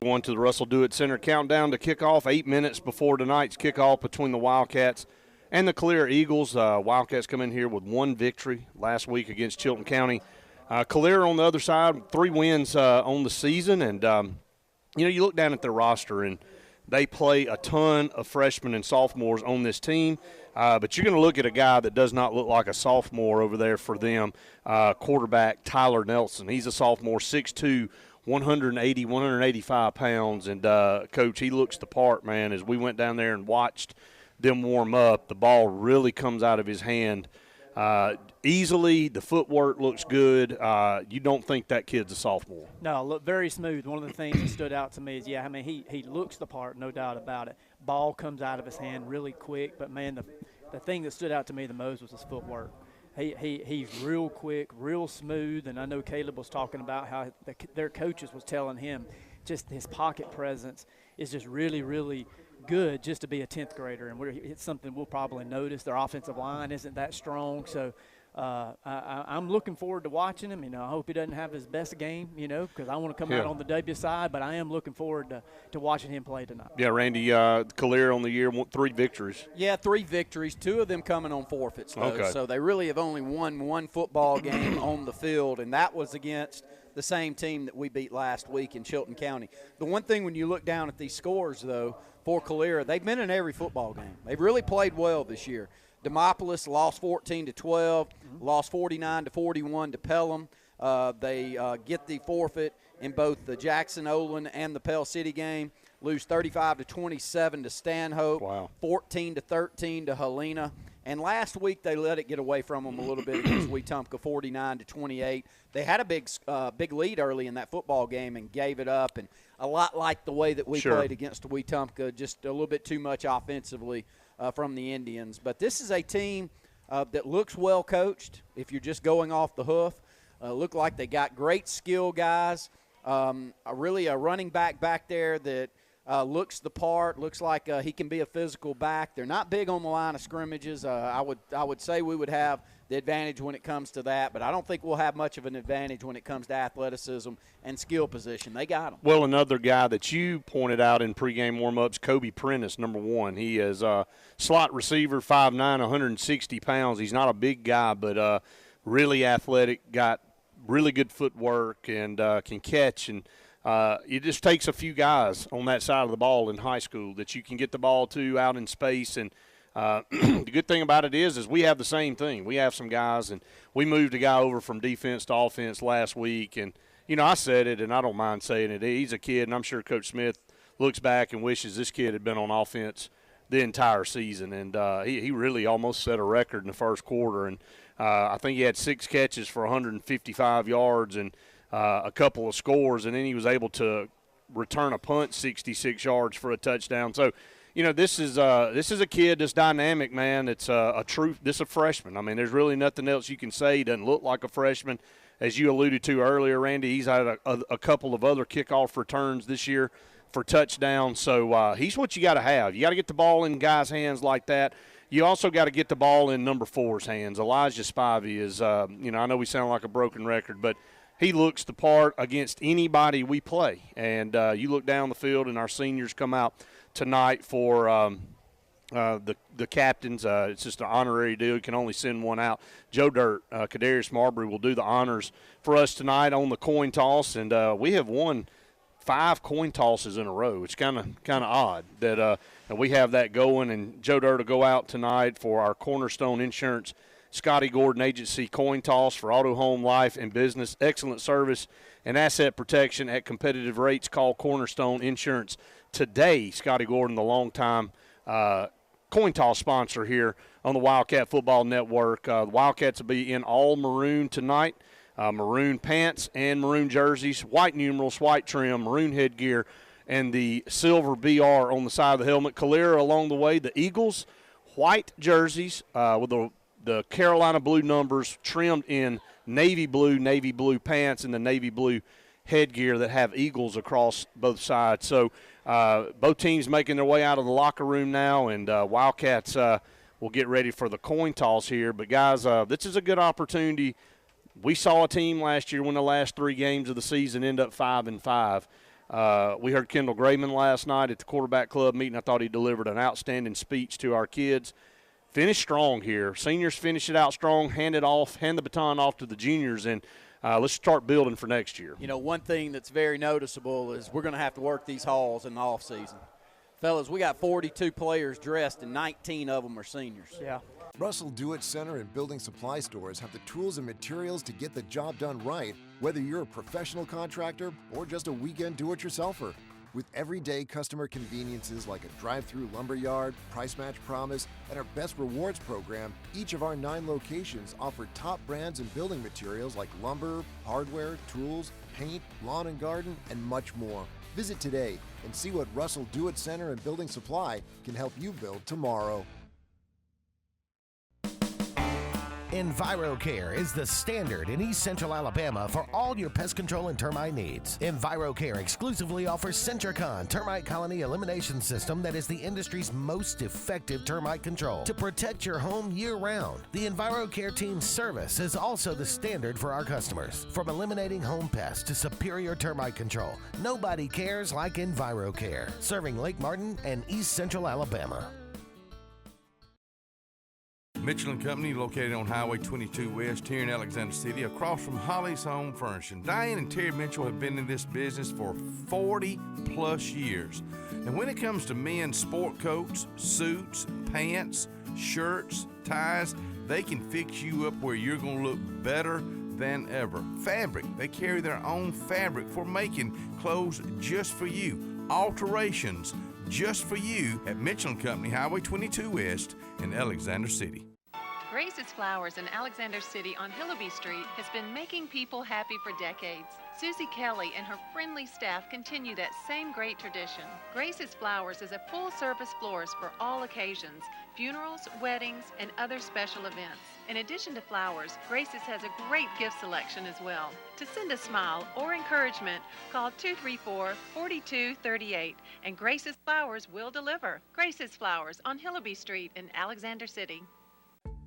everyone, to the Russell Do-It Center countdown to kickoff. 8 minutes before tonight's kickoff between the Wildcats and the CALERA Eagles. Wildcats come in here with one victory last week against Chilton County. CALERA on the other side, 3 wins on the season. And, you look down at their roster, and they play a ton of freshmen and sophomores on this team. But you're going to look at a guy that does not look like a sophomore over there for them, quarterback Tyler Nelson. He's a sophomore, 6'2", 180, 185 pounds. And, Coach, he looks the part, man. As we went down there and watched them warm up, the ball really comes out of his hand easily. The footwork looks good. You don't think that kid's a sophomore. No, look very smooth. One of the things that stood out to me is, he looks the part, no doubt about it. Ball comes out of his hand really quick, but, man, the thing that stood out to me the most was his footwork. He's real quick, real smooth, and I know Caleb was talking about how their coaches was telling him just his pocket presence is just really, really good just to be a 10th grader, and it's something we'll probably notice. Their offensive line isn't that strong, so I'm looking forward to watching him. I hope he doesn't have his best game, because I want to come out on the W side, but I am looking forward to watching him play tonight. Yeah, Randy, CALERA on the year, 3 victories. Yeah, 3 victories, 2 of them coming on forfeits, though. Okay. So they really have only won 1 football game on the field, and that was against the same team that we beat last week in Chilton County. The one thing when you look down at these scores, though, for CALERA, they've been in every football game. They've really played well this year. Demopolis lost 14-12, lost 49-41 to Pelham. They get the forfeit in both the Jackson-Olin and the Pell City game. Lose 35-27 to Stanhope. Wow. 14-13 to Helena. And last week they let it get away from them a little bit against Wetumpka, 49-28. They had a big lead early in that football game and gave it up. And a lot like the way that we played against Wetumpka, just a little bit too much offensively from the Indians. But this is a team that looks well coached. If you're just going off the hoof, look like they got great skill guys. Really a running back there that looks the part, looks like he can be a physical back. They're not big on the line of scrimmages. I would say we would have the advantage when it comes to that, but I don't think we'll have much of an advantage when it comes to athleticism and skill position. They got them. Well, another guy that you pointed out in pregame warm-ups, Kobe Prentice, number 1. He is a slot receiver, 5'9", 160 pounds. He's not a big guy, but really athletic, got really good footwork, and can catch. And it just takes a few guys on that side of the ball in high school that you can get the ball to out in space. And the good thing about it is we have the same thing. We have some guys, and we moved a guy over from defense to offense last week. And, I said it, and I don't mind saying it. He's a kid, and I'm sure Coach Smith looks back and wishes this kid had been on offense the entire season. And he really almost set a record in the first quarter. And I think he had 6 catches for 155 yards and a couple of scores, and then he was able to return a punt 66 yards for a touchdown. So, this is a kid that's dynamic, man. It's this is a freshman. I mean, there's really nothing else you can say. He doesn't look like a freshman. As you alluded to earlier, Randy, he's had a couple of other kickoff returns this year for touchdowns. So he's what you got to have. You got to get the ball in guys' hands like that. You also got to get the ball in number 4's hands. Elijah Spivey is, I know we sound like a broken record, but he looks the part against anybody we play. And you look down the field, and our seniors come out tonight for the captains. It's just an honorary deal. You can only send one out. Joe Dirt, Kadarius Marbury will do the honors for us tonight on the coin toss. And we have won 5 coin tosses in a row. It's kind of odd that we have that going. And Joe Dirt will go out tonight for our Cornerstone Insurance Scotty Gordon Agency coin toss for auto, home, life, and business. Excellent service and asset protection at competitive rates. Call Cornerstone Insurance today. Scotty Gordon, the longtime coin toss sponsor here on the Wildcat Football Network. The Wildcats will be in all maroon tonight. Maroon pants and maroon jerseys, white numerals, white trim, maroon headgear, and the silver BR on the side of the helmet. CALERA along the way. The Eagles, white jerseys with the Carolina blue numbers trimmed in navy blue pants, and the navy blue headgear that have eagles across both sides. So both teams making their way out of the locker room now, and Wildcats will get ready for the coin toss here. But, guys, this is a good opportunity. We saw a team last year win the last 3 games of the season, end up 5-5. We heard Kendall Grayman last night at the quarterback club meeting. I thought he delivered an outstanding speech to our kids. Finished strong here. Seniors finish it out strong, hand the baton off to the juniors, and let's start building for next year. You know, one thing that's very noticeable is we're going to have to work these halls in the offseason. Fellas, we got 42 players dressed, and 19 of them are seniors. Yeah. Russell Do-It Center and building supply stores have the tools and materials to get the job done right, whether you're a professional contractor or just a weekend do-it-yourselfer. With everyday customer conveniences like a drive-through lumberyard, price match promise, and our best rewards program, each of our 9 locations offer top brands and building materials like lumber, hardware, tools, paint, lawn and garden, and much more. Visit today and see what Russell Do-It Center and Building Supply can help you build tomorrow. EnviroCare is the standard in East Central Alabama for all your pest control and termite needs. EnviroCare exclusively offers Centricon termite colony elimination system that is the industry's most effective termite control to protect your home year-round. The EnviroCare team's service is also the standard for our customers. From eliminating home pests to superior termite control, nobody cares like EnviroCare, serving Lake Martin and East Central Alabama. Mitchell & Company, located on Highway 22 West here in Alexander City, across from Holly's Home Furnishing. Diane and Terry Mitchell have been in this business for 40-plus years. And when it comes to men's sport coats, suits, pants, shirts, ties, they can fix you up where you're going to look better than ever. Fabric, they carry their own fabric for making clothes just for you. Alterations just for you at Mitchell & Company, Highway 22 West in Alexander City. Grace's Flowers in Alexander City on Hillaby Street has been making people happy for decades. Susie Kelly and her friendly staff continue that same great tradition. Grace's Flowers is a full-service florist for all occasions, funerals, weddings, and other special events. In addition to flowers, Grace's has a great gift selection as well. To send a smile or encouragement, call 234-4238, and Grace's Flowers will deliver. Grace's Flowers on Hillaby Street in Alexander City.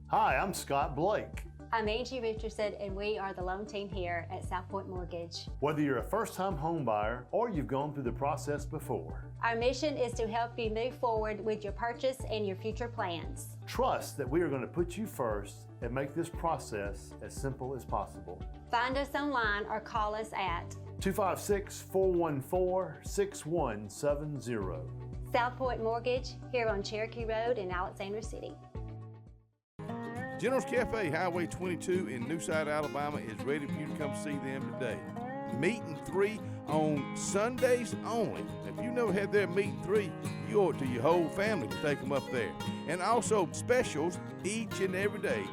Hi, I'm Scott Blake. I'm Angie Richardson, and we are the loan team here at South Point Mortgage. Whether you're a first-time home buyer or you've gone through the process before, our mission is to help you move forward with your purchase and your future plans. Trust that we are going to put you first and make this process as simple as possible. Find us online or call us at 256-414-6170. South Point Mortgage here on Cherokee Road in Alexander City. General's Cafe, Highway 22 in Newside, Alabama is ready for you to come see them today. Meat and 3 on Sundays only. If you've never had their meat and 3, you owe it to your whole family to take them up there. And also specials each and every day.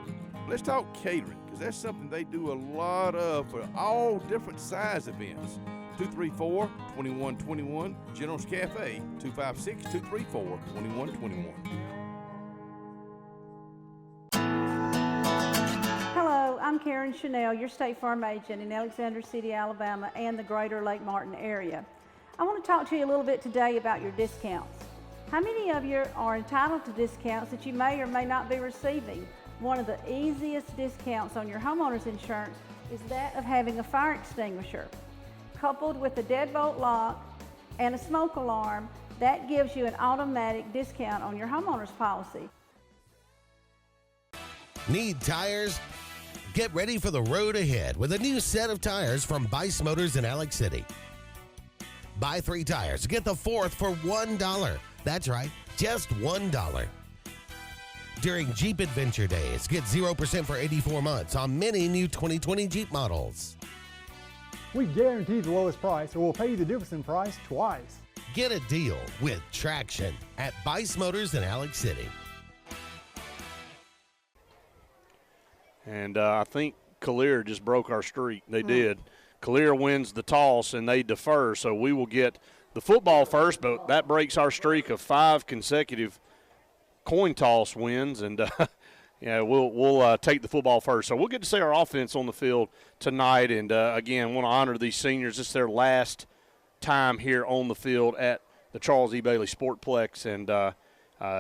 Let's talk catering, because that's something they do a lot of for all different size events. 234-2121, General's Cafe, 256-234-2121. I'm Karen Chanel, your State Farm agent in Alexander City, Alabama, and the greater Lake Martin area. I want to talk to you a little bit today about your discounts. How many of you are entitled to discounts that you may or may not be receiving? One of the easiest discounts on your homeowner's insurance is that of having a fire extinguisher. Coupled with a deadbolt lock and a smoke alarm, that gives you an automatic discount on your homeowner's policy. Need tires? Get ready for the road ahead with a new set of tires from Bice Motors in Alex City. Buy 3 tires, get the 4th for $1. That's right, just $1. During Jeep Adventure Days, get 0% for 84 months on many new 2020 Jeep models. We guarantee the lowest price, or we'll pay you the difference in price twice. Get a deal with traction at Bice Motors in Alex City. And I think CALERA just broke our streak. They did. CALERA wins the toss, and they defer. So we will get the football first, but that breaks our streak of 5 consecutive coin toss wins. And, yeah, we'll take the football first. So we'll get to see our offense on the field tonight. And, again, want to honor these seniors. This is their last time here on the field at the Charles E. Bailey Sportplex. And,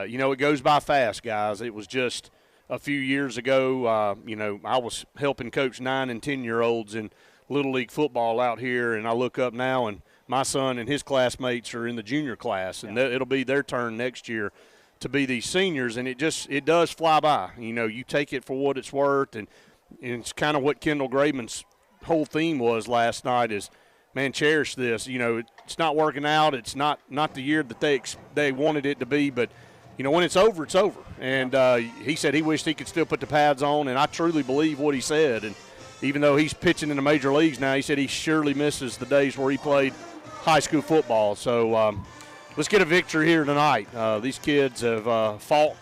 you know, it goes by fast, guys. It was just – a few years ago, you know, I was helping coach 9- and 10-year-olds in Little League football out here, and I look up now and my son and his classmates are in the junior class, and it'll be their turn next year to be these seniors, and it does fly by. You know, you take it for what it's worth, and it's kind of what Kendall Graveman's whole theme was last night is, man, cherish this. You know, it's not working out. It's not the year that they wanted it to be, but, you know, when it's over, it's over. And he said he wished he could still put the pads on, and I truly believe what he said. And even though he's pitching in the major leagues now, he said he surely misses the days where he played high school football. So let's get a victory here tonight. These kids have fought,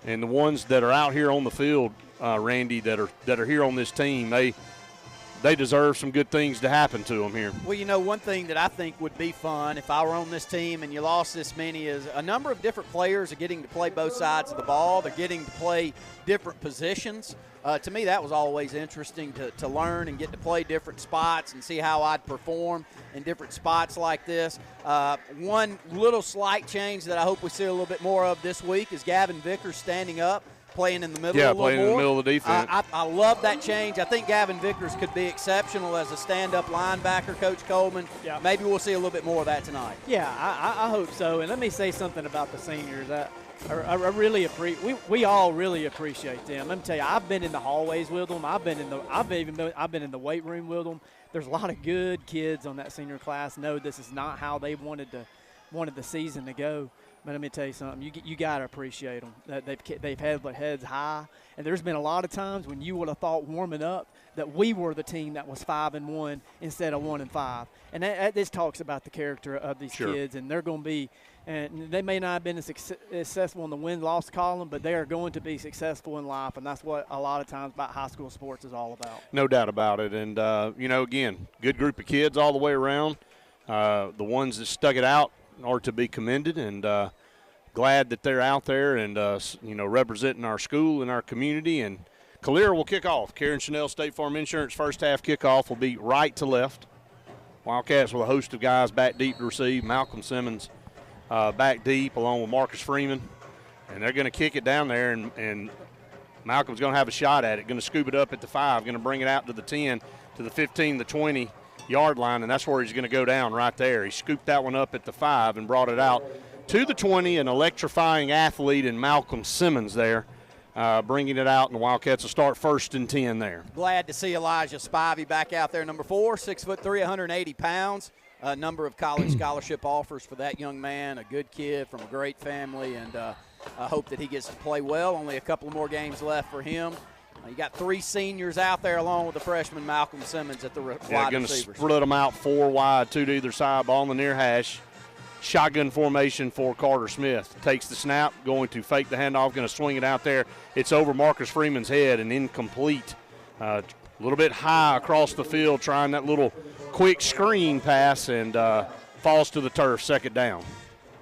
and the ones that are out here on the field, Randy, that are here on this team, they deserve some good things to happen to them here. Well, you know, one thing that I think would be fun if I were on this team and you lost this many is a number of different players are getting to play both sides of the ball. They're getting to play different positions. To me, that was always interesting to learn and get to play different spots and see how I'd perform in different spots like this. One little slight change that I hope we see a little bit more of this week is Gavin Vickers standing up, playing in the middle a little more. Yeah, playing in the middle of the defense. I love that change. I think Gavin Vickers could be exceptional as a stand-up linebacker, Coach Coleman. Yeah. Maybe we'll see a little bit more of that tonight. Yeah, I hope so. And let me say something about the seniors. I really appreciate. We all really appreciate them. Let me tell you, I've been in the hallways with them. I've been in the weight room with them. There's a lot of good kids on that senior class. Know this is not how they wanted the season to go. But let me tell you something. You got to appreciate them. That they've had their heads high, and there's been a lot of times when you would have thought warming up that we were the team that was 5-1 instead of 1-5. And this talks about the character of these kids, and they're going to be. And they may not have been as successful in the win-loss column, but they are going to be successful in life, and that's what a lot of times about high school sports is all about. No doubt about it. And, you know, again, good group of kids all the way around. The ones that stuck it out are to be commended, and glad that they're out there and, you know, representing our school and our community. And CALERA will kick off. Karen Chanel, State Farm Insurance, first half kickoff will be right to left. Wildcats with a host of guys back deep to receive. Malcolm Simmons back deep along with Marcus Freeman. And they're going to kick it down there, and Malcolm's going to have a shot at it, going to scoop it up at the 5, going to bring it out to the 10, to the 15, the 20-yard line, and that's where he's going to go down right there. He scooped that one up at the 5 and brought it out to the 20, an electrifying athlete in Malcolm Simmons there, bringing it out, and the Wildcats will start 1st and 10 there. Glad to see Elijah Spivey back out there, number 4, 6'3", 180 pounds. A number of college scholarship offers for that young man, a good kid from a great family, and I hope that he gets to play well. Only a couple more games left for him. You got 3 seniors out there along with the freshman Malcolm Simmons at the wide receivers. Going to split them out 4 wide, 2 to either side, ball on the near hash. Shotgun formation for Carter Smith. Takes the snap, going to fake the handoff, going to swing it out there. It's over Marcus Freeman's head and incomplete. A little bit high across the field, trying that little quick screen pass, and falls to the turf, 2nd down.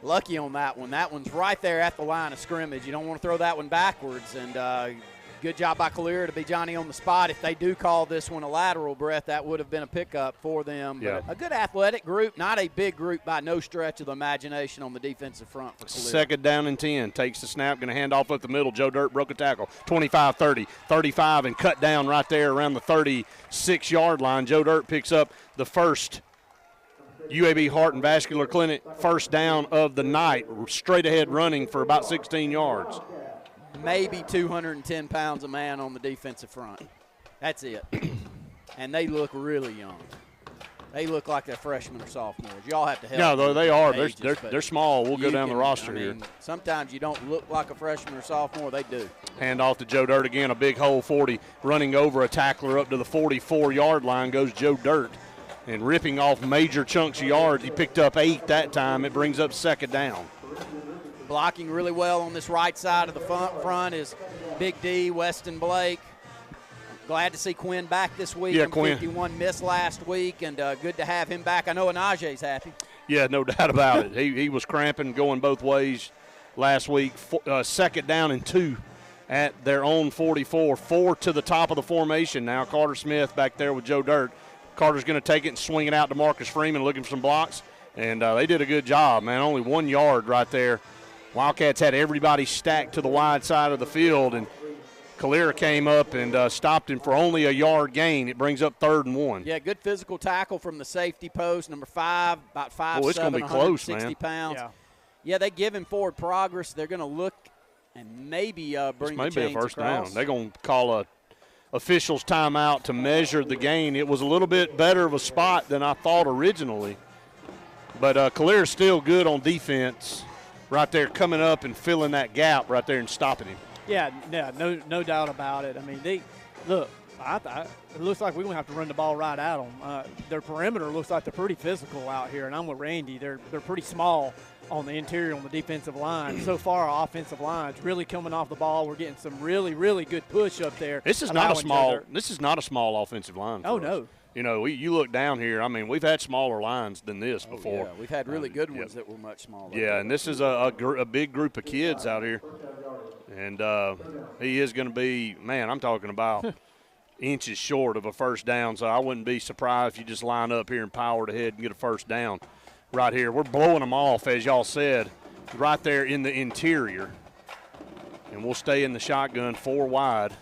Lucky on that one. That one's right there at the line of scrimmage. You don't want to throw that one backwards, and good job by CALERA to be Johnny on the spot. If they do call this one a lateral, Brett, that would have been a pickup for them. Yeah. But a good athletic group, not a big group by no stretch of the imagination on the defensive front for CALERA. 2nd down and 10. Takes the snap, going to hand off up the middle. Joe Dirt broke a tackle. 25, 30, 35, and cut down right there around the 36-yard line. Joe Dirt picks up the first UAB Heart and Vascular Clinic first down of the night, straight ahead running for about 16 yards. Maybe 210 pounds a man on the defensive front. That's it. And they look really young. They look like they're freshmen or sophomores. Y'all have to help. No, they are. Ages, they're small. We'll go down the roster here. Sometimes you don't look like a freshman or sophomore. They do. Hand off to Joe Dirt again, a big hole 40, running over a tackler up to the 44-yard line goes Joe Dirt. And ripping off major chunks of yards. He picked up 8 that time. It brings up 2nd down. Blocking really well on this right side of the front is Big D, Weston Blake. Glad to see Quinn back this week. Yeah, Quinn. 51 missed last week, and good to have him back. I know Anaje's happy. Yeah, no doubt about it. He was cramping, going both ways last week. 2nd down and 2 at their own 44. 4 to the top of the formation now. Carter Smith back there with Joe Dirt. Carter's going to take it and swing it out to Marcus Freeman, looking for some blocks. And they did a good job, man. Only 1 yard right there. Wildcats had everybody stacked to the wide side of the field, and CALERA came up and stopped him for only a yard gain. It brings up 3rd and 1. Yeah, good physical tackle from the safety post, number 5, about 5'7", it's gonna be close, 160 man. pounds. Yeah, they give him forward progress. They're going to look and maybe bring the chains a first across. down. They're going to call a official's timeout to measure the gain. It was a little bit better of a spot than I thought originally. But CALERA's still good on defense right there, coming up and filling that gap right there and stopping him. Yeah, no doubt about it. I mean, it looks like we're going to have to run the ball right at them. Their perimeter looks like they're pretty physical out here, and I'm with Randy. They're pretty small on the interior on the defensive line. So far, our offensive line's really coming off the ball. We're getting some really, really good push up there. This is not a small offensive line. Oh, no. You know, you look down here, I mean, we've had smaller lines than this before. Yeah, we've had really good ones that were much smaller. Yeah, and this is a big group of kids out here. And he is going to be, man, I'm talking about inches short of a first down, so I wouldn't be surprised if you just line up here and powered ahead and get a first down right here. We're blowing them off, as y'all said, right there in the interior. And we'll stay in the shotgun 4 wide.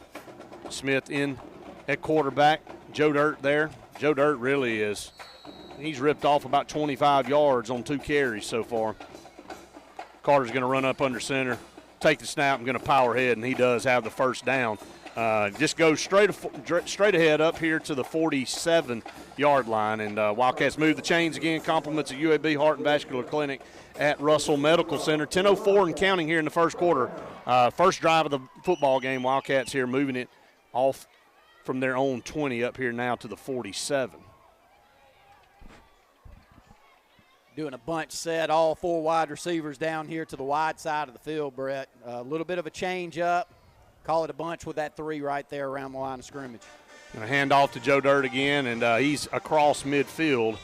Smith in at quarterback. Joe Dirt there. Joe Dirt really is. He's ripped off about 25 yards on 2 carries so far. Carter's going to run up under center, take the snap, and going to power ahead, and he does have the first down. Just goes straight ahead up here to the 47-yard line. And Wildcats move the chains again. Compliments of UAB Heart and Vascular Clinic at Russell Medical Center. 10:04 and counting here in the first quarter. First drive of the football game. Wildcats here moving it off from their own 20 up here now to the 47. Doing a bunch set, all 4 wide receivers down here to the wide side of the field, Brett. A little bit of a change up. Call it a bunch with that 3 right there around the line of scrimmage. Going to hand off to Joe Dirt again, and he's across midfield.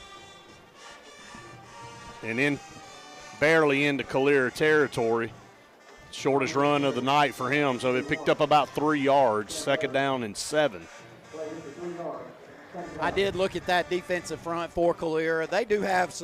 And in barely into CALERA territory. Shortest run of the night for him, so it picked up about 3 yards, 2nd down and 7. I did look at that defensive front for CALERA. They do have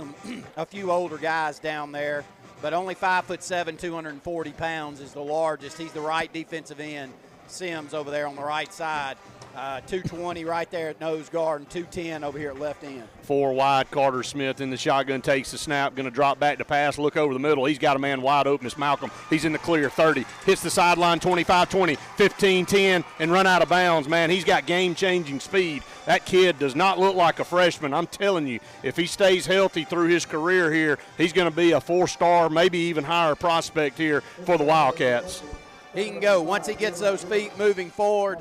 a few older guys down there, but only 5'7", 240 pounds is the largest. He's the right defensive end. Sims over there on the right side. 220 right there at nose guard and 210 over here at left end. 4 wide, Carter Smith in the shotgun, takes the snap, going to drop back to pass, look over the middle. He's got a man wide open. It's Malcolm. He's in the clear, 30. Hits the sideline, 25-20, 15-10, and run out of bounds. Man, he's got game-changing speed. That kid does not look like a freshman. I'm telling you, if he stays healthy through his career here, he's going to be a 4-star, maybe even higher prospect here for the Wildcats. He can go. Once he gets those feet moving forward,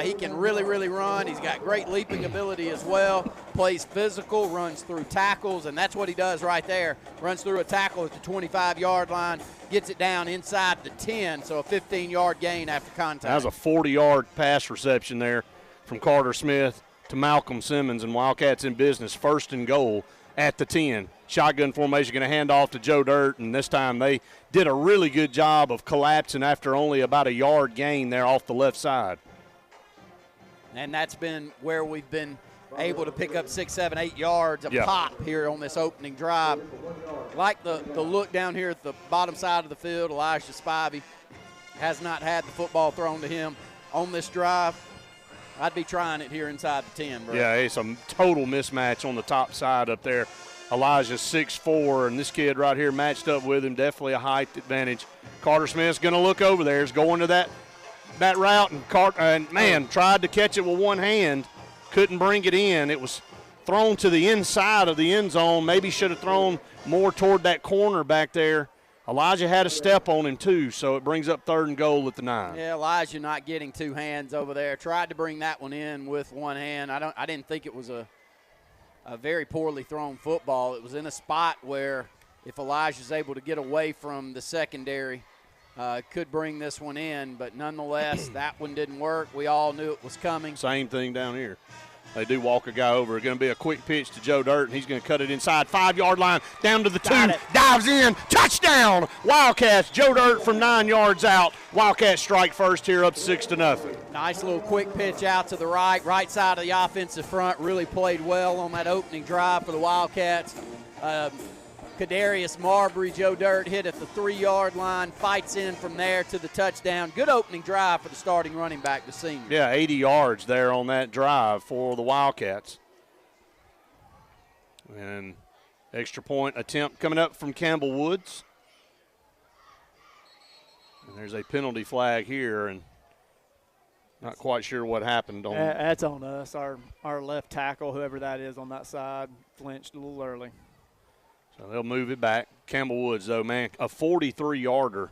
he can really, really run. He's got great leaping ability as well. Plays physical, runs through tackles, and that's what he does right there. Runs through a tackle at the 25-yard line, gets it down inside the 10, so a 15-yard gain after contact. That was a 40-yard pass reception there from Carter Smith to Malcolm Simmons, and Wildcats in business, 1st and goal at the 10. Shotgun formation, going to hand off to Joe Dirt, and this time they did a really good job of collapsing after only about a yard gain there off the left side. And that's been where we've been able to pick up 6, 7, 8 yards a pop here on this opening drive. Like the look down here at the bottom side of the field, Elijah Spivey has not had the football thrown to him on this drive. I'd be trying it here inside the 10, bro. Yeah, it's a total mismatch on the top side up there. Elijah's 6'4", and this kid right here matched up with him, definitely a height advantage. Carter Smith's going to look over there. He's going to that route, and man, tried to catch it with one hand, couldn't bring it in. It was thrown to the inside of the end zone. Maybe should have thrown more toward that corner back there. Elijah had a step on him too, so it brings up 3rd and goal at the 9. Yeah, Elijah not getting 2 hands over there. Tried to bring that one in with one hand. I didn't think it was a very poorly thrown football. It was in a spot where if Elijah's able to get away from the secondary, could bring this one in, but nonetheless, that one didn't work. We all knew it was coming. Same thing down here. They do walk a guy over. It's going to be a quick pitch to Joe Dirt, and he's going to cut it inside. 5-yard line, down to the 2. Dives in. Touchdown! Wildcats. Joe Dirt from 9 yards out. Wildcats strike first here, up 6-0. Nice little quick pitch out to the right side of the offensive front. Really played well on that opening drive for the Wildcats. Kadarius Marbury. Joe Dirt hit at the 3-yard line, fights in from there to the touchdown. Good opening drive for the starting running back, the senior. Yeah, 80 yards there on that drive for the Wildcats. And extra point attempt coming up from Campbell Woods. And there's a penalty flag here, and not quite sure what happened. That's on us. Our left tackle, whoever that is on that side, flinched a little early. So they'll move it back. Campbell Woods, though, man, a 43-yarder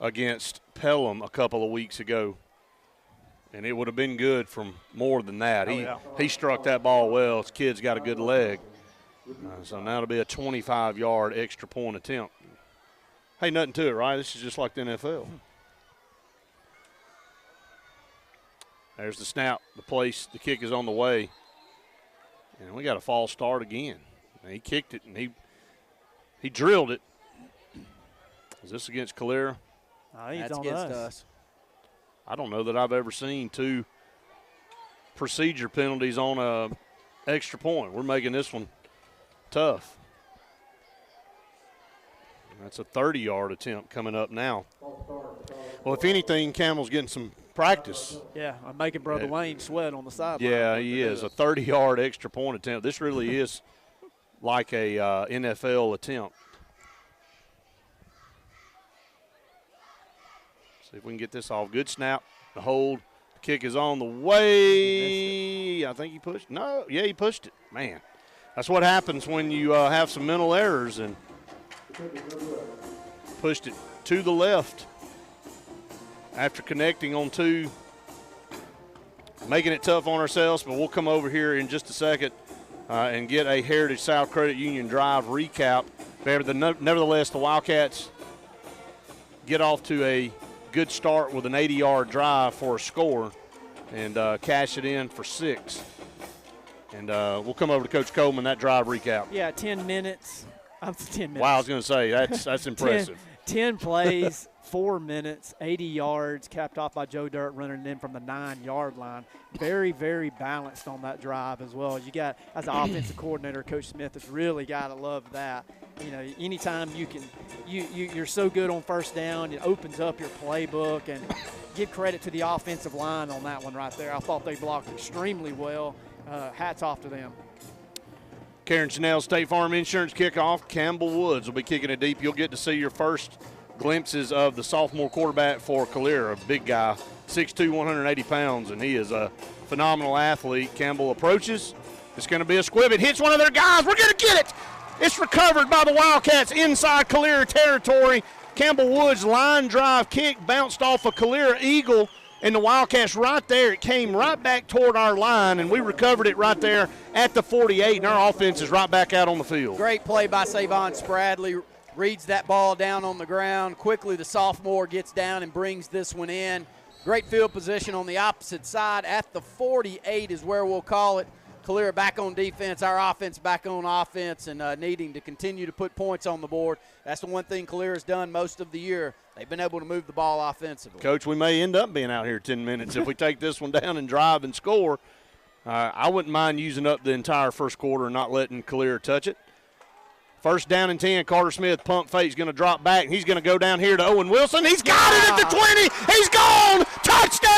against Pelham a couple of weeks ago. And it would have been good from more than that. He struck that ball well. His kid's got a good leg. So now it'll be a 25-yard extra point attempt. Hey, nothing to it, right? This is just like the NFL. There's the snap, the kick is on the way. And we got a false start again. And he kicked it, and he drilled it. Is this against CALERA? I think That's it's against on us. I don't know that I've ever seen 2 procedure penalties on a extra point. We're making this one tough. That's a 30-yard attempt coming up now. Well, if anything, Campbell's getting some practice. Yeah, I'm making Brother Wayne sweat on the sideline. Yeah, he is. A 30-yard extra point attempt. This really is like a NFL attempt. See if we can get this off. Good snap. The hold. The kick is on the way. I think he pushed. No, yeah, he pushed it. Man, that's what happens when you have some mental errors, and pushed it to the left after connecting on 2. Making it tough on ourselves, but we'll come over here in just a second and get a Heritage South Credit Union drive recap. Nevertheless, the Wildcats get off to a good start with an 80-yard drive for a score and cash it in for 6. And we'll come over to Coach Coleman, that drive recap. Yeah, 10 minutes. 10 minutes. Wow, I was going to say, that's impressive. 10 plays, 4 minutes, 80 yards, capped off by Joe Dirt running in from the 9-yard line. Very, very balanced on that drive as well. You got, as an offensive coordinator, Coach Smith has really got to love that. You know, anytime you're so good on first down, it opens up your playbook, and give credit to the offensive line on that one right there. I thought they blocked extremely well. Hats off to them. Karen Chanel, State Farm Insurance kickoff. Campbell Woods will be kicking it deep. You'll get to see your first glimpses of the sophomore quarterback for CALERA, a big guy, 6'2", 180 pounds, and he is a phenomenal athlete. Campbell approaches. It's going to be a squib. It hits one of their guys. We're going to get it. It's recovered by the Wildcats inside CALERA territory. Campbell Woods' line drive kick bounced off a CALERA Eagle, and the Wildcats right there, it came right back toward our line, and we recovered it right there at the 48, and our offense is right back out on the field. Great play by Savon Spradley. Reads that ball down on the ground. Quickly, the sophomore gets down and brings this one in. Great field position on the opposite side. At the 48 is where we'll call it. CALERA back on defense, our offense back on offense, and needing to continue to put points on the board. That's the one thing CALERA's done most of the year. They've been able to move the ball offensively. Coach, we may end up being out here 10 minutes if we take this one down and drive and score. I wouldn't mind using up the entire first quarter and not letting CALERA touch it. First down and 10, Carter Smith, pump fake, is going to drop back, and he's going to go down here to Owen Wilson. He's got it at the 20. He's gone. Touchdown!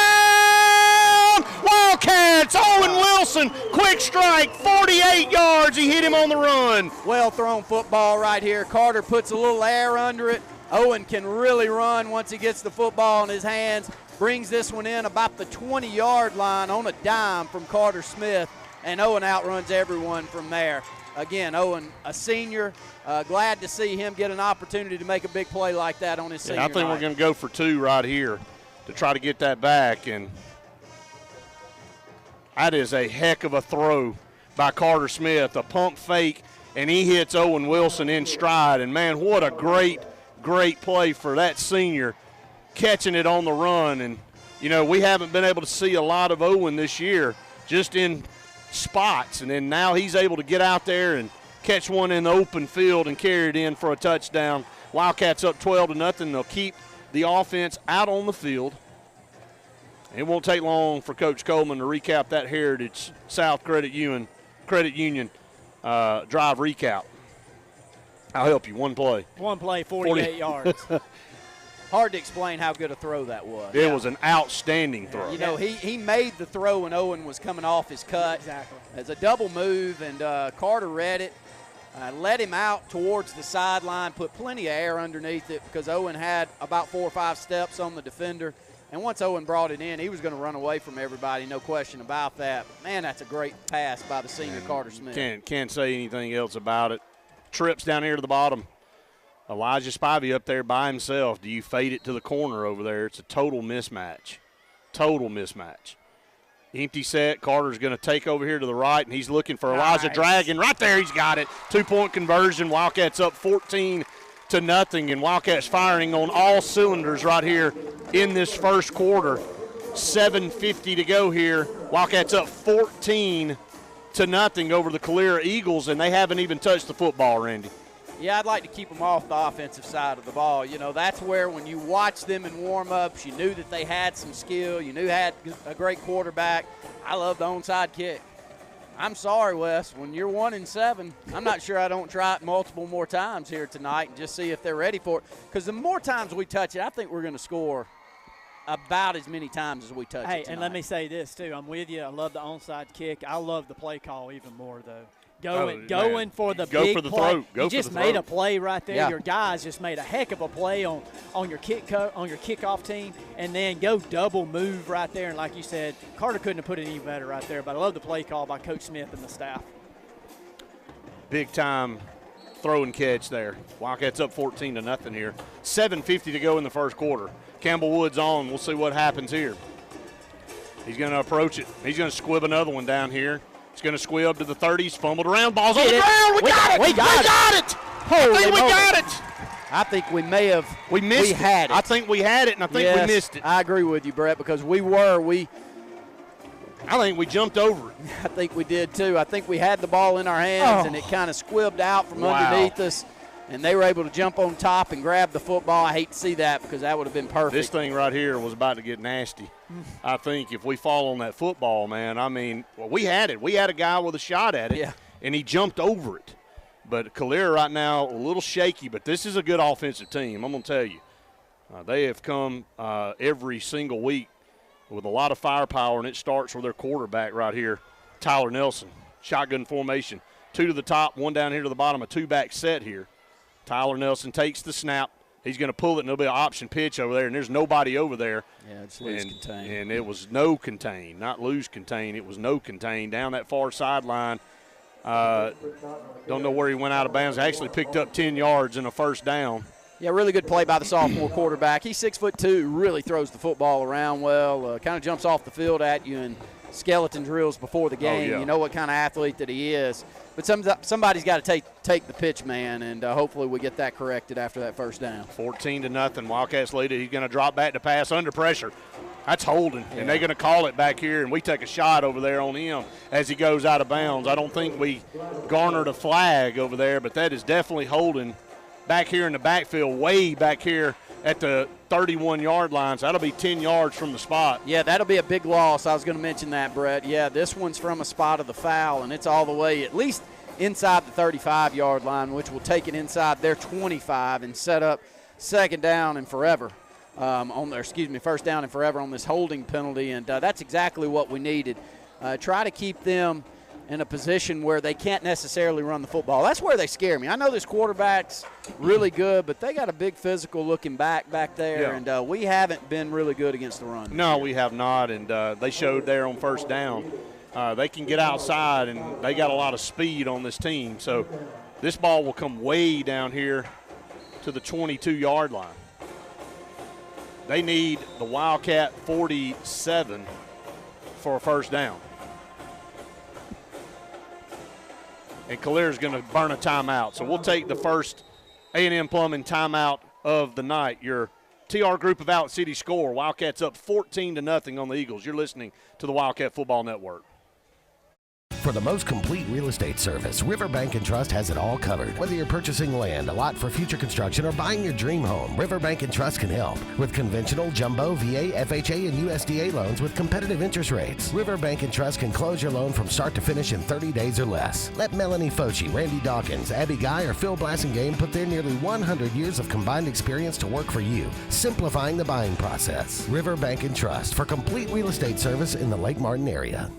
Wildcats, Owen Wilson, quick strike, 48 yards. He hit him on the run. Well thrown football right here. Carter puts a little air under it. Owen can really run once he gets the football in his hands. Brings this one in about the 20-yard line on a dime from Carter Smith, and Owen outruns everyone from there. Again, Owen, a senior, glad to see him get an opportunity to make a big play like that on his senior I think night. we're going to go for 2 right here to try to get that back, and that is a heck of a throw by Carter Smith, a pump fake, and he hits Owen Wilson in stride, and man, what a great play for that senior, catching it on the run. And, you know, we haven't been able to see a lot of Owen this year, just in spots, and then now he's able to get out there and catch one in the open field and carry it in for a touchdown. Wildcats up 12-0. They'll keep the offense out on the field. It won't take long for Coach Coleman to recap that Heritage South Credit Union drive recap. I'll help you. One play. One play, 48 yards. Hard to explain how good a throw that was. It was an outstanding throw. You know, he made the throw when Owen was coming off his cut. Exactly. As a double move, and Carter read it, led him out towards the sideline, put plenty of air underneath it because Owen had about 4 or 5 steps on the defender. And once Owen brought it in, he was going to run away from everybody, no question about that. But, man, that's a great pass by the senior Carter Smith. Can't say anything else about it. Trips down here to the bottom. Elijah Spivey up there by himself. Do you fade it to the corner over there? It's a total mismatch. Total mismatch. Empty set. Carter's going to take over here to the right, and he's looking for Elijah Dragon. Right there, he's got it. 2-point conversion. Wildcats up 14-0, and Wildcats firing on all cylinders right here in this first quarter. 7:50 to go here. Wildcats up 14-0 over the CALERA Eagles, and they haven't even touched the football, Randy. Yeah, I'd like to keep them off the offensive side of the ball. You know, that's where when you watch them in warm-ups, you knew that they had some skill. You knew they had a great quarterback. I love the onside kick. I'm sorry, Wes, when you're 1-7, I'm not sure I don't try it multiple more times here tonight and just see if they're ready for it. Because the more times we touch it, I think we're going to score about as many times as we touch it tonight. And let me say this, too. I'm with you. I love the onside kick. I love the play call even more, though. Going for the big for the play. throat. You just made a play right there. Yeah. Your guys just made a heck of a play on your kickoff team, and then go double move right there. And like you said, Carter couldn't have put it any better right there. But I love the play call by Coach Smith and the staff. Big time throw and catch there. Wildcats up 14-0 here. 7:50 to go in the first quarter. Campbell Woods on. We'll see what happens here. He's going to approach it. He's going to squib another one down here. He's going to squib to the 30s, fumbled around, ball's on the ground. We got it! We got it! I think we got it! I think we may have. We missed had it. I think we had it, and I think we missed it. I agree with you, Brett, because I think we jumped over it. I think we did, too. I think we had the ball in our hands, and it kind of squibbed out from underneath us, and they were able to jump on top and grab the football. I hate to see that because that would have been perfect. This thing right here was about to get nasty. I think if we fall on that football, man, I mean, we had it. We had a guy with a shot at it, and he jumped over it. But CALERA right now a little shaky, but this is a good offensive team. I'm going to tell you. They have come every single week with a lot of firepower, and it starts with their quarterback right here, Tyler Nelson. Shotgun formation. 2 to the top, 1 down here to the bottom, a 2-back set here. Tyler Nelson takes the snap. He's going to pull it, and there'll be an option pitch over there, and there's nobody over there. Yeah, it's lose contain. And it was no contain, not lose contain. It was no contain down that far sideline. Don't know where he went out of bounds. Actually picked up 10 yards in a first down. Yeah, really good play by the sophomore quarterback. He's 6'2", really throws the football around well, kind of jumps off the field at you in skeleton drills before the game. You know what kind of athlete that he is. But somebody's got to take the pitch, man, and hopefully we get that corrected after that first down. 14-0, Wildcats lead it. He's going to drop back to pass under pressure. That's holding, and they're going to call it back here, and we take a shot over there on him as he goes out of bounds. I don't think we garnered a flag over there, but that is definitely holding back here in the backfield, way back here at the 31-yard line. So that'll be 10 yards from the spot. Yeah, that'll be a big loss. I was going to mention that, Brett. Yeah, this one's from a spot of the foul, and it's all the way at least inside the 35-yard line, which will take it inside their 25 and set up second down and forever. First down and forever on this holding penalty, and that's exactly what we needed. Try to keep them in a position where they can't necessarily run the football. That's where they scare me. I know this quarterback's really good, but they got a big physical-looking back there, and we haven't been really good against the run. No, we have not, and they showed there on first down. They can get outside, and they got a lot of speed on this team. So this ball will come way down here to the 22-yard line. They need the Wildcat 47 for a first down. And CALERA's going to burn a timeout. So we'll take the first A&M Plumbing timeout of the night. Your TR Group of Out City score. Wildcats up 14-0 on the Eagles. You're listening to the Wildcat Football Network. For the most complete real estate service, Riverbank & Trust has it all covered. Whether you're purchasing land, a lot for future construction, or buying your dream home, Riverbank & Trust can help. With conventional, jumbo, VA, FHA, and USDA loans with competitive interest rates, Riverbank & Trust can close your loan from start to finish in 30 days or less. Let Melanie Foci, Randy Dawkins, Abby Guy, or Phil Blassingame put their nearly 100 years of combined experience to work for you, simplifying the buying process. Riverbank & Trust for complete real estate service in the Lake Martin area.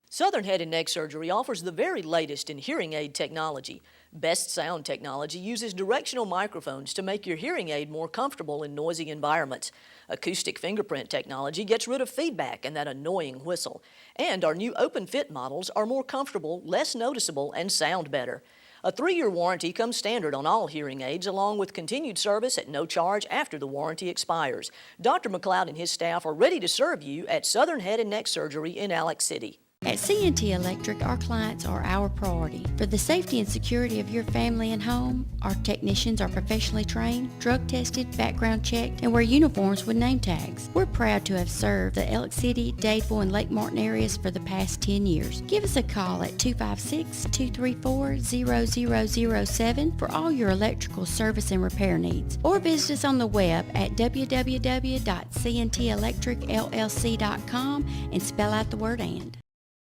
Southern Head and Neck Surgery offers the very latest in hearing aid technology. Best Sound technology uses directional microphones to make your hearing aid more comfortable in noisy environments. Acoustic fingerprint technology gets rid of feedback and that annoying whistle. And our new open fit models are more comfortable, less noticeable, and sound better. A 3-year warranty comes standard on all hearing aids, along with continued service at no charge after the warranty expires. Dr. McLeod and his staff are ready to serve you at Southern Head and Neck Surgery in Alex City. At C&T Electric, our clients are our priority. For the safety and security of your family and home, our technicians are professionally trained, drug tested, background checked, and wear uniforms with name tags. We're proud to have served the Alex City, Dadeville, and Lake Martin areas for the past 10 years. Give us a call at 256-234-0007 for all your electrical service and repair needs, or visit us on the web at www.cntelectricllc.com and spell out the word "and."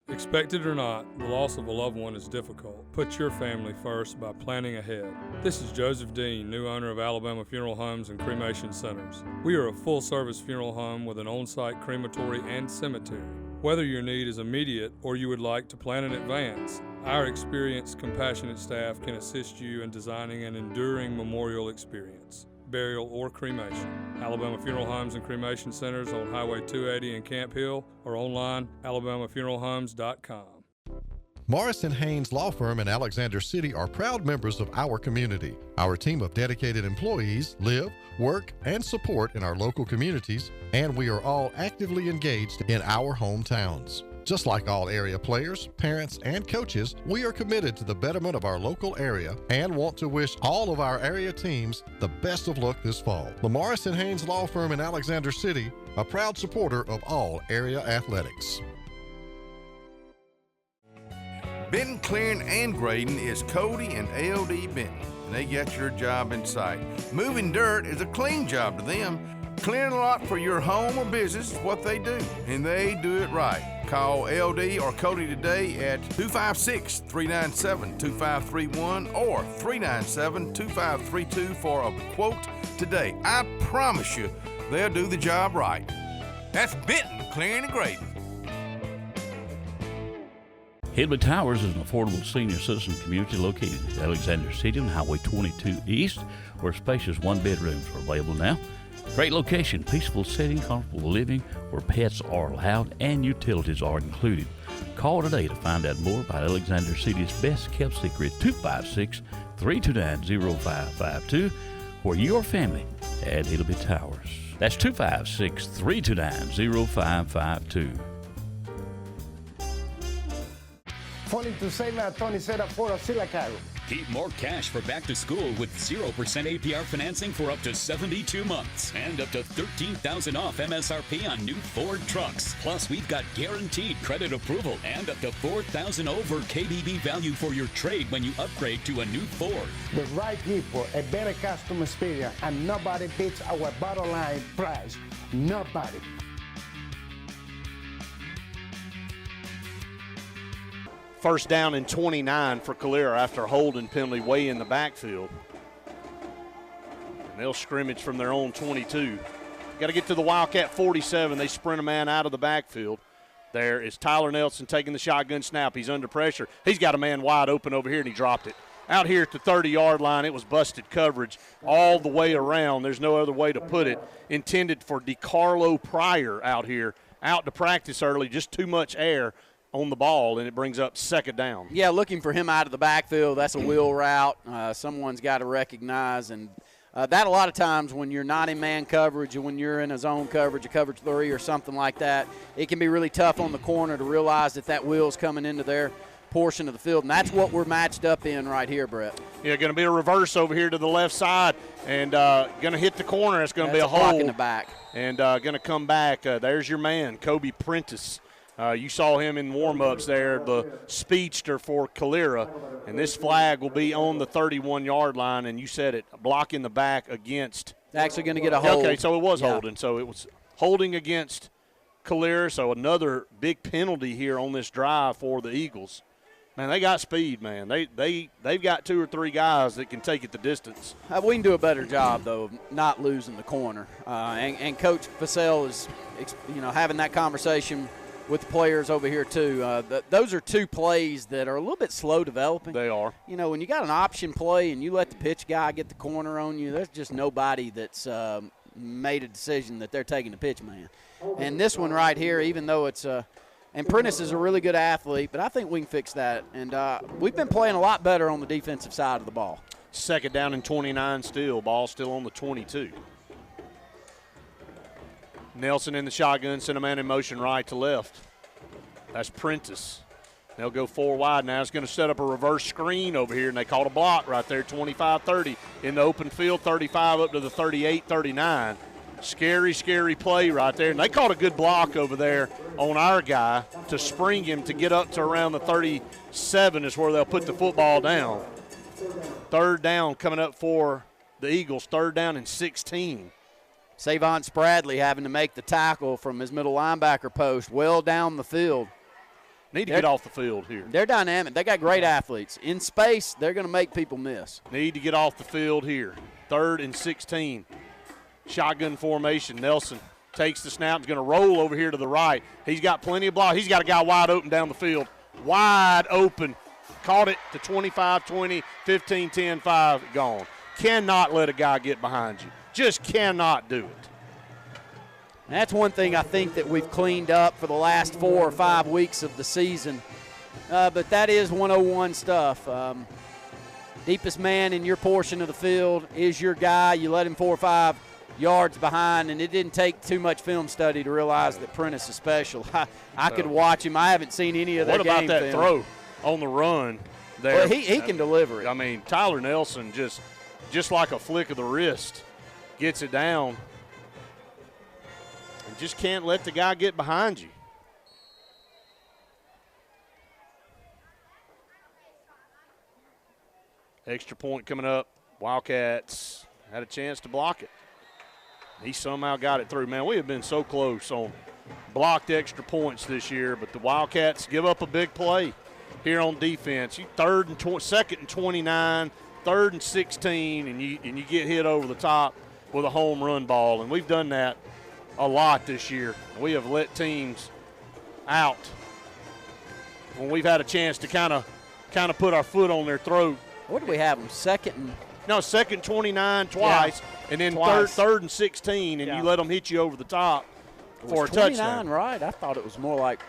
Expect it or not, the loss of a loved one is difficult. Put your family first by planning ahead. This is Joseph Dean, new owner of Alabama Funeral Homes and Cremation Centers. We are a full-service funeral home with an on-site crematory and cemetery. Whether your need is immediate or you would like to plan in advance, our experienced, compassionate staff can assist you in designing an enduring memorial experience, burial, or cremation. Alabama Funeral Homes and Cremation Centers on Highway 280 in Camp Hill, or online, alabamafuneralhomes.com. Morris & Haynes Law Firm in Alexander City are proud members of our community. Our team of dedicated employees live, work, and support in our local communities, and we are all actively engaged in our hometowns. Just like all area players, parents, and coaches, we are committed to the betterment of our local area and want to wish all of our area teams the best of luck this fall. The Morris & Haynes Law Firm in Alexander City, a proud supporter of all area athletics. Benton, clearing, and grading is Cody and LD Benton, and they got your job in sight. Moving dirt is a clean job to them. Clearing a lot for your home or business is what they do, and they do it right. Call LD or Cody today at 256-397-2531 or 397-2532 for a quote today. I promise you, they'll do the job right. That's Benton Clearing and Grading. Hillby Towers is an affordable senior citizen community located in Alexander City on Highway 22 East, where spacious one-bedrooms are available now. Great location, peaceful setting, comfortable living, where pets are allowed and utilities are included. Call today to find out more about Alexander City's best-kept secret, 256-329-0552, where your family at Hillby Towers. That's 256-329-0552. Funny to say that Tony said up for a Silicaro. Keep more cash for back to school with 0% APR financing for up to 72 months and up to $13,000 off MSRP on new Ford trucks. Plus, we've got guaranteed credit approval and up to $4,000 over KBB value for your trade when you upgrade to a new Ford. The right people, a better customer experience, and nobody beats our bottom line price. Nobody. First down and 29 for CALERA after a holding penalty way in the backfield. And they'll scrimmage from their own 22. Got to get to the Wildcat 47. They sprint a man out of the backfield. There is Tyler Nelson taking the shotgun snap. He's under pressure. He's got a man wide open over here, and he dropped it. Out here at the 30-yard line, it was busted coverage all the way around. There's no other way to put it. Intended for DeCarlo Pryor out here. Out to practice early, just too much air on the ball, and it brings up second down. Yeah, looking for him out of the backfield. That's a wheel route. Someone's got to recognize, and that a lot of times when you're not in man coverage and when you're in a zone coverage, a coverage 3 or something like that, it can be really tough on the corner to realize that wheel's coming into their portion of the field, and that's what we're matched up in right here, Brett. Yeah, going to be a reverse over here to the left side, and going to hit the corner. It's going to be a hole in the back, and going to come back. There's your man, Kobe Prentice. You saw him in warm-ups there, the speedster for CALERA, and this flag will be on the 31-yard line, and you said it, block in the back against. Actually going to get a hold. Okay, so it was holding. So it was holding against CALERA, so another big penalty here on this drive for the Eagles. Man, they got speed, man. They've got 2 or 3 guys that can take it the distance. We can do a better job, though, of not losing the corner. And Coach Fasell is, having that conversation with the players over here, too. Those are 2 plays that are a little bit slow developing. They are. When you got an option play and you let the pitch guy get the corner on you, there's just nobody that's made a decision that they're taking the pitch man. And this one right here, even though it's and Prentice is a really good athlete, but I think we can fix that. And we've been playing a lot better on the defensive side of the ball. 2nd down and 29 still. Ball still on the 22. Nelson in the shotgun, sent a man in motion right to left. That's Prentice. They'll go 4 wide now. It's going to set up a reverse screen over here, and they caught a block right there, 25-30 in the open field, 35 up to the 38-39. Scary, scary play right there. And they caught a good block over there on our guy to spring him to get up to around the 37 is where they'll put the football down. 3rd down coming up for the Eagles, 3rd down and 16. Savon Spradley having to make the tackle from his middle linebacker post well down the field. Need to get off the field here. They're dynamic. They got great athletes. In space, they're going to make people miss. Need to get off the field here. 3rd and 16. Shotgun formation. Nelson takes the snap. He's going to roll over here to the right. He's got plenty of block. He's got a guy wide open down the field. Wide open. Caught it to 25-20, 15-10, 5, gone. Cannot let a guy get behind you. Just cannot do it. And that's one thing I think that we've cleaned up for the last 4 or 5 weeks of the season. But that is 101 stuff. Deepest man in your portion of the field is your guy. You let him 4 or 5 yards behind, and it didn't take too much film study to realize that Prentice is special. I could watch him. I haven't seen any of that game What about that film. throw on the run there? Well, he can deliver it. I mean, Tyler Nelson just like a flick of the wrist gets it down and just can't let the guy get behind you. Extra point coming up. Wildcats had a chance to block it. He somehow got it through. Man, we have been so close on blocked extra points this year, but the Wildcats give up a big play here on defense. You 2nd and 29, 3rd and 16, and you get hit over the top with a home run ball, and we've done that a lot this year. We have let teams out when we've had a chance to kind of put our foot on their throat. What do we have them? 2nd 29 twice, and then third and 16, and you let them hit you over the top for a touchdown. 29, right? I thought it was more like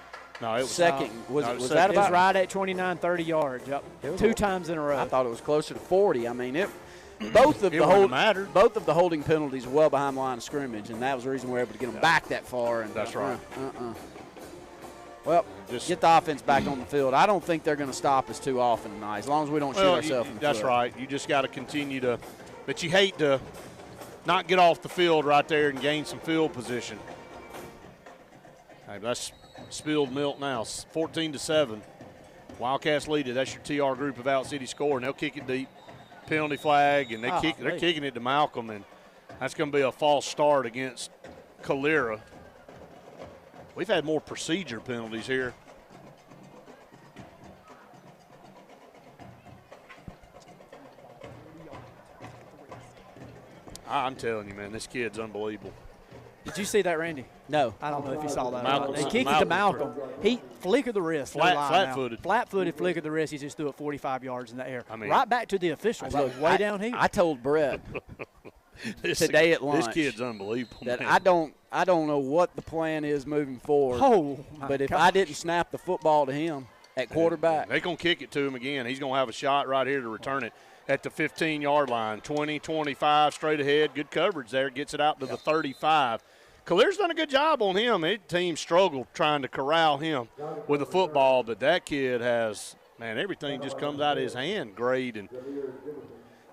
no, it was second. Was that about right at 29, 30 yards? Yep. 2 times in a row. I thought it was closer to 40. I mean, both of the holding penalties were well behind the line of scrimmage, and that was the reason we were able to get them back that far. And that's right. Well, get the offense back on the field. I don't think they're going to stop us too often tonight, as long as we don't shoot ourselves in the That's foot. right. You just got to continue to – but you hate to not get off the field right there and gain some field position. Hey, that's spilled milk now, 14-7. Wildcats lead it. That's your TR group of Out City score, and they'll kick it deep. Penalty flag, and they're kicking it to Malcolm, and that's going to be a false start against CALERA. We've had more procedure penalties here. I'm telling you, man, this kid's unbelievable. Did you see that, Randy? No. I don't know if you saw that. Malcolm, He kicked it to Malcolm. He flickered the wrist. Flat-footed. Flat-footed, flickered the wrist. He just threw it 45 yards in the air. I mean, right back to the officials. That was way down here. I told Brett today at lunch this kid's unbelievable. That man. I don't know what the plan is moving forward. Oh, but if I didn't snap the football to him at quarterback, they're going to kick it to him again. He's going to have a shot right here to return it at the 15-yard line. 20-25 straight ahead. Good coverage there. Gets it out to the 35. CALERA's done a good job on him. His team struggled trying to corral him with the football, but that kid has, man, everything just comes out of his hand great. And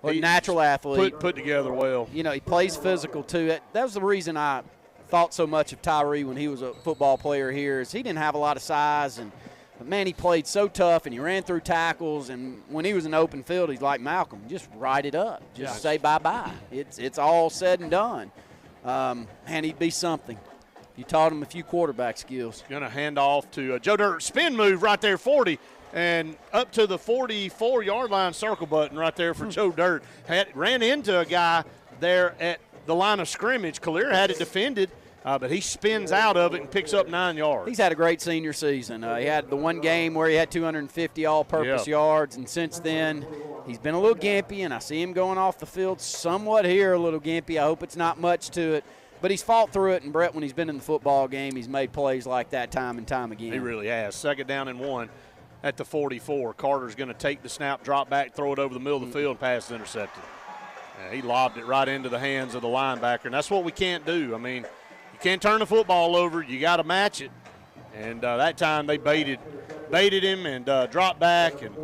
natural athlete. Put together well. You know, he plays physical too. That was the reason I thought so much of Tyree when he was a football player here is he didn't have a lot of size, but man, he played so tough and he ran through tackles. And when he was in the open field, he's like Malcolm, just ride it up, just say bye-bye. It's all said and done. Man, he'd be something. You taught him a few quarterback skills. Going to hand off to Joe Dirt. Spin move right there, 40. And up to the 44-yard line, circle button right there for Joe Dirt. Ran into a guy there at the line of scrimmage. CALERA had it defended, but he spins out of it and picks up 9 yards. He's had a great senior season. He had the one game where he had 250 all-purpose yards, and since then he's been a little gimpy, and I see him going off the field somewhat here, a little gimpy. I hope it's not much to it. But he's fought through it, and Brett, when he's been in the football game, he's made plays like that time and time again. He really has. 2nd down and 1 at the 44. Carter's going to take the snap, drop back, throw it over the middle of the field, and pass is intercepted. He lobbed it right into the hands of the linebacker, and that's what we can't do. I mean, you can't turn the football over. You got to match it. And that time they baited him and dropped back, and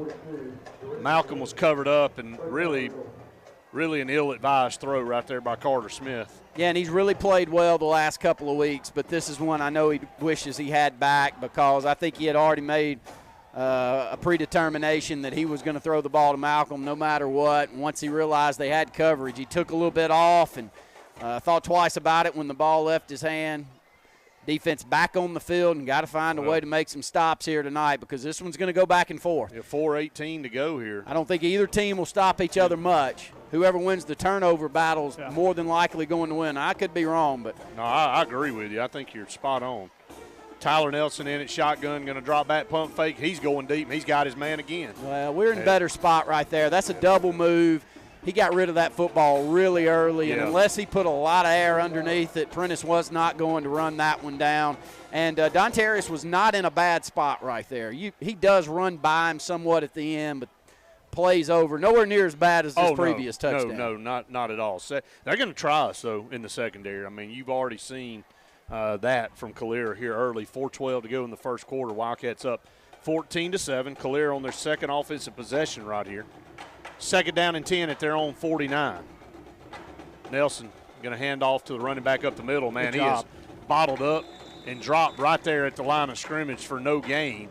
Malcolm was covered up, and really an ill-advised throw right there by Carter Smith. Yeah, and he's really played well the last couple of weeks, but this is one I know he wishes he had back because I think he had already made a predetermination that he was going to throw the ball to Malcolm no matter what. And once he realized they had coverage, he took a little bit off and thought twice about it when the ball left his hand. Defense back on the field and got to find a way to make some stops here tonight because this one's going to go back and forth. Yeah, 4:18 to go here. I don't think either team will stop each other much. Whoever wins the turnover battle is more than likely going to win. I could be wrong, but. No, I agree with you. I think you're spot on. Tyler Nelson in at shotgun, going to drop back, pump fake. He's going deep, and he's got his man again. Well, we're in a better spot right there. That's a double move. He got rid of that football really early, and unless he put a lot of air underneath it, Prentice was not going to run that one down. And Dontarius was not in a bad spot right there. He does run by him somewhat at the end, but plays over. Nowhere near as bad as this previous touchdown. No, not at all. So they're going to try us, though, in the secondary. I mean, you've already seen that from CALERA here early. 4:12 to go in the first quarter. Wildcats up 14-7. CALERA on their second offensive possession right here. 2nd down and 10 at their own 49. Nelson going to hand off to the running back up the middle. Man, he is bottled up and dropped right there at the line of scrimmage for no gain.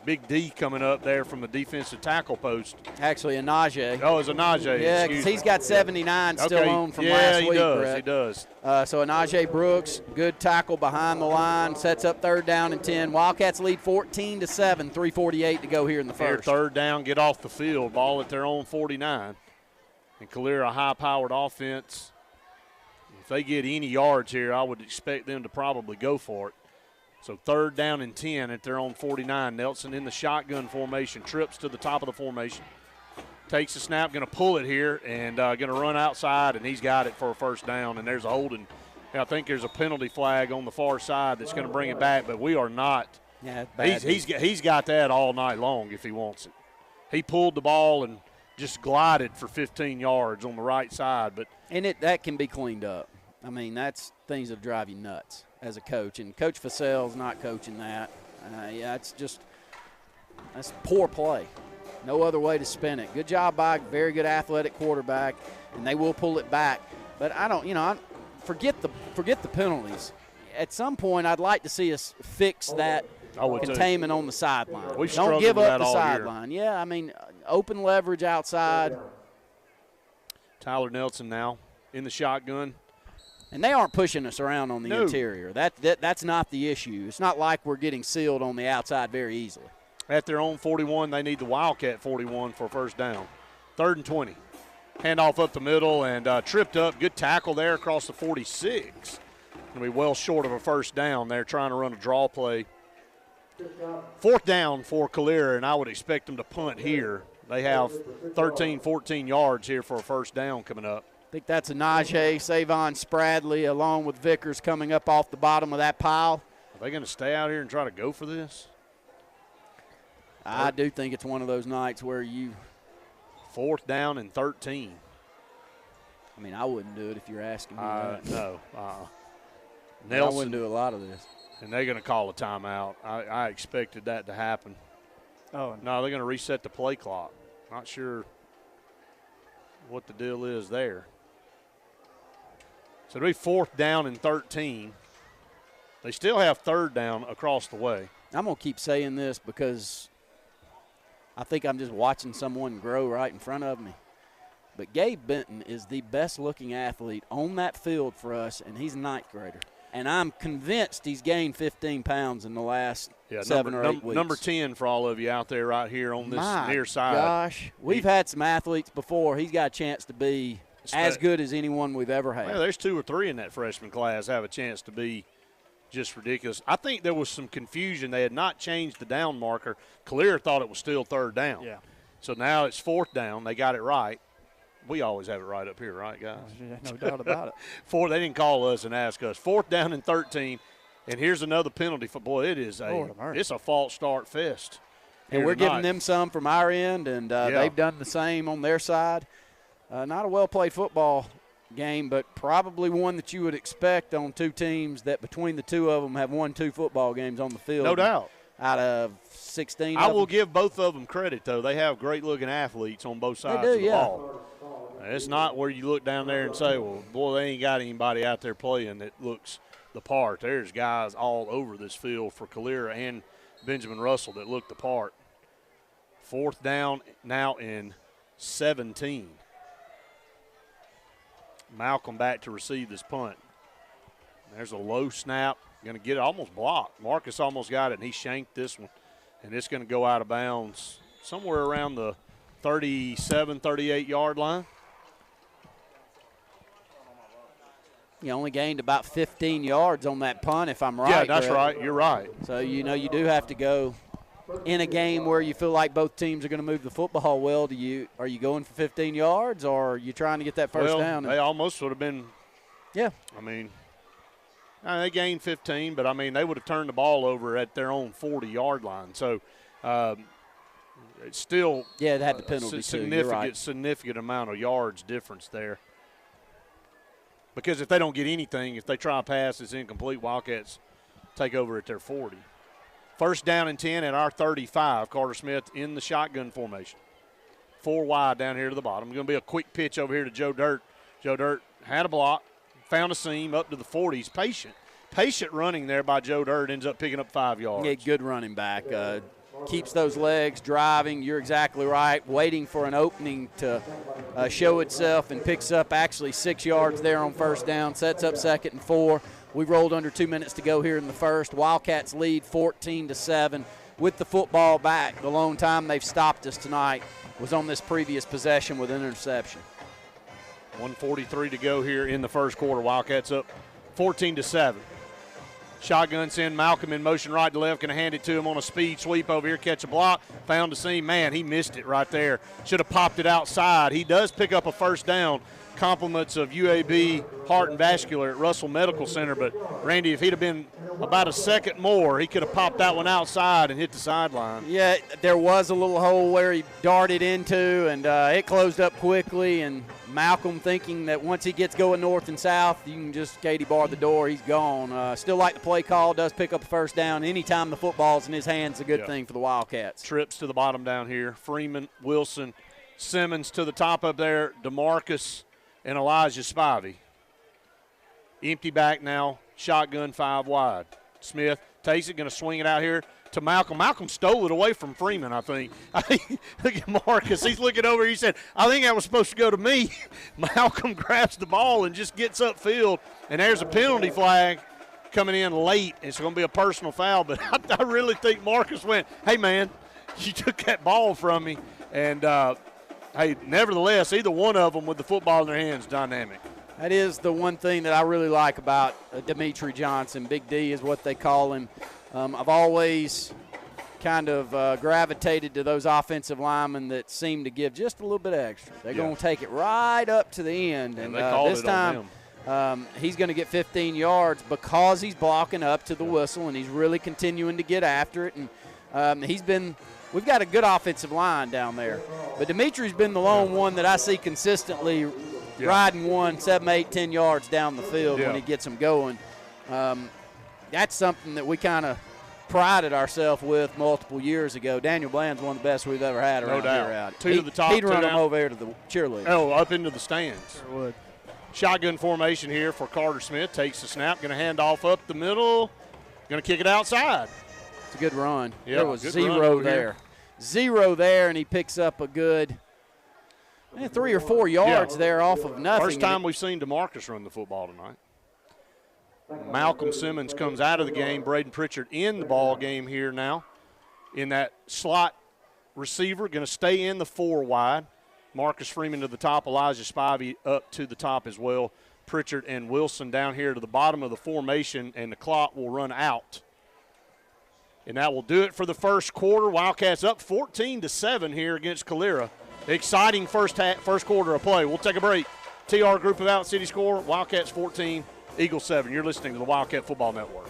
Big D coming up there from the defensive tackle post. Actually, Anaje. Oh, it's Anaje. Yeah, because he's got 79 still on from last week, Brett. He does. So Anaje Brooks, good tackle behind the line, sets up 3rd down and 10. Wildcats lead 14-7, 3:48 to go here in the first. Here, 3rd down, get off the field, ball at their own 49. And CALERA, a high-powered offense. If they get any yards here, I would expect them to probably go for it. So 3rd down and 10 at their own 49. Nelson in the shotgun formation, trips to the top of the formation. Takes the snap, going to pull it here, and going to run outside, and he's got it for a 1st down. And there's a holding. I think there's a penalty flag on the far side that's going to bring it back, but we are not. Yeah, he's got that all night long if he wants it. He pulled the ball and just glided for 15 yards on the right side. And that can be cleaned up. I mean, that's things that drive you nuts as a coach, and Coach Fasell's not coaching that. That's poor play. No other way to spin it. Good job by a very good athletic quarterback, and they will pull it back. But forget the penalties. At some point, I'd like to see us fix that containment on the sideline. Don't give up the sideline. Yeah, I mean, open leverage outside. Tyler Nelson now in the shotgun. And they aren't pushing us around on the interior. That's not the issue. It's not like we're getting sealed on the outside very easily. At their own 41, they need the Wildcat 41 for 1st down. 3rd and 20. Handoff up the middle and tripped up. Good tackle there across the 46. Going to be well short of a 1st down there trying to run a draw play. 4th down for CALERA, and I would expect them to punt here. They have 13, 14 yards here for a 1st down coming up. I think that's Anaje, Savon Spradley, along with Vickers coming up off the bottom of that pile. Are they going to stay out here and try to go for this? I do think it's one of those nights where 4th down and 13. I mean, I wouldn't do it if you're asking me that. No. Nelson, I wouldn't do a lot of this. And they're going to call a timeout. I expected that to happen. Oh. No, they're going to reset the play clock. Not sure what the deal is there. So it'll be 4th down and 13. They still have 3rd down across the way. I'm going to keep saying this because I think I'm just watching someone grow right in front of me. But Gabe Benton is the best-looking athlete on that field for us, and he's a 9th grader. And I'm convinced he's gained 15 pounds in the last 7 or 8 weeks. Number 10 for all of you out there right here on this near side. Gosh, we've had some athletes before. He's got a chance to be as good as anyone we've ever had. Well, there's 2 or 3 in that freshman class have a chance to be just ridiculous. I think there was some confusion. They had not changed the down marker. CALERA thought it was still 3rd down. Yeah. So now it's 4th down. They got it right. We always have it right up here, right, guys? No doubt about it. They didn't call us and ask us. 4th down and 13, and here's another penalty. Boy, it's a false start fest. And we're giving them some from our end, and they've done the same on their side. Not a well-played football game, but probably one that you would expect on 2 teams that between the 2 of them have won 2 football games on the field. No doubt. Out of 16 I will give both of them credit, though. They have great-looking athletes on both sides of the ball. It's not where you look down there and say, well, boy, they ain't got anybody out there playing that looks the part. There's guys all over this field for CALERA and Benjamin Russell that look the part. 4th down now in 17. Malcolm back to receive this punt. There's a low snap. Going to get it almost blocked. Marcus almost got it, and he shanked this one. And it's going to go out of bounds somewhere around the 37, 38-yard line. You only gained about 15 yards on that punt, if I'm right. Yeah, that's right. You're right. So, you do have to go in a game where you feel like both teams are going to move the football well. Are you going for 15 yards, or are you trying to get that first down? They almost would have been. Yeah. I mean, they gained 15, but, they would have turned the ball over at their own 40-yard line. So, it's still it had the penalty significant amount of yards difference there. Because if they don't get anything, if they try a pass that's incomplete, Wildcats take over at their 40. 1st down and 10 at our 35. Carter Smith in the shotgun formation. 4 wide down here to the bottom. Going to be a quick pitch over here to Joe Dirt. Joe Dirt had a block, found a seam up to the 40s. Patient running there by Joe Dirt, ends up picking up 5 yards. Yeah, good running back. Keeps those legs driving. You're exactly right. Waiting for an opening to show itself, and picks up actually 6 yards there on 1st down. Sets up 2nd and 4. We've rolled under 2 minutes to go here in the first. Wildcats lead 14-7 with the football back. The lone time they've stopped us tonight was on this previous possession with an interception. 1:43 to go here in the first quarter. Wildcats up 14-7. Shotgun send Malcolm in motion right to left. Going to hand it to him on a speed sweep over here. Catch a block. Found a seam. Man, he missed it right there. Should have popped it outside. He does pick up a 1st down. Compliments of UAB Heart and Vascular at Russell Medical Center. But, Randy, if he'd have been about a second more, he could have popped that one outside and hit the sideline. Yeah, there was a little hole where he darted into, and it closed up quickly. And Malcolm thinking that once he gets going north and south, you can just Katie bar the door, he's gone. Still like the play call, does pick up a 1st down. Anytime the football's in his hands, a good thing for the Wildcats. Trips to the bottom down here. Freeman, Wilson, Simmons to the top up there. DeMarcus and Elijah Spivey. Empty back now, shotgun 5 wide. Smith takes it, going to swing it out here to Malcolm. Malcolm stole it away from Freeman, I think. Look at Marcus. He's looking over. He said, I think that was supposed to go to me. Malcolm grabs the ball and just gets upfield, and there's a penalty flag coming in late. It's going to be a personal foul, but I really think Marcus went, hey, man, you took that ball from me. And, hey, nevertheless, either one of them with the football in their hands, dynamic. That is the one thing that I really like about Dimitri Johnson. Big D is what they call him. I've always kind of gravitated to those offensive linemen that seem to give just a little bit extra. They're going to take it right up to the end. And this time he's going to get 15 yards because he's blocking up to the whistle, and he's really continuing to get after it. And we've got a good offensive line down there. But Dimitri's been the lone one that I see consistently riding 7, 8, 10 yards down the field when he gets them going. That's something that we kind of prided ourselves with multiple years ago. Daniel Bland's one of the best we've ever had around here. Two to the top. He'd run them over there to the cheerleaders. Oh, up into the stands. Sure would. Shotgun formation here for Carter Smith. Takes the snap, going to hand off up the middle, going to kick it outside. It's a good run. Yeah, there was good zero run there. here. Zero there, and he picks up a good 3 or 4 yards there off of nothing. First time we've seen DeMarcus run the football tonight. Malcolm Simmons comes out of the game. Braden Pritchard in the ball game here now. In that slot receiver, going to stay in the 4 wide. Marcus Freeman to the top, Elijah Spivey up to the top as well. Pritchard and Wilson down here to the bottom of the formation, and the clock will run out. And that will do it for the first quarter. Wildcats up 14-7 here against CALERA. Exciting first quarter of play. We'll take a break. TR Group of Out City score, Wildcats 14, Eagles 7. You're listening to the Wildcat Football Network.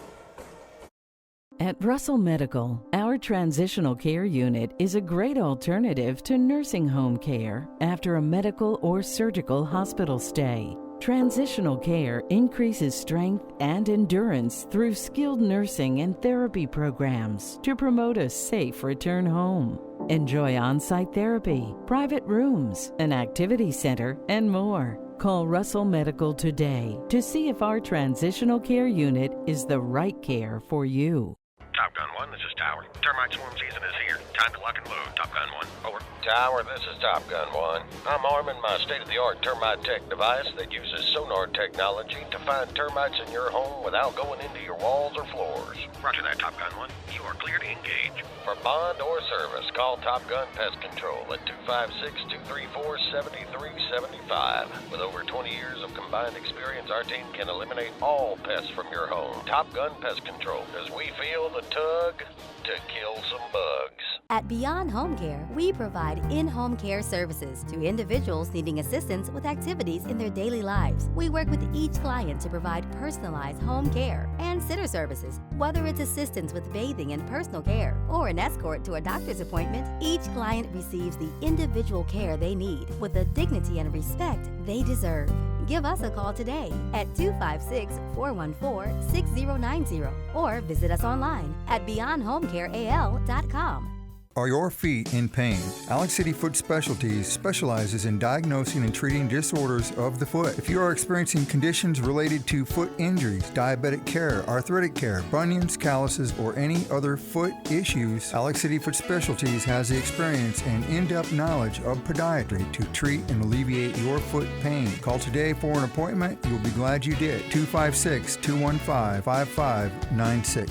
At Russell Medical, our transitional care unit is a great alternative to nursing home care after a medical or surgical hospital stay. Transitional care increases strength and endurance through skilled nursing and therapy programs to promote a safe return home. Enjoy on-site therapy, private rooms, an activity center, and more. Call Russell Medical today to see if our transitional care unit is the right care for you. Top Gun 1, this is Tower. Termite swarm season is here. Time to lock and load. Top Gun 1, over. Tower, this is Top Gun 1. I'm arming my state-of-the-art termite tech device that uses sonar technology to find termites in your home without going into your walls or floors. Roger that, Top Gun 1. You are clear to engage. For bond or service, call Top Gun Pest Control at 256-234-7375. With over 20 years of combined experience, our team can eliminate all pests from your home. Top Gun Pest Control, because we feel the tug to kill some bugs. At Beyond Home Care, we provide in-home care services to individuals needing assistance with activities in their daily lives. We work with each client to provide personalized home care and sitter services. Whether it's assistance with bathing and personal care or an escort to a doctor's appointment, each client receives the individual care they need with the dignity and respect they deserve. Give us a call today at 256-414-6090 or visit us online at beyondhomecareal.com. Are your feet in pain? Alex City Foot Specialties specializes in diagnosing and treating disorders of the foot. If you are experiencing conditions related to foot injuries, diabetic care, arthritic care, bunions, calluses, or any other foot issues, Alex City Foot Specialties has the experience and in-depth knowledge of podiatry to treat and alleviate your foot pain. Call today for an appointment. You'll be glad you did. 256-215-5596.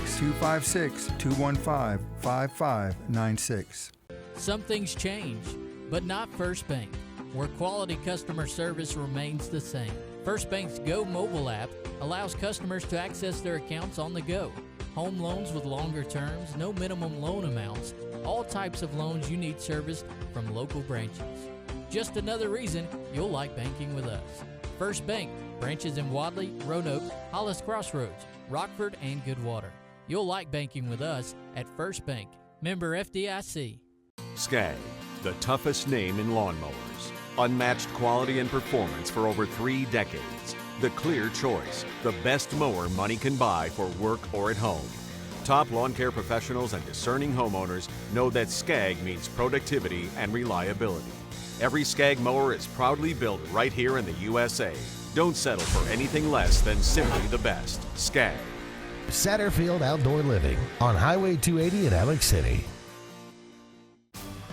256-215-5596. Some things change, but not First Bank, where quality customer service remains the same. First Bank's Go mobile app allows customers to access their accounts on the go. Home loans with longer terms, no minimum loan amounts, all types of loans you need serviced from local branches. Just another reason you'll like banking with us. First Bank, branches in Wadley, Roanoke, Hollis Crossroads, Rockford, and Goodwater. You'll like banking with us at First Bank. Member FDIC. Skag, the toughest name in lawnmowers. Unmatched quality and performance for over 3 decades. The clear choice, the best mower money can buy for work or at home. Top lawn care professionals and discerning homeowners know that Skag means productivity and reliability. Every Skag mower is proudly built right here in the USA. Don't settle for anything less than simply the best. Skag. Satterfield Outdoor Living on Highway 280 in Alex City.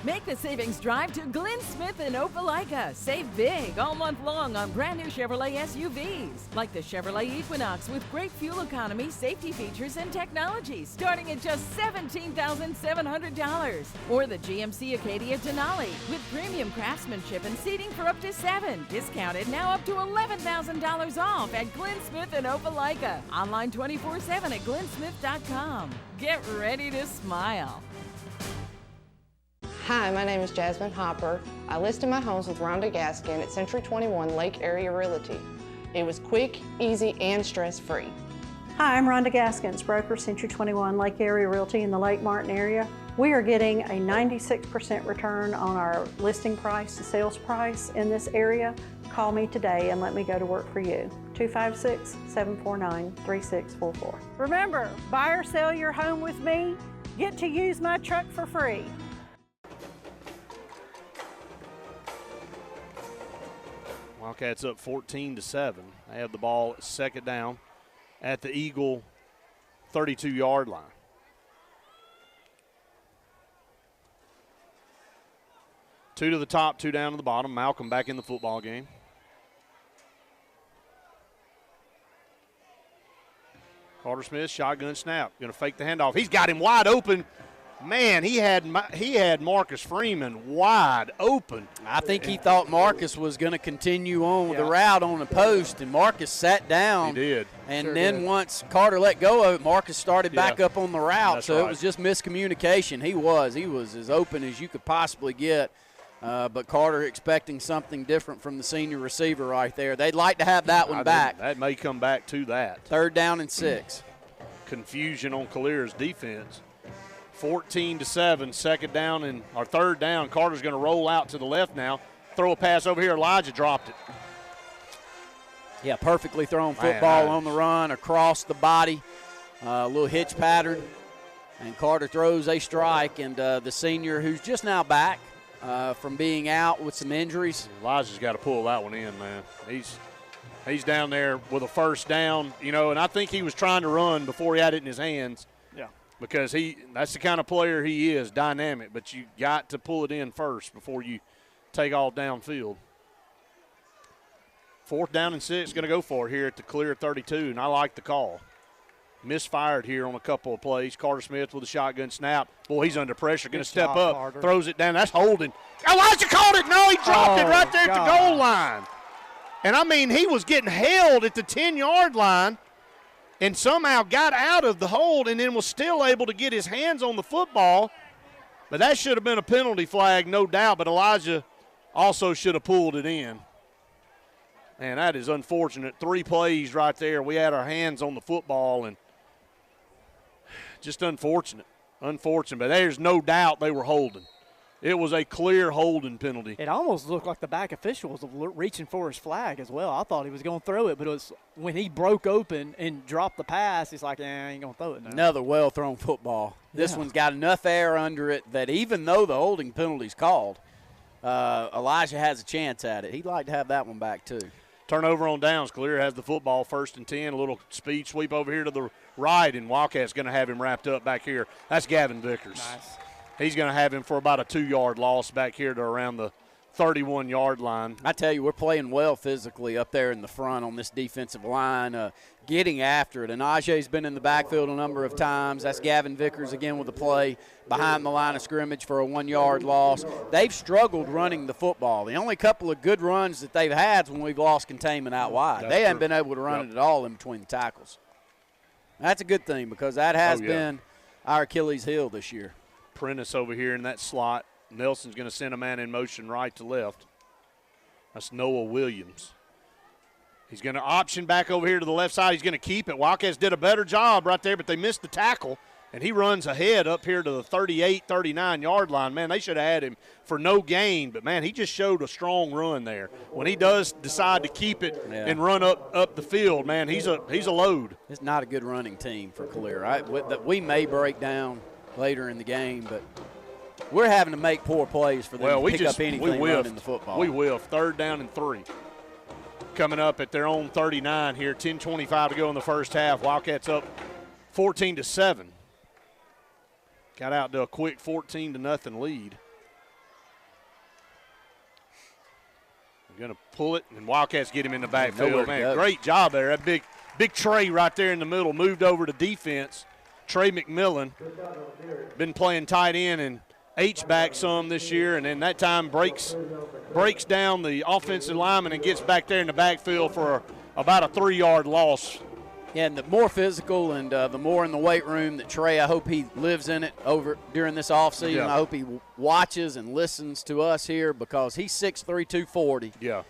Make the savings drive to Glenn Smith in Opelika. Save big all month long on brand new Chevrolet SUVs, like the Chevrolet Equinox with great fuel economy, safety features, and technology, starting at just $17,700. Or the GMC Acadia Denali with premium craftsmanship and seating for up to 7, discounted now up to $11,000 off at Glenn Smith in Opelika. Online 24/7 at glennsmith.com. Get ready to smile. Hi, my name is Jasmine Hopper. I listed my homes with Rhonda Gaskin at Century 21 Lake Area Realty. It was quick, easy, and stress-free. Hi, I'm Rhonda Gaskins, broker, Century 21 Lake Area Realty in the Lake Martin area. We are getting a 96% return on our listing price to sales price in this area. Call me today and let me go to work for you. 256-749-3644. Remember, buy or sell your home with me, get to use my truck for free. Wildcats up 14-7. They have the ball at second down at the Eagle 32-yard line. Two to the top, two down to the bottom. Malcolm back in the football game. Carter Smith, shotgun snap. Going to fake the handoff. He's got him wide open. Man, he had Marcus Freeman wide open. I think he thought Marcus was going to continue on with the route on the post, and Marcus sat down. He did. And Sure then did. once Carter let go of it, Marcus started back up on the route. That's so right. it was just miscommunication. He was as open as you could possibly get. But Carter expecting something different from the senior receiver right there. They'd like to have that one back. That may come back to that. 3rd down and 6. Confusion on CALERA's defense. 14-7, second down and our 3rd down. Carter's going to roll out to the left now. Throw a pass over here. Elijah dropped it. Yeah, perfectly thrown football on the run across the body. A little hitch pattern. And Carter throws a strike. And the senior, who's just now back from being out with some injuries. Elijah's got to pull that one in, man. He's down there with a 1st down, and I think he was trying to run before he had it in his hands. Yeah. Because that's the kind of player he is, dynamic, but you got to pull it in first before you take off downfield. 4th down and 6, going to go for it here at the CALERA 32, and I like the call. Misfired here on a couple of plays. Carter Smith with a shotgun snap. Boy, he's under pressure. Going to step up, Carter. throws it down. That's holding. Elijah caught it. No, he dropped it right there at the goal line. And, I mean, he was getting held at the 10-yard line and somehow got out of the hold and then was still able to get his hands on the football. But that should have been a penalty flag, no doubt. But Elijah also should have pulled it in. Man, that is unfortunate. 3 plays right there. We had our hands on the football and just unfortunate. Unfortunate. But there's no doubt they were holding. It was a clear holding penalty. It almost looked like the back official was reaching for his flag as well. I thought he was going to throw it, but it was when he broke open and dropped the pass, he's like, I ain't going to throw it now. Another well-thrown football. This one's got enough air under it that even though the holding penalty's called, Elijah has a chance at it. He'd like to have that one back too. Turnover on downs. CALERA has the football, 1st and 10. A little speed sweep over here to the right, and Wildcat's going to have him wrapped up back here. That's Gavin Vickers. Nice. He's going to have him for about a 2-yard loss back here to around the 31-yard line. I tell you, we're playing well physically up there in the front on this defensive line, getting after it. And Ajay's been in the backfield a number of times. That's Gavin Vickers again with the play behind the line of scrimmage for a 1-yard loss. They've struggled running the football. The only couple of good runs that they've had is when we've lost containment out wide. They haven't been able to run it at all in between the tackles. That's a good thing because that has been our Achilles heel this year. Prentice over here in that slot. Nelson's going to send a man in motion right to left. That's Noah Williams. He's going to option back over here to the left side. He's going to keep it. Wildcats did a better job right there, but they missed the tackle, and he runs ahead up here to the 38, 39-yard line. Man, they should have had him for no gain, but, man, he just showed a strong run there. When he does decide to keep it and run up the field, man, he's a load. It's not a good running team for CALERA. We may break down later in the game, but we're having to make poor plays for them to pick up anything running the football. We will. 3rd down and 3. Coming up at their own 39 here, 10:25 to go in the first half. Wildcats up 14-7. Got out to a quick 14-0 lead. They're going to pull it, and Wildcats get him in the backfield. Man, great job there. That big Trey right there in the middle moved over to defense. Trey McMillan been playing tight end and H-back some this year, and then that time breaks down the offensive lineman and gets back there in the backfield for about a 3-yard loss. Yeah, and the more physical and the more in the weight room that Trey, I hope he lives in it over during this offseason. Yeah. I hope he watches and listens to us here because he's 6'3", 240. Yeah.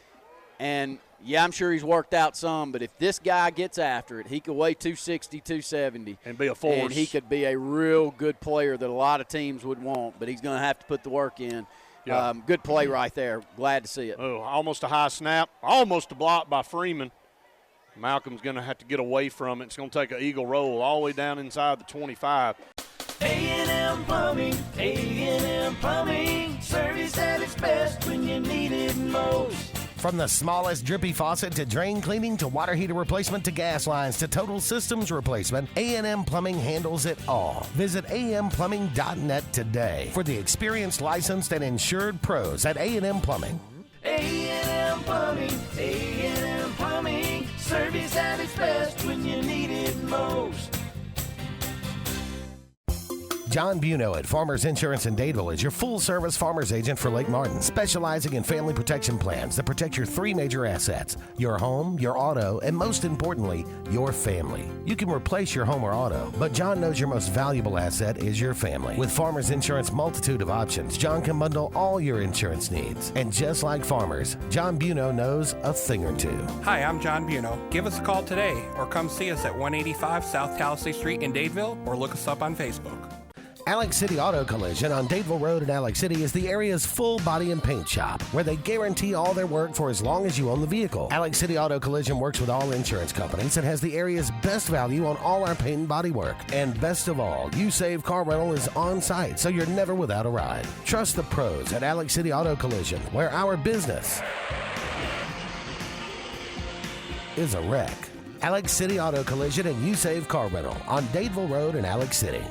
And, yeah, I'm sure he's worked out some, but if this guy gets after it, he could weigh 260, 270. And be a force. And he could be a real good player that a lot of teams would want, but he's going to have to put the work in. Yeah. Good play right there. Glad to see it. Oh, almost a high snap. Almost a block by Freeman. Malcolm's going to have to get away from it. It's going to take an eagle roll all the way down inside the 25. A&M Plumbing, A&M Plumbing, service at its best when you need it most. From the smallest drippy faucet to drain cleaning to water heater replacement to gas lines to total systems replacement, A&M Plumbing handles it all. Visit amplumbing.net today for the experienced, licensed, and insured pros at A&M Plumbing. A&M Plumbing, A&M Plumbing, service at its best when you need it most. John Buno at Farmers Insurance in Dadeville is your full-service farmer's agent for Lake Martin, specializing in family protection plans that protect your three major assets: your home, your auto, and most importantly, your family. You can replace your home or auto, but John knows your most valuable asset is your family. With Farmers Insurance multitude of options, John can bundle all your insurance needs. And just like Farmers, John Buno knows a thing or two. Hi, I'm John Buno. Give us a call today or come see us at 185 South Talisay Street in Dadeville or look us up on Facebook. Alex City Auto Collision on Dadeville Road in Alex City is the area's full body and paint shop, where they guarantee all their work for as long as you own the vehicle. Alex City Auto Collision works with all insurance companies and has the area's best value on all our paint and body work. And best of all, You Save Car Rental is on site, so you're never without a ride. Trust the pros at Alex City Auto Collision, where our business is a wreck. Alex City Auto Collision and You Save Car Rental on Dadeville Road in Alex City.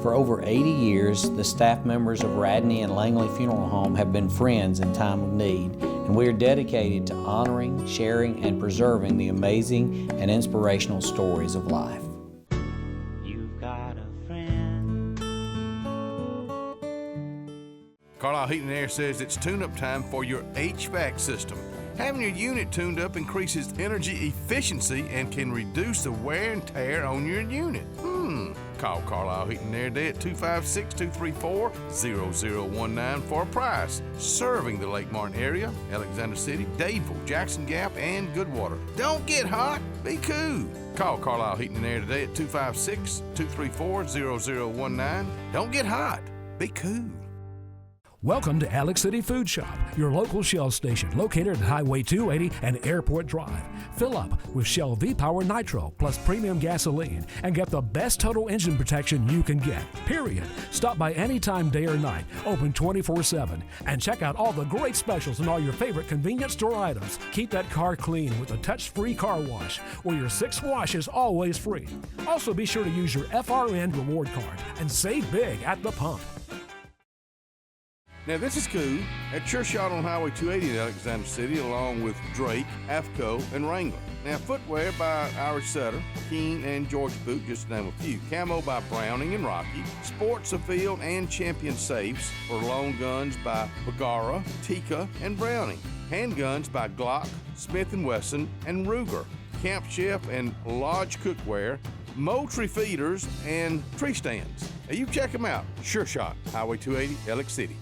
For over 80 years, the staff members of Radney and Langley Funeral Home have been friends in time of need, and we are dedicated to honoring, sharing, and preserving the amazing and inspirational stories of life. You've got a friend. Carlisle Heating and Air says it's tune-up time for your HVAC system. Having your unit tuned up increases energy efficiency and can reduce the wear and tear on your unit. Call Carlisle Heating and Air today at 256-234-0019 for a price. Serving the Lake Martin area, Alexander City, Dadeville, Jackson Gap, and Goodwater. Don't get hot, be cool. Call Carlisle Heating and Air today at 256-234-0019. Don't get hot, be cool. Welcome to Alex City Food Shop, your local Shell station located at Highway 280 and Airport Drive. Fill up with Shell V-Power Nitro plus premium gasoline and get the best total engine protection you can get, period. Stop by anytime, day or night, open 24/7, and check out all the great specials and all your favorite convenience store items. Keep that car clean with a touch-free car wash, where your 6th wash is always free. Also, be sure to use your FRN reward card and save big at the pump. Now this is cool. At Sure Shot on Highway 280 in Alexander City, along with Drake, AFCO, and Wrangler. Now footwear by Irish Setter, Keen, and George Boot, just to name a few. Camo by Browning and Rocky. Sports Afield and Champion Safes for long guns by Bagara, Tika, and Browning. Handguns by Glock, Smith & Wesson, and Ruger. Camp Chef and Lodge Cookware. Moultrie feeders and tree stands. Now you check them out. Sure Shot, Highway 280, Alex City.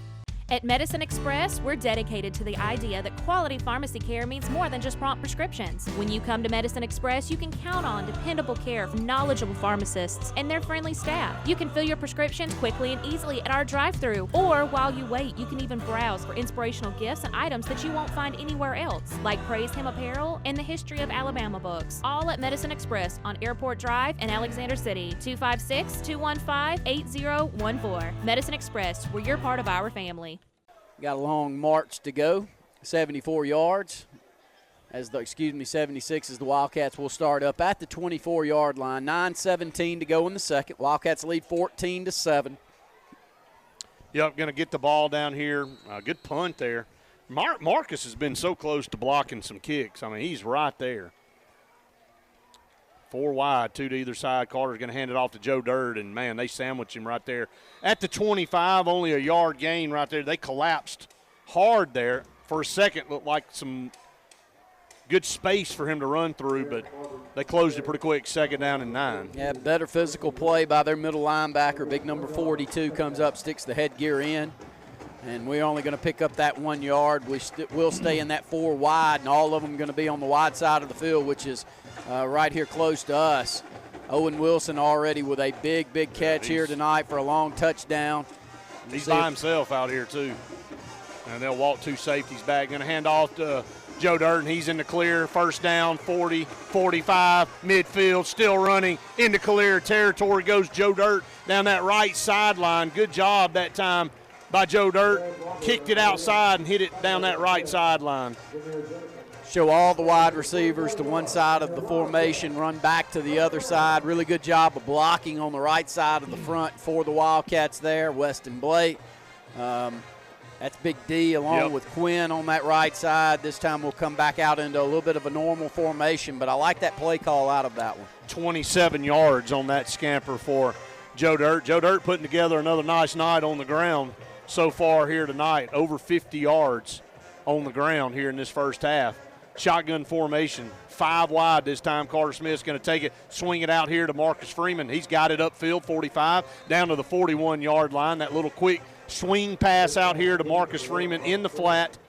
At Medicine Express, we're dedicated to the idea that quality pharmacy care means more than just prompt prescriptions. When you come to Medicine Express, you can count on dependable care from knowledgeable pharmacists and their friendly staff. You can fill your prescriptions quickly and easily at our drive-thru, or while you wait, you can even browse for inspirational gifts and items that you won't find anywhere else, like Praise Him apparel and the History of Alabama books. All at Medicine Express on Airport Drive in Alexander City, 256-215-8014. Medicine Express, where you're part of our family. Got a long march to go, 74 yards. 76 as the Wildcats will start up at the 24-yard line. 9:17 to go in the second. Wildcats lead 14-7. Yep, going to get the ball down here. Good punt there. Marcus has been so close to blocking some kicks. I mean, he's right there. 4 wide, 2 to either side. Carter's going to hand it off to Joe Dird, and, man, they sandwich him right there. At the 25, only a yard gain right there. They collapsed hard there. For a second, looked like some good space for him to run through, but they closed it pretty quick, 2nd down and 9. Yeah, better physical play by their middle linebacker. Big number 42 comes up, sticks the headgear in. And we're only going to pick up that 1 yard. We'll stay in that 4 wide, and all of them going to be on the wide side of the field, which is right here close to us. Owen Wilson already with a big catch here tonight for a long touchdown. He's by himself out here, too. And they'll walk 2 safeties back. Going to hand off to Joe Dirt, and he's in the clear. First down, 40, 45, midfield, still running into CALERA territory. Goes Joe Dirt down that right sideline. Good job that time by Joe Dirt. Kicked it outside and hit it down that right sideline. Show all the wide receivers to one side of the formation, run back to the other side. Really good job of blocking on the right side of the front for the Wildcats there. Weston Blake. That's Big D along with Quinn on that right side. This time we'll come back out into a little bit of a normal formation, but I like that play call out of that one. 27 yards on that scamper for Joe Dirt. Joe Dirt putting together another nice night on the ground so far here tonight. Over 50 yards on the ground here in this first half. Shotgun formation, 5 wide this time. Carter Smith's going to take it, swing it out here to Marcus Freeman. He's got it upfield, 45, down to the 41-yard line. That little quick swing pass out here to Marcus Freeman in the flat,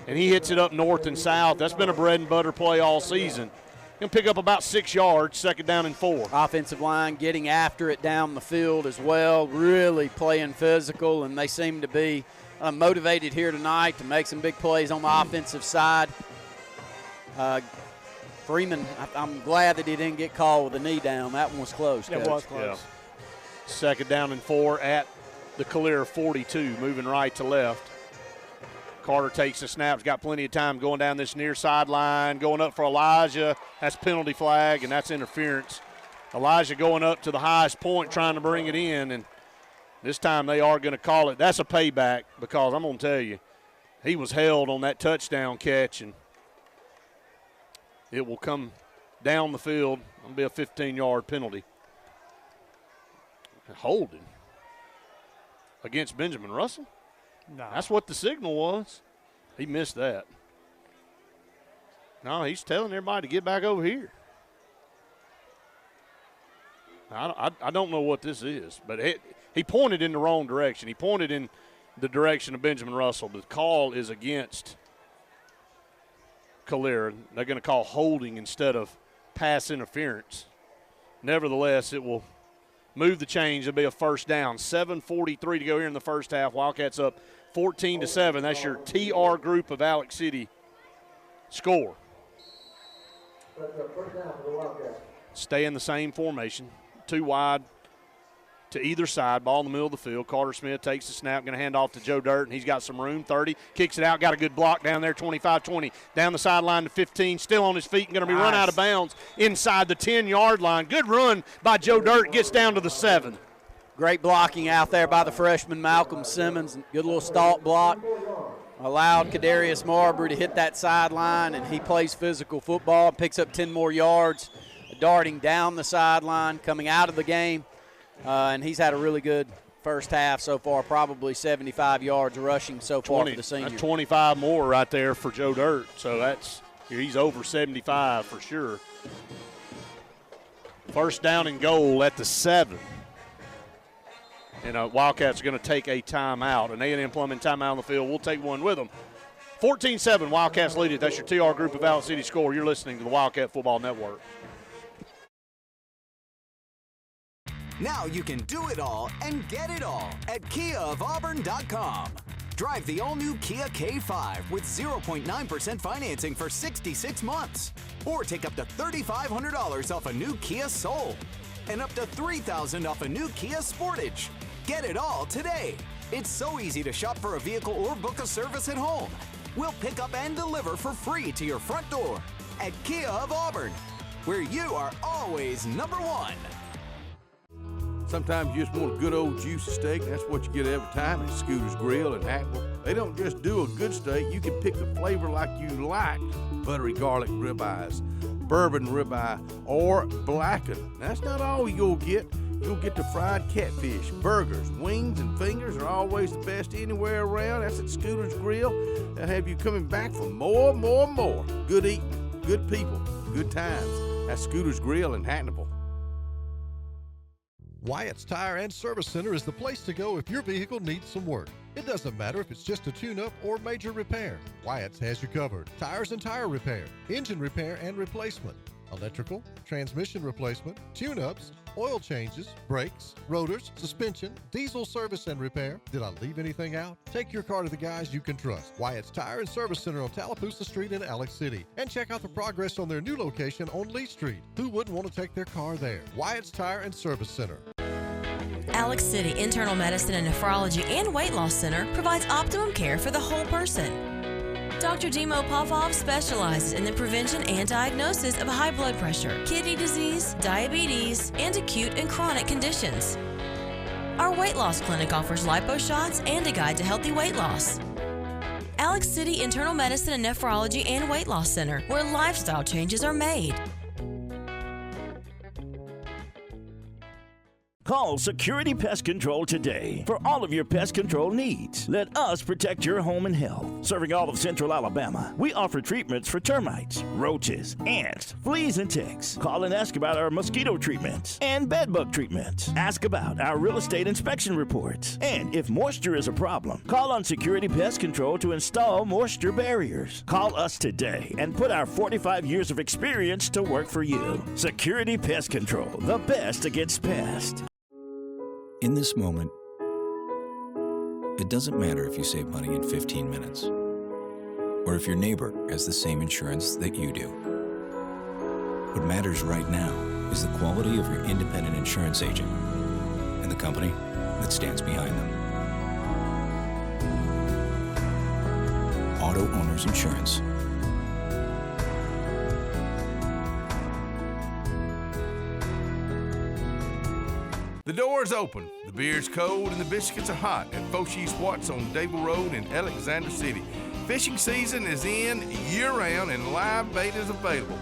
and he hits it up north and south. That's been a bread and butter play all season. Going to pick up about 6 yards, 2nd down and 4. Offensive line getting after it down the field as well, really playing physical, and they seem to be motivated here tonight to make some big plays on the offensive side. Freeman, I'm glad that he didn't get called with a knee down. That one was close, Coach. It was close. Yeah. 2nd down and 4 at the CALERA 42, moving right to left. Carter takes the snaps, got plenty of time going down this near sideline, going up for Elijah. That's penalty flag, and that's interference. Elijah going up to the highest point trying to bring it in, and this time they are going to call it. That's a payback because I'm going to tell you, he was held on that touchdown catch, and it will come down the field. It'll be a 15-yard penalty. Holding against Benjamin Russell? No. That's what the signal was. He missed that. No, he's telling everybody to get back over here. I don't know what this is, but he pointed in the wrong direction. He pointed in the direction of Benjamin Russell. The call is against CALERA. They're going to call holding instead of pass interference. Nevertheless, it will move the change. It'll be a first down. 7:43 to go here in the first half. Wildcats up 14-7. That's your TR group of Alex City score. Stay in the same formation. 2 wide to either side. Ball in the middle of the field. Carter Smith takes the snap, going to hand off to Joe Dirt, and he's got some room. 30, kicks it out, got a good block down there, 25-20. Down the sideline to 15, still on his feet and going to be run out of bounds inside the 10-yard line. Good run by Joe Dirt, gets down to the 7. Great blocking out there by the freshman Malcolm Simmons. Good little stalk block. Allowed Kadarius Marbury to hit that sideline, and he plays physical football, picks up 10 more yards, darting down the sideline, coming out of the game. And he's had a really good first half so far, probably 75 yards rushing so far for the senior. That's 25 more right there for Joe Dirt, so he's over 75 for sure. First down and goal at the 7. And Wildcats are going to take a timeout, an A&M Plumbing timeout on the field. We'll take one with them. 14-7, Wildcats lead it. That's your TR group of Alex City score. You're listening to the Wildcat Football Network. Now you can do it all and get it all at KiaofAuburn.com. Drive the all-new Kia K5 with 0.9% financing for 66 months. Or take up to $3,500 off a new Kia Soul and up to $3,000 off a new Kia Sportage. Get it all today. It's so easy to shop for a vehicle or book a service at home. We'll pick up and deliver for free to your front door at Kia of Auburn, where you are always number one. Sometimes you just want a good old juicy steak. That's what you get every time at Scooter's Grill in Hackville. They don't just do a good steak. You can pick the flavor like you like. Buttery garlic ribeyes, bourbon ribeye, or blackened. That's not all you'll get. You'll get the fried catfish, burgers, wings, and fingers are always the best anywhere around. That's at Scooter's Grill. They'll have you coming back for more. Good eating, good people, good times. That's Scooter's Grill in Hackville. Wyatt's Tire and Service Center is the place to go if your vehicle needs some work. It doesn't matter if it's just a tune-up or major repair. Wyatt's has you covered. Tires and tire repair, engine repair and replacement, electrical, transmission replacement, tune-ups, oil changes, brakes, rotors, suspension, diesel service and repair. Did I leave anything out? Take your car to the guys you can trust. Wyatt's Tire and Service Center on Tallapoosa Street in Alex City. And check out the progress on their new location on Lee Street. Who wouldn't want to take their car there? Wyatt's Tire and Service Center. Alex City Internal Medicine and Nephrology and Weight Loss Center provides optimum care for the whole person. Dr. Dimo Popov specializes in the prevention and diagnosis of high blood pressure, kidney disease, diabetes, and acute and chronic conditions. Our weight loss clinic offers lipo shots and a guide to healthy weight loss. Alex City Internal Medicine and Nephrology and Weight Loss Center, where lifestyle changes are made. Call Security Pest Control today for all of your pest control needs. Let us protect your home and health. Serving all of Central Alabama, we offer treatments for termites, roaches, ants, fleas, and ticks. Call and ask about our mosquito treatments and bedbug treatments. Ask about our real estate inspection reports. And if moisture is a problem, call on Security Pest Control to install moisture barriers. Call us today and put our 45 years of experience to work for you. Security Pest Control, the best against pests. In this moment, it doesn't matter if you save money in 15 minutes or if your neighbor has the same insurance that you do. What matters right now is the quality of your independent insurance agent and the company that stands behind them. Auto Owners Insurance. The door's open, the beer's cold, and the biscuits are hot at Foshie's Watts on Dable Road in Alexander City. Fishing season is in year-round and live bait is available.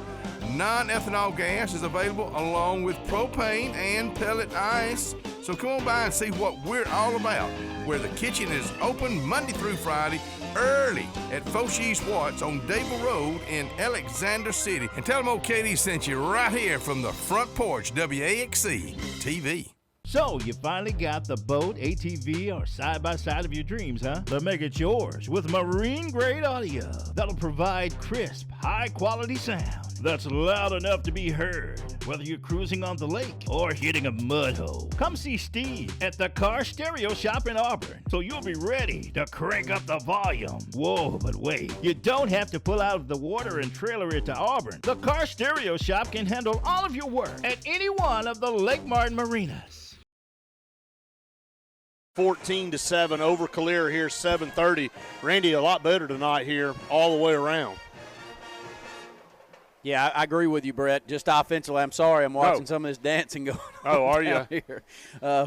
Non-ethanol gas is available along with propane and pellet ice. So come on by and see what we're all about, where the kitchen is open Monday through Friday early at Foshie's Watts on Dable Road in Alexander City. And tell them old Katie sent you right here from the front porch, WAXC-TV. So, you finally got the boat, ATV, or side-by-side of your dreams, huh? But make it yours with marine-grade audio that'll provide crisp, high-quality sound that's loud enough to be heard, whether you're cruising on the lake or hitting a mud hole. Come see Steve at the Car Stereo Shop in Auburn, so you'll be ready to crank up the volume. Whoa, but wait, you don't have to pull out of the water and trailer it to Auburn. The Car Stereo Shop can handle all of your work at any one of the Lake Martin marinas. 14-7 over CALERA here, 7:30. Randy, a lot better tonight here all the way around. Yeah, I agree with you, Brett. Just offensively, I'm sorry, I'm watching some of this dancing going on. Oh, are you? Here,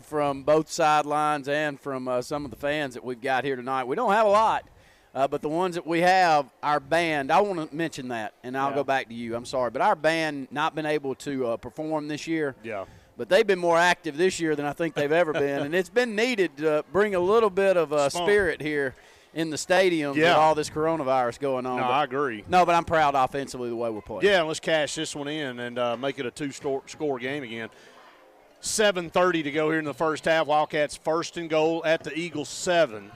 from both sidelines and from some of the fans that we've got here tonight. We don't have a lot, but the ones that we have, our band, I want to mention that, and I'll go back to you. I'm sorry, but our band not been able to perform this year. Yeah. But they've been more active this year than I think they've ever been, and it's been needed to bring a little bit of spirit here in the stadium with all this coronavirus going on. No, I agree. No, but I'm proud offensively the way we're playing. Yeah, let's cash this one in and make it a two-score game again. 7:30 to go here in the first half. Wildcats first and goal at the Eagles 7.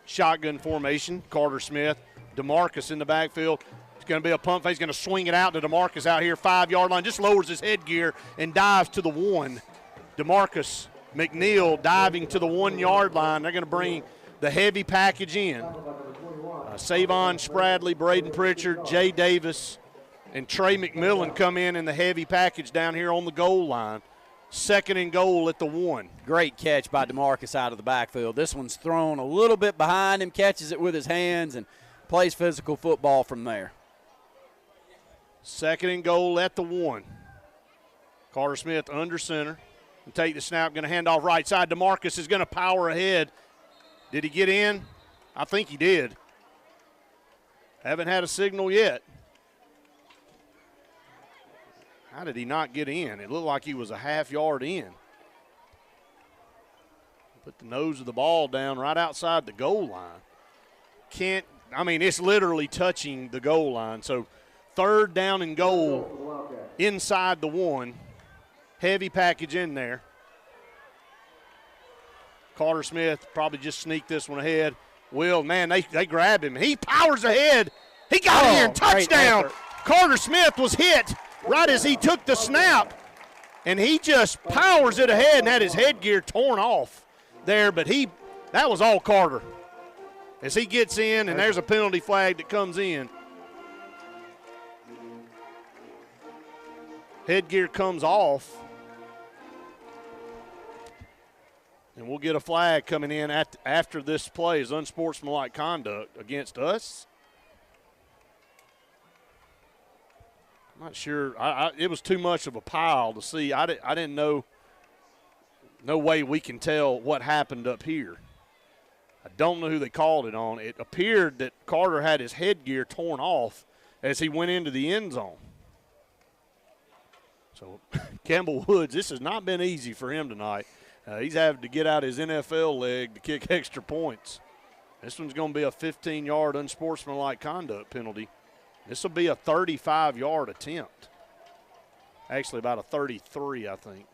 Shotgun formation, Carter Smith, DeMarcus in the backfield. It's going to be a pump fake. He's going to swing it out to DeMarcus out here, 5-yard line. Just lowers his headgear and dives to the 1. DeMarcus McNeil diving to the 1-yard line. They're going to bring the heavy package in. Savon Spradley, Braden Pritchard, Jay Davis, and Trey McMillan come in the heavy package down here on the goal line. Second and goal at the 1. Great catch by DeMarcus out of the backfield. This one's thrown a little bit behind him, catches it with his hands, and plays physical football from there. Second and goal at the 1. Carter Smith under center. And take the snap, going to hand off right side. DeMarcus is going to power ahead. Did he get in? I think he did. Haven't had a signal yet. How did he not get in? It looked like he was a half-yard in. Put the nose of the ball down right outside the goal line. It's literally touching the goal line. So third down and goal inside the 1. Heavy package in there. Carter Smith probably just sneaked this one ahead. They grab him. He powers ahead. He got in. Touchdown. Carter Smith was hit right as he took the snap, and he just powers it ahead and had his headgear torn off there. But that was all Carter. As he gets in, and there's a penalty flag that comes in. Headgear comes off. And we'll get a flag coming in after this play is unsportsmanlike conduct against us. I'm not sure. It was too much of a pile to see. I didn't know. No way we can tell what happened up here. I don't know who they called it on. It appeared that Carter had his headgear torn off as he went into the end zone. So Campbell Woods, this has not been easy for him tonight. He's having to get out his NFL leg to kick extra points. This one's going to be a 15-yard unsportsmanlike conduct penalty. This will be a 35-yard attempt. Actually, about a 33, I think.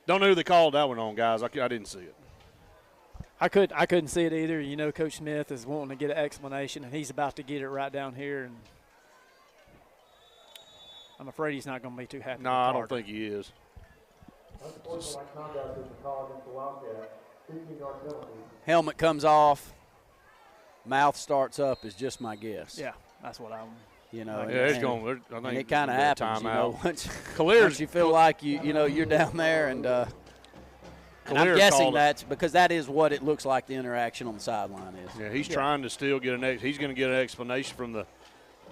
Don't know who they called that one on, guys. I didn't see it. I couldn't see it either. You know, Coach Smith is wanting to get an explanation, and he's about to get it right down here. And I'm afraid he's not going to be too happy. No, I don't think he is. Helmet comes off. Mouth starts up is just my guess. Yeah, that's what I'm. You know, yeah, it's going. I think it kind of happens. You know, once you feel like you're down there, and I'm guessing that's because that is what it looks like the interaction on the sideline is. Yeah, he's trying to still get he's going to get an explanation from the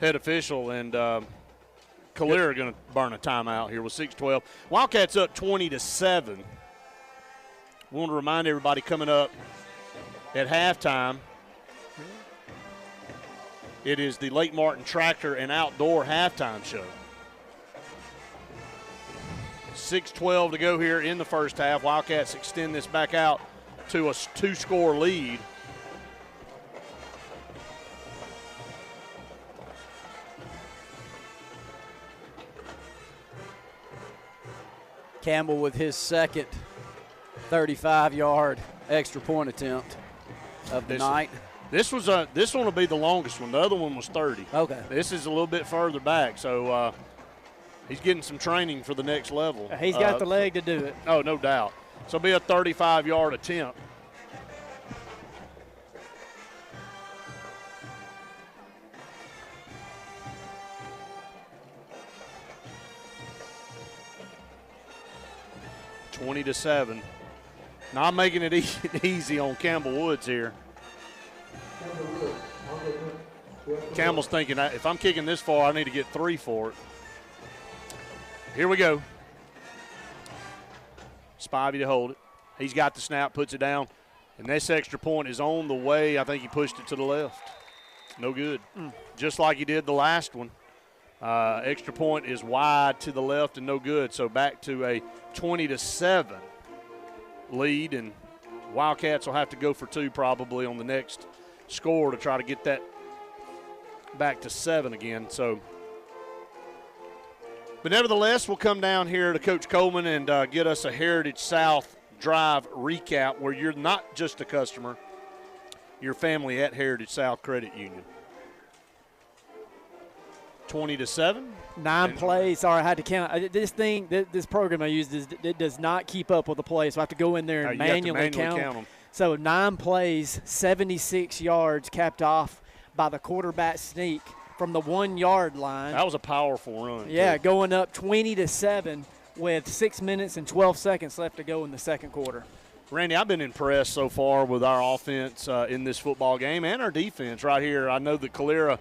head official, and CALERA going to burn a timeout here with 6:12. Wildcats up 20-7. We want to remind everybody coming up at halftime. It is the Lake Martin Tractor and Outdoor halftime show. 6:12 to go here in the first half. Wildcats extend this back out to a 2-score lead. Campbell with his second 35-yard extra point attempt of the night. This one will be the longest one. The other one was 30. Okay. This is a little bit further back, so he's getting some training for the next level. He's got the leg to do it. Oh, no doubt. So it'll be a 35-yard attempt. (20-7). Now I'm making it easy on Campbell Woods here. Campbell's thinking, if I'm kicking this far, I need to get 3 for it. Here we go. Spivey to hold it. He's got the snap, puts it down, and this extra point is on the way. I think he pushed it to the left. No good. Just like he did the last one. Extra point is wide to the left and no good. So back to a 20-7 lead, and Wildcats will have to go for 2 probably on the next score to try to get that back to 7 again. So, but nevertheless, we'll come down here to Coach Coleman and get us a Heritage South Drive recap where you're not just a customer, you're family at Heritage South Credit Union. 20-7. 9 plays. Sorry, I had to count. This program I use, it does not keep up with the plays, so I have to go in there and manually count them. So 9 plays, 76 yards, capped off by the quarterback sneak from the 1-yard line. That was a powerful run. Yeah, going up 20-7 with 6 minutes and 12 seconds left to go in the second quarter. Randy, I've been impressed so far with our offense in this football game and our defense right here. I know that CALERA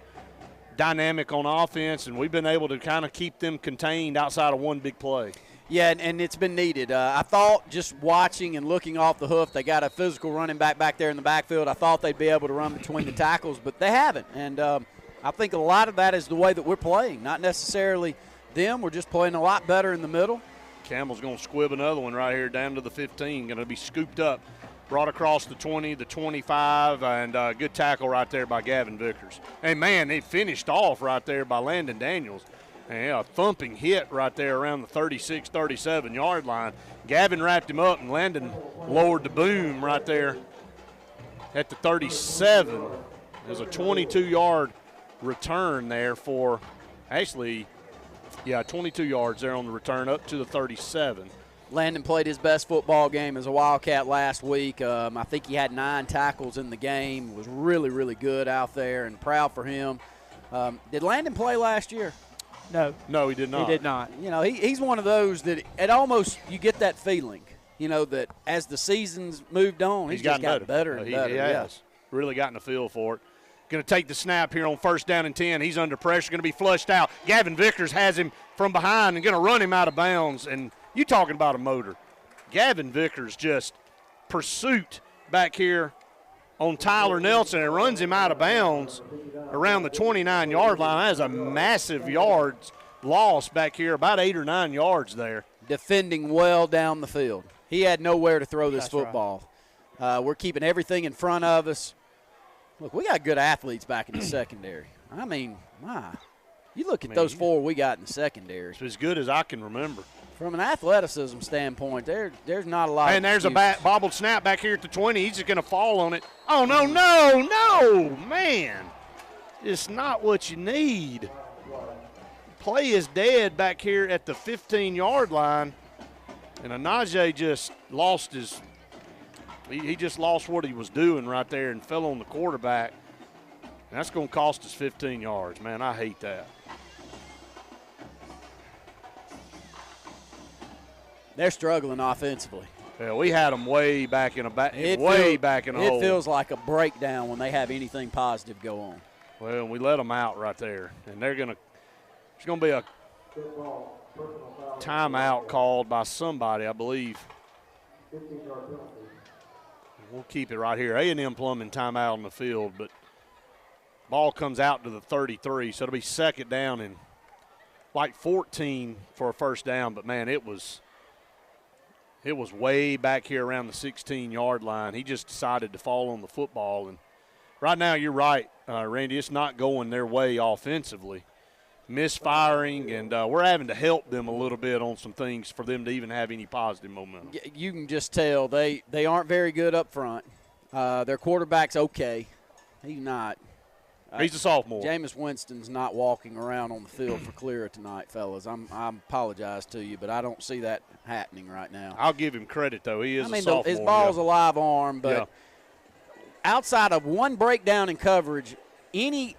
dynamic on offense, and we've been able to kind of keep them contained outside of one big play. Yeah, and it's been needed. I thought just watching and looking off the hoof, they got a physical running back there in the backfield. I thought they'd be able to run between the tackles, but they haven't. And I think a lot of that is the way that we're playing, not necessarily them. We're just playing a lot better in the middle. Campbell's going to squib another one right here down to the 15, going to be scooped up, brought across the 20, the 25, and good tackle right there by Gavin Vickers. And, man, they finished off right there by Landon Daniels. And a thumping hit right there around the 36, 37-yard line. Gavin wrapped him up, and Landon lowered the boom right there at the 37. There's a 22-yard return there for actually, 22 yards there on the return up to the 37. Landon played his best football game as a Wildcat last week. I think he had 9 tackles in the game. Was really, really good out there, and proud for him. Did Landon play last year? No, he did not. He did not. You know, he's one of those that it almost you get that feeling, you know, that as the season's moved on, he's just gotten better and better. He has really gotten a feel for it. Going to take the snap here on 1st down and 10. He's under pressure, going to be flushed out. Gavin Vickers has him from behind and going to run him out of bounds. And you talking about a motor. Gavin Vickers just pursuit back here on Tyler Nelson and runs him out of bounds around the 29-yard line. That is a massive yards loss back here, about 8 or 9 yards there. Defending well down the field. He had nowhere to throw this football. Right. We're keeping everything in front of us. Look, we got good athletes back in the secondary. I mean, you look at those 4 we got in the secondary. It's as good as I can remember. From an athleticism standpoint, there's not a lot. And there's a bobbled snap back here at the 20. He's just going to fall on it. Oh, no, man. It's not what you need. Play is dead back here at the 15-yard line. And Anaje just lost his – he just lost what he was doing right there and fell on the quarterback. And that's going to cost us 15 yards. Man, I hate that. They're struggling offensively. Yeah, we had them way back in a hole. It feels like a breakdown when they have anything positive go on. Well, we let them out right there, and there's going to be a timeout called by somebody, I believe. We'll keep it right here. A&M Plumbing timeout on the field, but ball comes out to the 33, so it'll be 2nd down and like 14 for a 1st down. But man, it was way back here around the 16-yard line. He just decided to fall on the football, and right now you're right, Randy. It's not going their way offensively. Misfiring, and we're having to help them a little bit on some things for them to even have any positive momentum. You can just tell they aren't very good up front. Their quarterback's okay. He's not. He's a sophomore. Jameis Winston's not walking around on the field for CALERA tonight, fellas. I apologize to you, but I don't see that happening right now. I'll give him credit, though. He is a sophomore. His ball's a live arm, but outside of one breakdown in coverage, any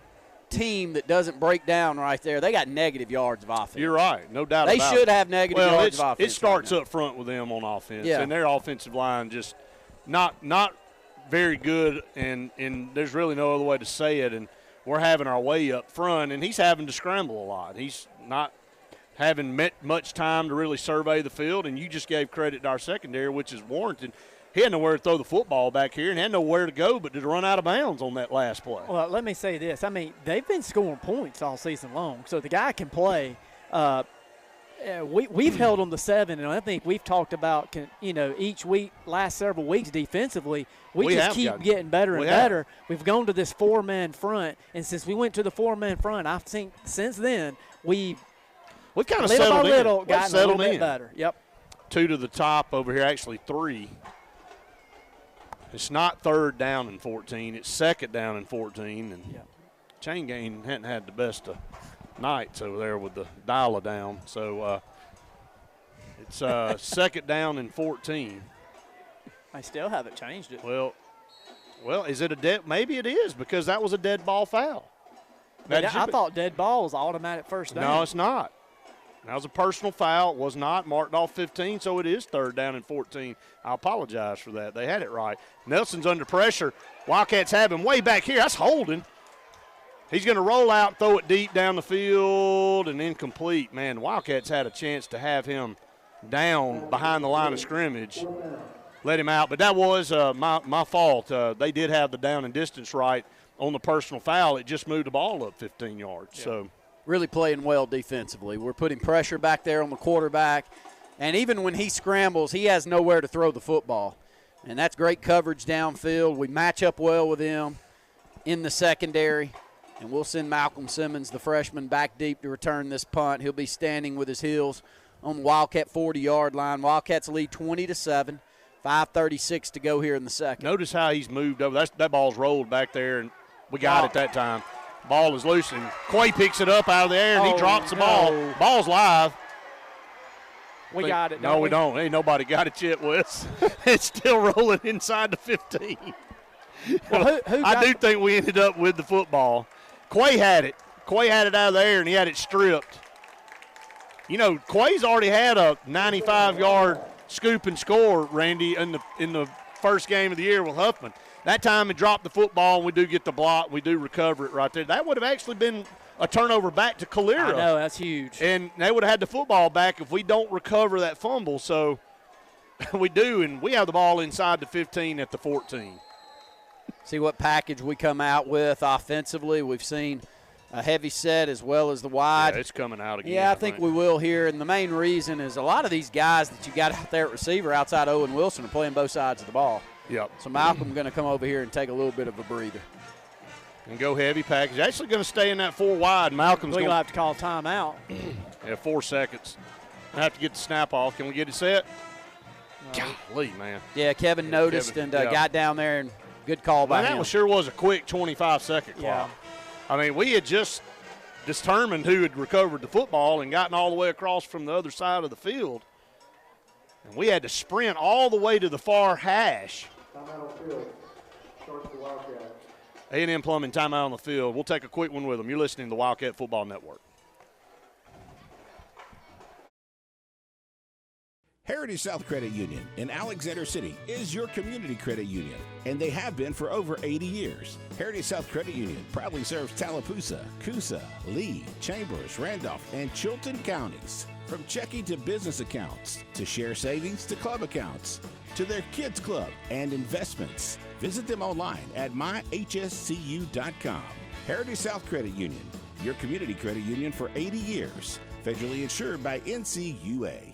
team that doesn't break down right there, they got negative yards of offense. You're right, no doubt about it. They should have negative yards of offense. It starts up front with them on offense, and their offensive line just not very good, and there's really no other way to say it, and we're having our way up front, and he's having to scramble a lot. He's not having much time to really survey the field, and you just gave credit to our secondary, which is warranted. He had nowhere to throw the football back here and had nowhere to go but to run out of bounds on that last play. Well, let me say this. I mean, they've been scoring points all season long, so the guy can play. We've held them to 7, and I think we've talked about, each week, last several weeks defensively, we just keep getting better and better. We've gone to this 4-man front, and since we went to the 4-man front, I think since then we've kind of settled in. Gotten a little bit better. Yep. 2 to the top over here, actually 3. It's not 3rd down and 14. It's 2nd down and 14. And Chain Gang hadn't had the best of nights over there with the dial-a-down. So it's 2nd down and 14. I still haven't changed it. Well, is it a dead? Maybe it is, because that was a dead ball foul. I thought dead ball was automatic 1st down. No, it's not. That was a personal foul. It was not marked off 15, so it is 3rd down and 14. I apologize for that. They had it right. Nelson's under pressure. Wildcats have him way back here. That's holding. He's going to roll out, throw it deep down the field, and incomplete. Man, Wildcats had a chance to have him down behind the line of scrimmage. Let him out, but that was my fault. They did have the down and distance right on the personal foul. It just moved the ball up 15 yards. Yeah. So really playing well defensively. We're putting pressure back there on the quarterback, and even when he scrambles, he has nowhere to throw the football. And that's great coverage downfield. We match up well with him in the secondary, and we'll send Malcolm Simmons, the freshman, back deep to return this punt. He'll be standing with his heels on the Wildcat 40-yard line. Wildcats lead 20-7. 5:36 to go here in the second. Notice how he's moved over. That ball's rolled back there, and we got it that time. Ball is loose, and Quay picks it up out of the air, and he drops the ball. Ball's live. We got it, No, we don't. Ain't nobody got it yet, Wes. It's still rolling inside the 15. Well, I do think we ended up with the football. Quay had it. Quay had it out of the air, and he had it stripped. You know, Quay's already had a 95-yard scoop and score, Randy, in the first game of the year with Huffman. That time he dropped the football, and we do get the block. We do recover it right there. That would have actually been a turnover back to CALERA. I know, that's huge. And they would have had the football back if we don't recover that fumble. So we do, and we have the ball inside the 15 at the 14. See what package we come out with offensively. We've seen a heavy set as well as the wide. Yeah, it's coming out again. Yeah, I think we will here. And the main reason is a lot of these guys that you got out there at receiver outside Owen Wilson are playing both sides of the ball. Yep. So Malcolm's going to come over here and take a little bit of a breather. And go heavy package. Actually going to stay in that 4 wide. Malcolm's going to have to call timeout. Yeah, 4 seconds. I have to get the snap off. Can we get it set? Golly, man. Yeah, Kevin noticed and got down there, and good call by him. That sure was a quick 25-second clock. Yeah. I mean, we had just determined who had recovered the football and gotten all the way across from the other side of the field. And we had to sprint all the way to the far hash. Timeout on the field. Starts the Wildcat. A&M Plumbing, timeout on the field. We'll take a quick one with them. You're listening to the Wildcat Football Network. Heritage South Credit Union in Alexander City is your community credit union, and they have been for over 80 years. Heritage South Credit Union proudly serves Tallapoosa, Coosa, Lee, Chambers, Randolph, and Chilton counties. From checking to business accounts, to share savings to club accounts, to their kids club and investments. Visit them online at myhscu.com. Heritage South Credit Union, your community credit union for 80 years. Federally insured by NCUA.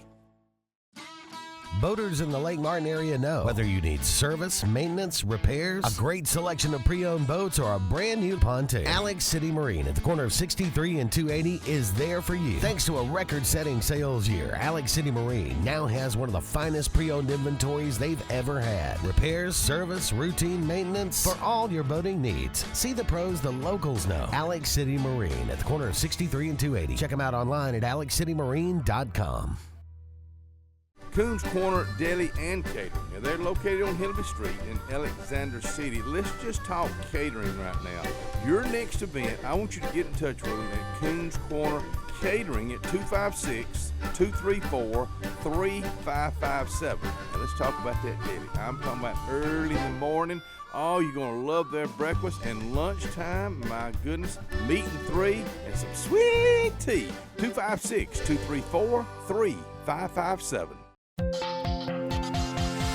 Boaters in the Lake Martin area know whether you need service, maintenance, repairs, a great selection of pre-owned boats, or a brand new pontoon. Alex City Marine at the corner of 63 and 280 is there for you. Thanks to a record-setting sales year, Alex City Marine now has one of the finest pre-owned inventories they've ever had. Repairs, service, routine maintenance, for all your boating needs. See the pros the locals know. Alex City Marine at the corner of 63 and 280. Check them out online at alexcitymarine.com. Coons Corner Deli and Catering. Now, they're located on Hillby Street in Alexander City. Let's just talk catering right now. Your next event, I want you to get in touch with them at Coons Corner Catering at 256-234-3557. Now, let's talk about that deli. I'm talking about early in the morning. Oh, you're going to love their breakfast and lunchtime. My goodness, meat and 3 and some sweet tea. 256-234-3557.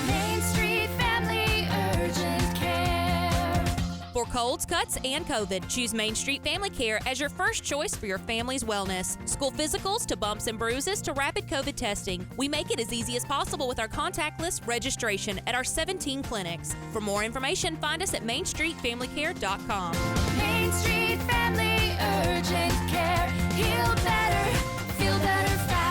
Main Street Family Urgent Care. For colds, cuts, and COVID, choose Main Street Family Care as your first choice for your family's wellness. School physicals to bumps and bruises to rapid COVID testing. We make it as easy as possible with our contactless registration at our 17 clinics. For more information, find us at mainstreetfamilycare.com. Main Street Family Urgent Care. Heal better, feel better fast.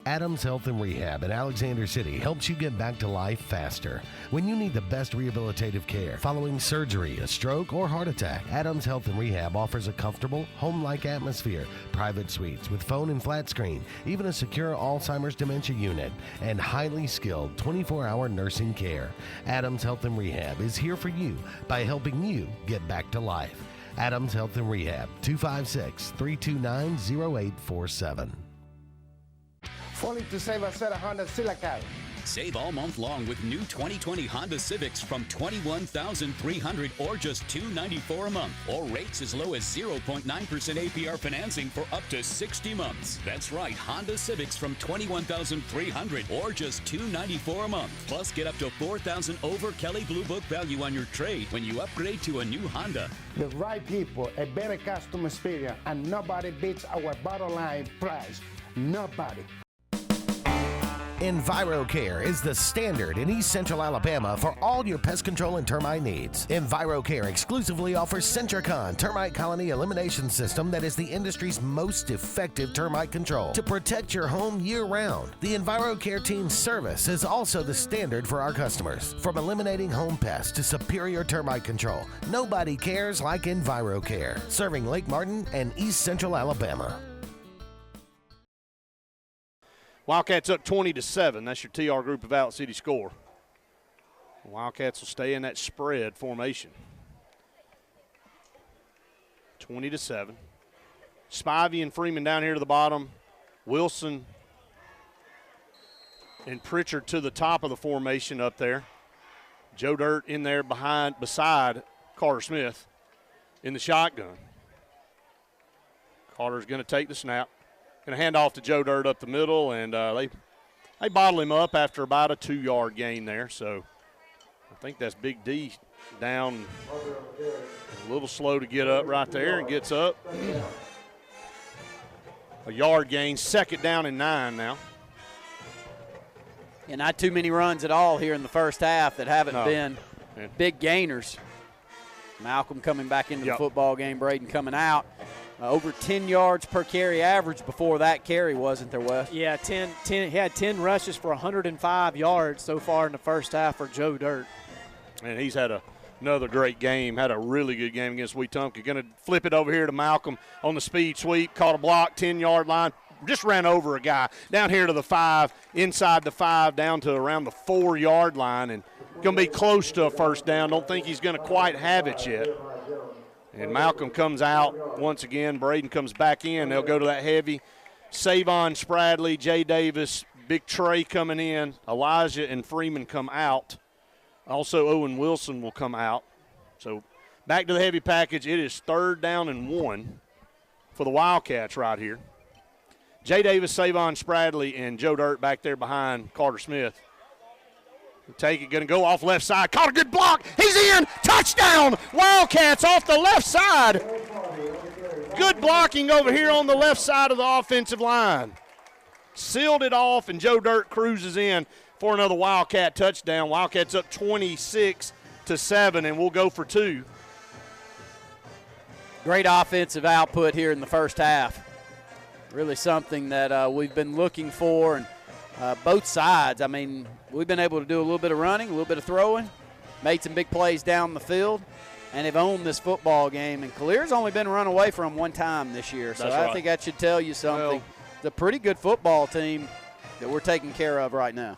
Adams Health and Rehab in Alexander City helps you get back to life faster. When you need the best rehabilitative care following surgery, a stroke, or heart attack, Adams Health and Rehab offers a comfortable, home-like atmosphere, private suites with phone and flat screen, even a secure Alzheimer's dementia unit, and highly skilled 24-hour nursing care. Adams Health and Rehab is here for you by helping you get back to life. Adams Health and Rehab, 256-329-0847. Falling to save us at a Honda Silicon. Save all month long with new 2020 Honda Civics from $21,300 or just $294 a month, or rates as low as 0.9% APR financing for up to 60 months. That's right, Honda Civics from $21,300 or just $294 a month. Plus, get up to $4,000 over Kelley Blue Book value on your trade when you upgrade to a new Honda. The right people, a better customer experience, and nobody beats our bottom line price. Nobody. EnviroCare is the standard in East Central Alabama for all your pest control and termite needs. EnviroCare exclusively offers Sentricon termite colony elimination system that is the industry's most effective termite control to protect your home year-round. The EnviroCare team's service is also the standard for our customers. From eliminating home pests to superior termite control, nobody cares like EnviroCare. Serving Lake Martin and East Central Alabama. Wildcats up 20-7. That's your TR Group of Valley City score. Wildcats will stay in that spread formation. 20-7. Spivey and Freeman down here to the bottom. Wilson and Pritchard to the top of the formation up there. Joe Dirt in there beside Carter Smith in the shotgun. Carter's going to take the snap. Going to hand off to Joe Dirt up the middle, and they bottle him up after about a 2-yard gain there. So I think that's Big D down a little slow to get up right there, and gets up. A yard gain, 2nd down and 9 now. And not too many runs at all here in the first half that haven't been big gainers. Malcolm coming back into the football game, Braden coming out. Over 10 yards per carry average before that carry, wasn't there, Wes? Yeah, 10, he had 10 rushes for 105 yards so far in the first half for Joe Dirt. And he's had another great game, had a really good game against Wetumpka. Going to flip it over here to Malcolm on the speed sweep, caught a block, 10-yard line, just ran over a guy down here to the 5, inside the 5, down to around the 4-yard line, and going to be close to a first down. Don't think he's going to quite have it yet. And Malcolm comes out once again. Braden comes back in. They'll go to that heavy. Savon Spradley, Jay Davis, Big Trey coming in. Elijah and Freeman come out. Also, Owen Wilson will come out. So back to the heavy package. It is 3rd down and 1 for the Wildcats right here. Jay Davis, Savon Spradley, and Joe Dirt back there behind Carter Smith. Take it, going to go off left side. Caught a good block. He's in. Touchdown. Wildcats off the left side. Good blocking over here on the left side of the offensive line. Sealed it off, and Joe Dirt cruises in for another Wildcat touchdown. Wildcats up 26-7, and we'll go for 2. Great offensive output here in the first half. Really something that we've been looking for, and both sides. I mean, we've been able to do a little bit of running, a little bit of throwing, made some big plays down the field, and have owned this football game. And CALERA's only been run away from one time this year, so I think that should tell you something. Well, it's a pretty good football team that we're taking care of right now.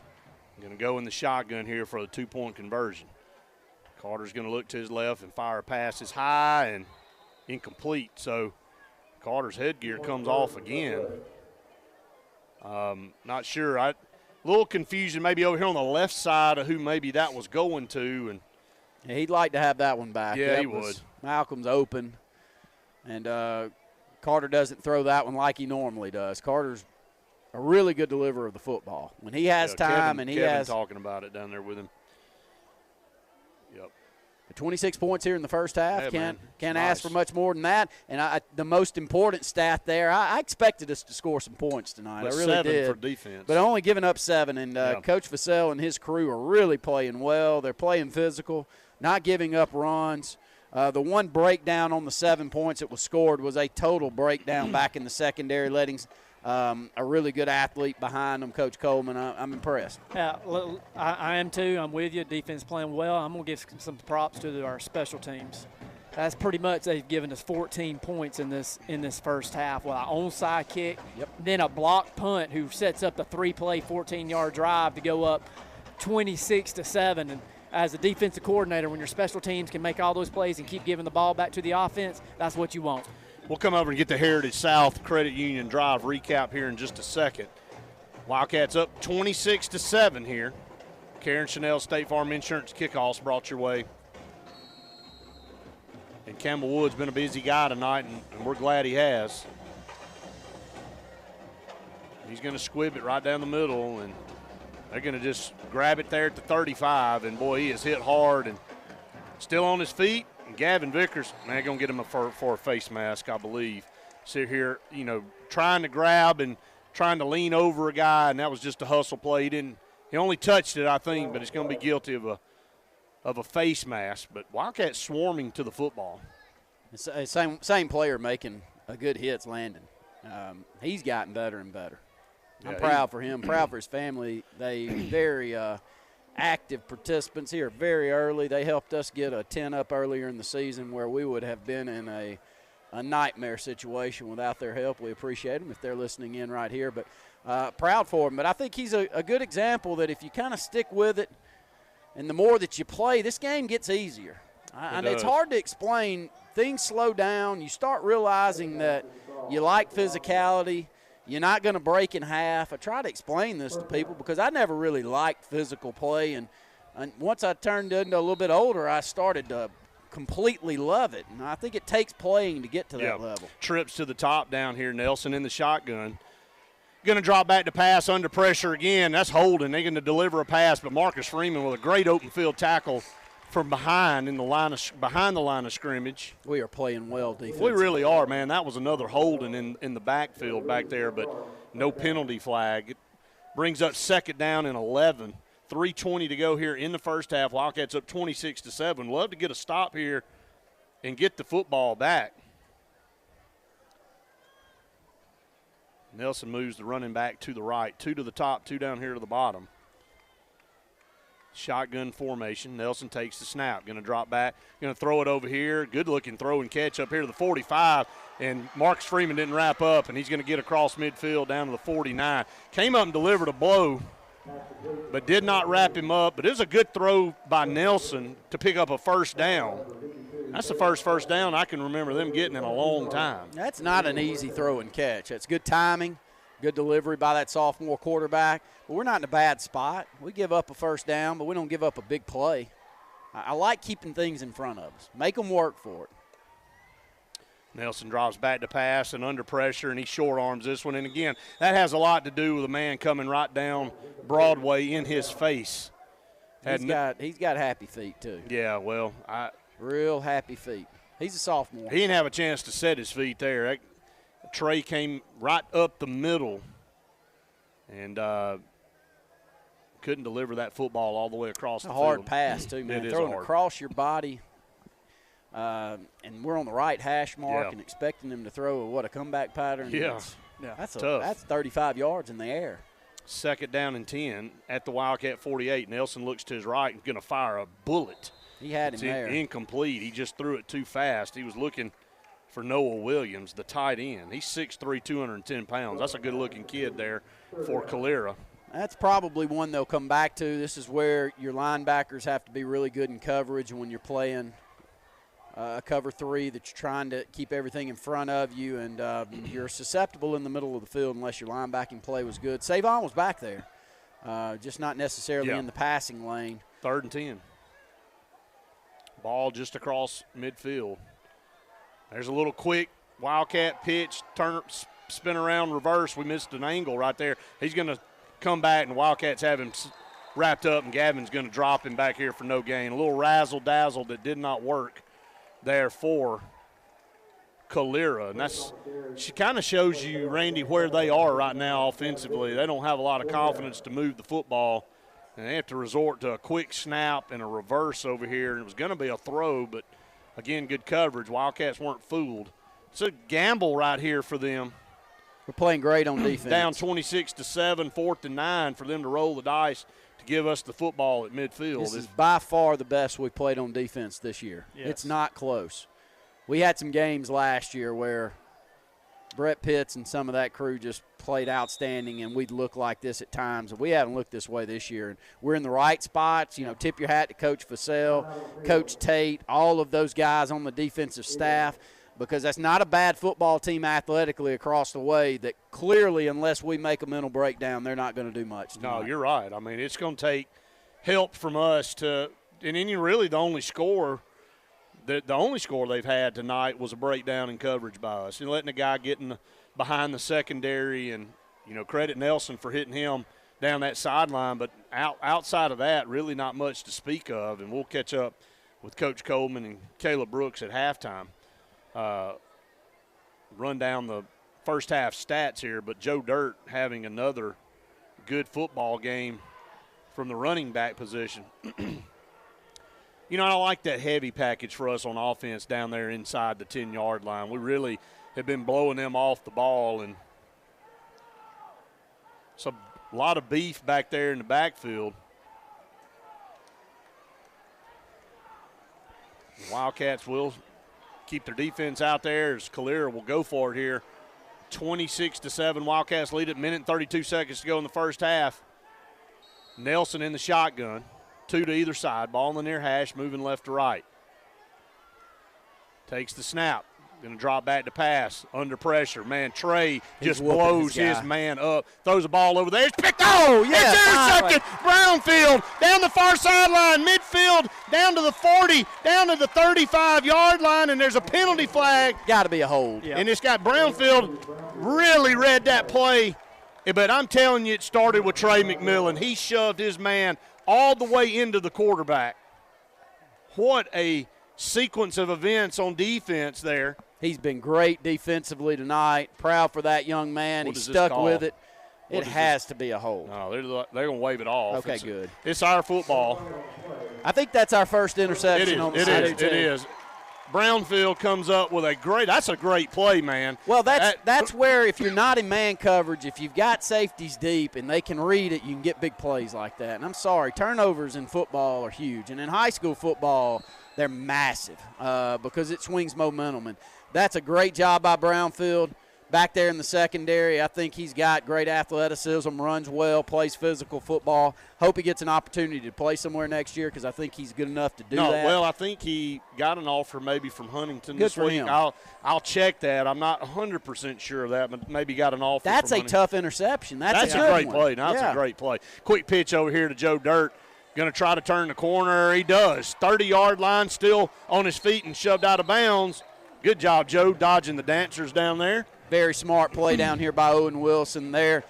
Going to go in the shotgun here for the 2-point conversion. Carter's going to look to his left and fire a pass. It's high and incomplete, so Carter's headgear comes off again. Not sure. A little confusion maybe over here on the left side of who maybe that was going to. And yeah, he'd like to have that one back. Yeah, he would. Malcolm's open, and Carter doesn't throw that one like he normally does. Carter's a really good deliverer of the football. When he has time and he has – talking about it down there with him. Yep. 26 points here in the first half. Yeah, Can't ask for much more than that. And the most important stat there, I expected us to score some points tonight. But I really 7 did. for defense. But only giving up 7. And Coach Vassell and his crew are really playing well. They're playing physical, not giving up runs. The one breakdown on the 7 points that was scored was a total breakdown back in the secondary, letting a really good athlete behind them, Coach Coleman. I'm impressed. Yeah, I am too. I'm with you. Defense playing well. I'm going to give some props to our special teams. That's pretty much they've given us 14 points in this first half. Well, an onside kick, then a block punt who sets up the 3-play 14-yard drive to go up 26-7. And as a defensive coordinator, when your special teams can make all those plays and keep giving the ball back to the offense, that's what you want. We'll come over and get the Heritage South Credit Union drive recap here in just a second. Wildcats up 26-7 here. Karen Chanel State Farm Insurance kickoffs brought your way. And Campbell Wood's been a busy guy tonight, and we're glad he has. He's going to squib it right down the middle, and they're going to just grab it there at the 35. And, boy, he is hit hard and still on his feet. Gavin Vickers, man, going to get him for a face mask, I believe. Sit here, trying to grab and trying to lean over a guy, and that was just a hustle play. He only touched it, I think, but he's going to be guilty of a face mask. But Wildcats swarming to the football. Same player making a good hit's Landon. He's gotten better and better. I'm proud for him, proud for his family. They very active participants here very early. They helped us get a 10-up earlier in the season where we would have been in a nightmare situation without their help. We appreciate them if they're listening in right here. But proud for him. But I think he's a good example that if you kind of stick with it and the more that you play, this game gets easier. And it's hard to explain. Things slow down. You start realizing that you like physicality. You're not going to break in half. I try to explain this to people because I never really liked physical play. And once I turned into a little bit older, I started to completely love it. And I think it takes playing to get to that level. Trips to the top down here. Nelson in the shotgun. Going to drop back to pass under pressure again. That's holding. They're going to deliver a pass, but Marcus Freeman with a great open field tackle from behind the line of scrimmage. We are playing well defensively. We really are, man. That was another holding in the backfield back there, but no penalty flag. It brings up second down and 11. 3:20 to go here in the first half. Wildcats up 26-7. Love to get a stop here and get the football back. Nelson moves the running back to the right. 2 to the top, 2 down here to the bottom. Shotgun formation. Nelson takes the snap. Going to drop back. Going to throw it over here. Good-looking throw and catch up here to the 45. And Marcus Freeman didn't wrap up, and he's going to get across midfield down to the 49. Came up and delivered a blow, but did not wrap him up. But it was a good throw by Nelson to pick up a first down. That's the first down I can remember them getting in a long time. That's not an easy throw and catch. That's good timing. Good delivery by that sophomore quarterback. But we're not in a bad spot. We give up a first down, but we don't give up a big play. I like keeping things in front of us. Make them work for it. Nelson drops back to pass and under pressure, and he short arms this one. And, again, that has a lot to do with a man coming right down Broadway in his face. He's got happy feet, too. Yeah, well, real happy feet. He's a sophomore. He didn't have a chance to set his feet there. Trey came right up the middle and couldn't deliver that football all the way across the field. It's a hard pass, too, man. It Throwing is hard. Across your body. And we're on the right hash mark and expecting them to throw a comeback pattern. Yeah. That's tough. That's 35 yards in the air. Second down and 10 at the Wildcat 48. Nelson looks to his right and going to fire a bullet. He had him there. Incomplete. He just threw it too fast. He was looking for Noah Williams, the tight end. He's 6'3", 210 pounds. That's a good-looking kid there for CALERA. That's probably one they'll come back to. This is where your linebackers have to be really good in coverage when you're playing a cover three that you're trying to keep everything in front of you, and you're susceptible in the middle of the field unless your linebacking play was good. Savon was back there, just not necessarily in the passing lane. 3rd and 10. Ball just across midfield. There's a little quick Wildcat pitch, spin around, reverse. We missed an angle right there. He's going to come back, and Wildcats have him wrapped up, and Gavin's going to drop him back here for no gain. A little razzle-dazzle that did not work there for CALERA. And she kind of shows you, Randy, where they are right now offensively. They don't have a lot of confidence to move the football, and they have to resort to a quick snap and a reverse over here. And it was going to be a throw, but, again, good coverage. Wildcats weren't fooled. It's a gamble right here for them. We're playing great on defense. Down 26-7, 4th and 9 for them to roll the dice to give us the football at midfield. This is by far the best we've played on defense this year. Yes. It's not close. We had some games last year where Brett Pitts and some of that crew just played outstanding, and we'd look like this at times. We haven't looked this way this year. And we're in the right spots. You know, tip your hat to Coach Fussell, Coach Tate, all of those guys on the defensive staff, because that's not a bad football team athletically across the way that clearly, unless we make a mental breakdown, they're not going to do much tonight. No, you're right. I mean, it's going to take help from us to – and then really the only score – the only score they've had tonight was a breakdown in coverage by us. And letting a guy get behind the secondary and, you know, credit Nelson for hitting him down that sideline. But outside of that, really not much to speak of. And we'll catch up with Coach Coleman and Caleb Brooks at halftime. Run down the first half stats here, but Joe Dirt having another good football game from the running back position. You know, I like that heavy package for us on offense down there inside the 10-yard line. We really have been blowing them off the ball, and so a lot of beef back there in the backfield. The Wildcats will keep their defense out there as CALERA will go for it here. 26-7, Wildcats lead it, minute and 32 seconds to go in the first half. Nelson in the shotgun, 2 to either side, ball in the near hash, moving left to right. Takes the snap, going to drop back to pass, under pressure. Man, Trey just blows his man up, throws the ball over there. It's picked up. Oh, yeah. It's intercepted. Brownfield down the far sideline, midfield, down to the 40, down to the 35-yard line, and there's a penalty flag. Got to be a hold. Yep. And it's got Brownfield really read that play. But I'm telling you, it started with Trey McMillan. He shoved his man all the way into the quarterback. What a sequence of events on defense there. He's been great defensively tonight. Proud for that young man. He stuck with it. It has to be a hold. No, they're going to wave it off. Okay, good. It's our football. I think that's our first interception on the side. It is. Brownfield comes up with that's a great play, man. Well, that's where if you're not in man coverage, if you've got safeties deep and they can read it, you can get big plays like that. And I'm sorry, turnovers in football are huge. And in high school football, they're massive because it swings momentum. And that's a great job by Brownfield. Back there in the secondary, I think he's got great athleticism, runs well, plays physical football. Hope he gets an opportunity to play somewhere next year because I think he's good enough to do that. Well, I think he got an offer maybe from Huntington this week. Him. I'll check that. I'm not 100% sure of that, but maybe got an offer That's from a tough interception. That's a great play. That's a great play. Quick pitch over here to Joe Dirt. Going to try to turn the corner. He does. 30-yard line, still on his feet and shoved out of bounds. Good job, Joe, dodging the dancers down there. Very smart play down here by Owen Wilson there.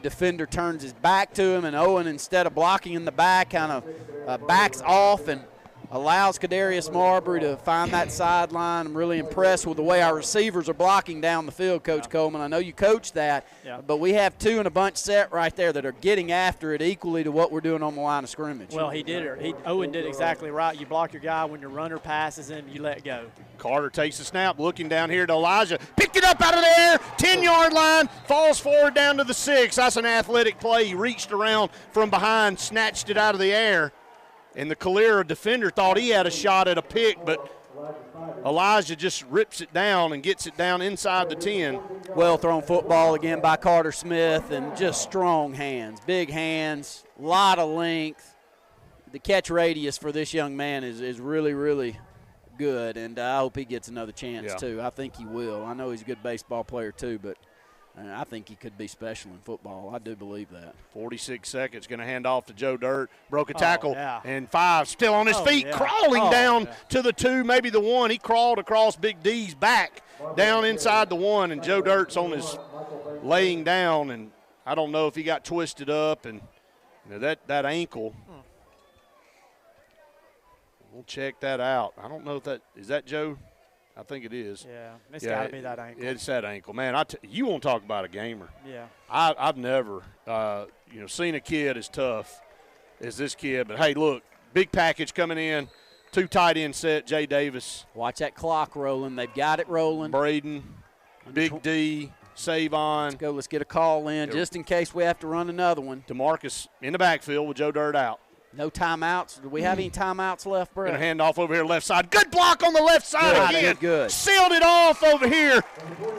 Defender turns his back to him, and Owen, instead of blocking in the back, kind of backs off and allows Kadarius Marbury to find that sideline. I'm really impressed with the way our receivers are blocking down the field, Coach Coleman. I know you coached that, but we have 2 in a bunch set right there that are getting after it equally to what we're doing on the line of scrimmage. Well, he did it. Owen did exactly right. You block your guy when your runner passes him, you let go. Carter takes the snap, looking down here to Elijah. Picked it up out of the air, 10-yard line, falls forward down to the 6. That's an athletic play. He reached around from behind, snatched it out of the air. And the CALERA defender thought he had a shot at a pick, but Elijah just rips it down and gets it down inside the 10. Well thrown football again by Carter Smith, and just strong hands, big hands, a lot of length. The catch radius for this young man is really, really good, and I hope he gets another chance too. I think he will. I know he's a good baseball player too, but I think he could be special in football. I do believe that. 46 seconds, going to hand off to Joe Dirt. Broke a tackle, and 5 still on his feet, crawling down to the 2, maybe the 1. He crawled across Big D's back, down inside the 1, and Joe Dirt's on his laying down, and I don't know if he got twisted up, and that ankle. We'll check that out. I don't know if is that Joe? I think it is. Yeah, it's got to be that ankle. It's that ankle. Man, you want to talk about a gamer. Yeah. I've never, seen a kid as tough as this kid. But, hey, look, big package coming in. 2 tight end set, Jay Davis. Watch that clock rolling. They've got it rolling. Braden, Big D, Savon. Let's get a call in just in case we have to run another one. DeMarcus in the backfield with Joe Dirt out. No timeouts. Do we have any timeouts left, Brett? Going to hand off over here left side. Good block on the left side again. Good. Sealed it off over here.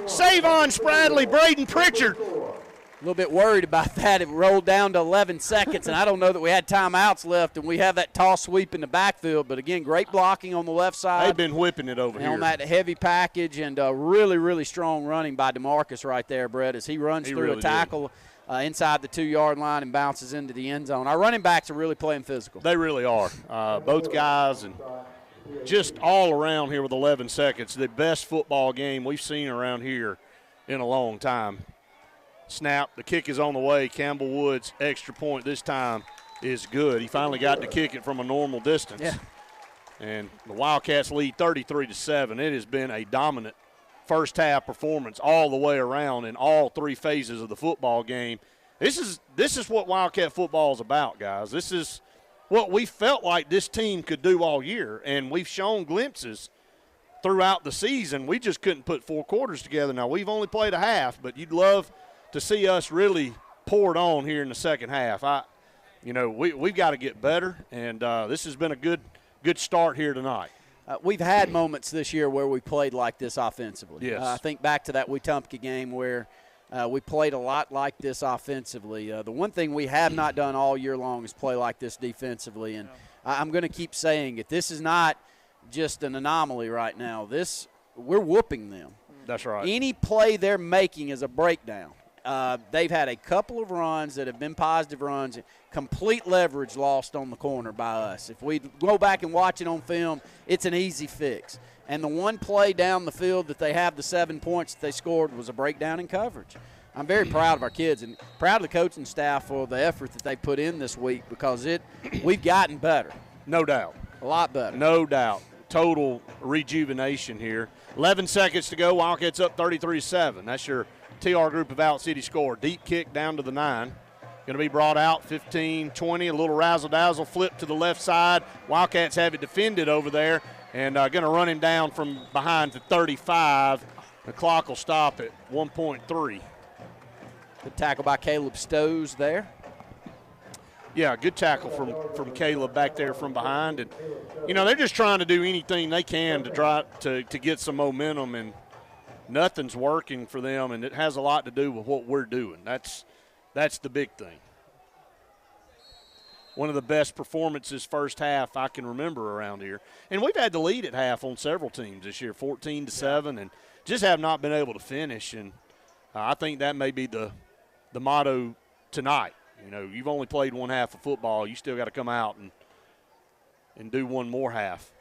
Savon Spradley, Braden Pritchard. A little bit worried about that. It rolled down to 11 seconds, and I don't know that we had timeouts left, and we have that toss sweep in the backfield. But, again, great blocking on the left side. They've been whipping it over here. On that heavy package, and really, really strong running by DeMarcus right there, Brett, as he runs through a tackle. Inside the 2-yard line and bounces into the end zone. Our running backs are really playing physical. They really are. Both guys, and just all around here with 11 seconds, the best football game we've seen around here in a long time. Snap, the kick is on the way. Campbell Woods, extra point this time is good. He finally got to kick it from a normal distance. Yeah. And the Wildcats lead 33-7. It has been a dominant first half performance all the way around in all three phases of the football game. This is what Wildcat football is about, guys. This is what we felt like this team could do all year, and we've shown glimpses throughout the season. We just couldn't put 4 quarters together. Now, we've only played a half, but you'd love to see us really pour it on here in the second half. We've got to get better, and this has been a good start here tonight. We've had moments this year where we played like this offensively. Yes. I think back to that Wetumpka game where we played a lot like this offensively. The one thing we have not done all year long is play like this defensively, and I'm going to keep saying it. This is not just an anomaly right now. We're whooping them. That's right. Any play they're making is a breakdown. They've had a couple of runs that have been positive runs, complete leverage lost on the corner by us. If we go back and watch it on film, it's an easy fix. And the one play down the field that they have the 7 points that they scored was a breakdown in coverage. I'm very proud of our kids and proud of the coaching staff for the effort that they put in this week because we've gotten better. No doubt. A lot better. No doubt. Total rejuvenation here. 11 seconds to go. Wildcats up 33-7. That's your TR Group of Out City score. Deep kick down to the 9. Going to be brought out 15-20. A little razzle-dazzle flip to the left side. Wildcats have it defended over there and going to run him down from behind to 35. The clock will stop at 1.3. Good tackle by Caleb Stows there. Yeah, good tackle from Caleb back there from behind. And, they're just trying to do anything they can to try to get some momentum, and nothing's working for them, and it has a lot to do with what we're doing. That's the big thing. One of the best performances first half I can remember around here. And we've had the lead at half on several teams this year, 14-7, and just have not been able to finish. And I think that may be the motto tonight. You've only played one half of football. You still got to come out and do one more half.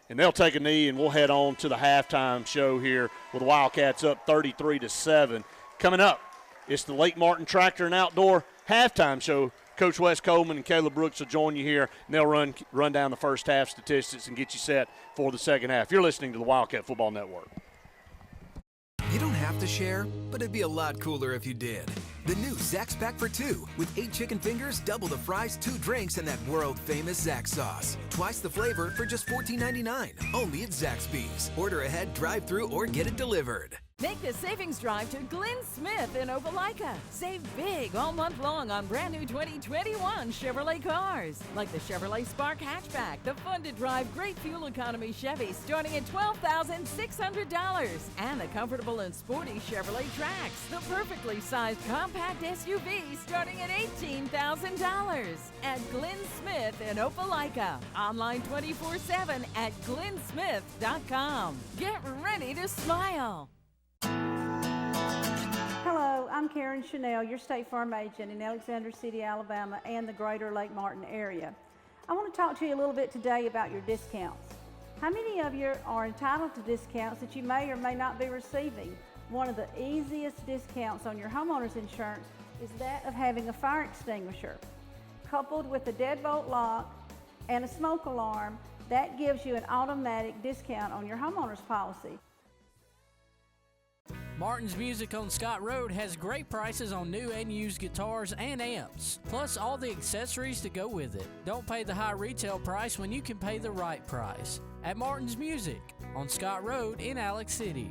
And they'll take a knee, and we'll head on to the halftime show here with the Wildcats up 33-7. Coming up, it's the Lake Martin Tractor and Outdoor halftime show. Coach Wes Coleman and Caleb Brooks will join you here, and they'll run down the first half statistics and get you set for the second half. You're listening to the Wildcat Football Network. You don't have to share, but it'd be a lot cooler if you did. The new Zax's Pack for 2 with 8 chicken fingers, double the fries, 2 drinks, and that world-famous Zax sauce. Twice the flavor for just $14.99. Only at Zaxby's. Order ahead, drive-through, or get it delivered. Make the savings drive to Glenn Smith in Opelika. Save big all month long on brand new 2021 Chevrolet cars. Like the Chevrolet Spark hatchback, the fun-to-drive, great fuel economy Chevy starting at $12,600. And the comfortable and sporty Chevrolet Trax, the perfectly sized compact SUV starting at $18,000. At Glenn Smith in Opelika. Online 24/7 at glennsmith.com. Get ready to smile. Hello, I'm Karen Chanel, your State Farm agent in Alexander City, Alabama, and the greater Lake Martin area. I want to talk to you a little bit today about your discounts. How many of you are entitled to discounts that you may or may not be receiving? One of the easiest discounts on your homeowner's insurance is that of having a fire extinguisher. Coupled with a deadbolt lock and a smoke alarm, that gives you an automatic discount on your homeowner's policy. Martin's Music on Scott Road has great prices on new and used guitars and amps, plus all the accessories to go with it. Don't pay the high retail price when you can pay the right price. At Martin's Music on Scott Road in Alex City.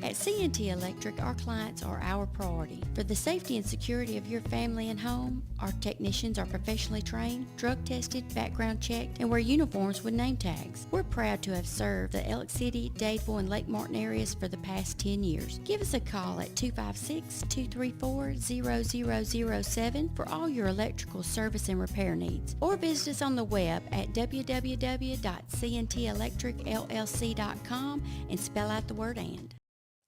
At C&T Electric, our clients are our priority. For the safety and security of your family and home, our technicians are professionally trained, drug tested, background checked, and wear uniforms with name tags. We're proud to have served the Alex City, Dadeville, and Lake Martin areas for the past 10 years. Give us a call at 256-234-0007 for all your electrical service and repair needs, or visit us on the web at www.cntelectricllc.com and spell out the word "and."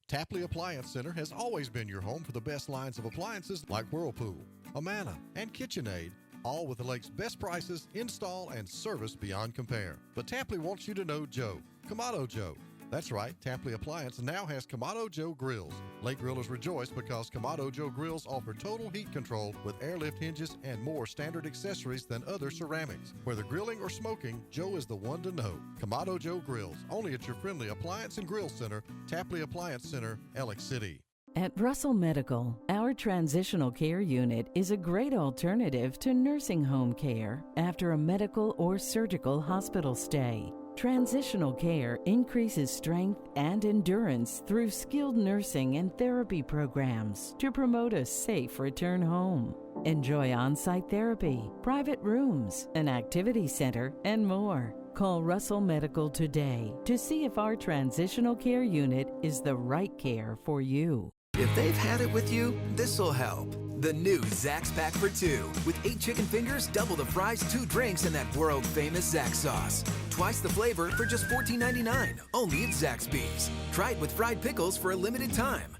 Tapley Appliance Center has always been your home for the best lines of appliances like Whirlpool, Amana, and KitchenAid, all with the lake's best prices, install, and service beyond compare. But Tapley wants you to know Joe, Kamado Joe, That's right, Tapley Appliance now has Kamado Joe Grills. Lake grillers rejoice because Kamado Joe Grills offer total heat control with airlift hinges and more standard accessories than other ceramics. Whether grilling or smoking, Joe is the one to know. Kamado Joe Grills, only at your friendly appliance and grill center, Tapley Appliance Center, Alex City. At Russell Medical, our transitional care unit is a great alternative to nursing home care after a medical or surgical hospital stay. Transitional care increases strength and endurance through skilled nursing and therapy programs to promote a safe return home. Enjoy on-site therapy, private rooms, an activity center, and more. Call Russell Medical today to see if our transitional care unit is the right care for you. If they've had it with you, this'll help. The new Zax Pack for 2 with 8 chicken fingers, double the fries, 2 drinks, and that world-famous Zax sauce. Twice the flavor for just $14.99, only at Zaxby's. Try it with fried pickles for a limited time.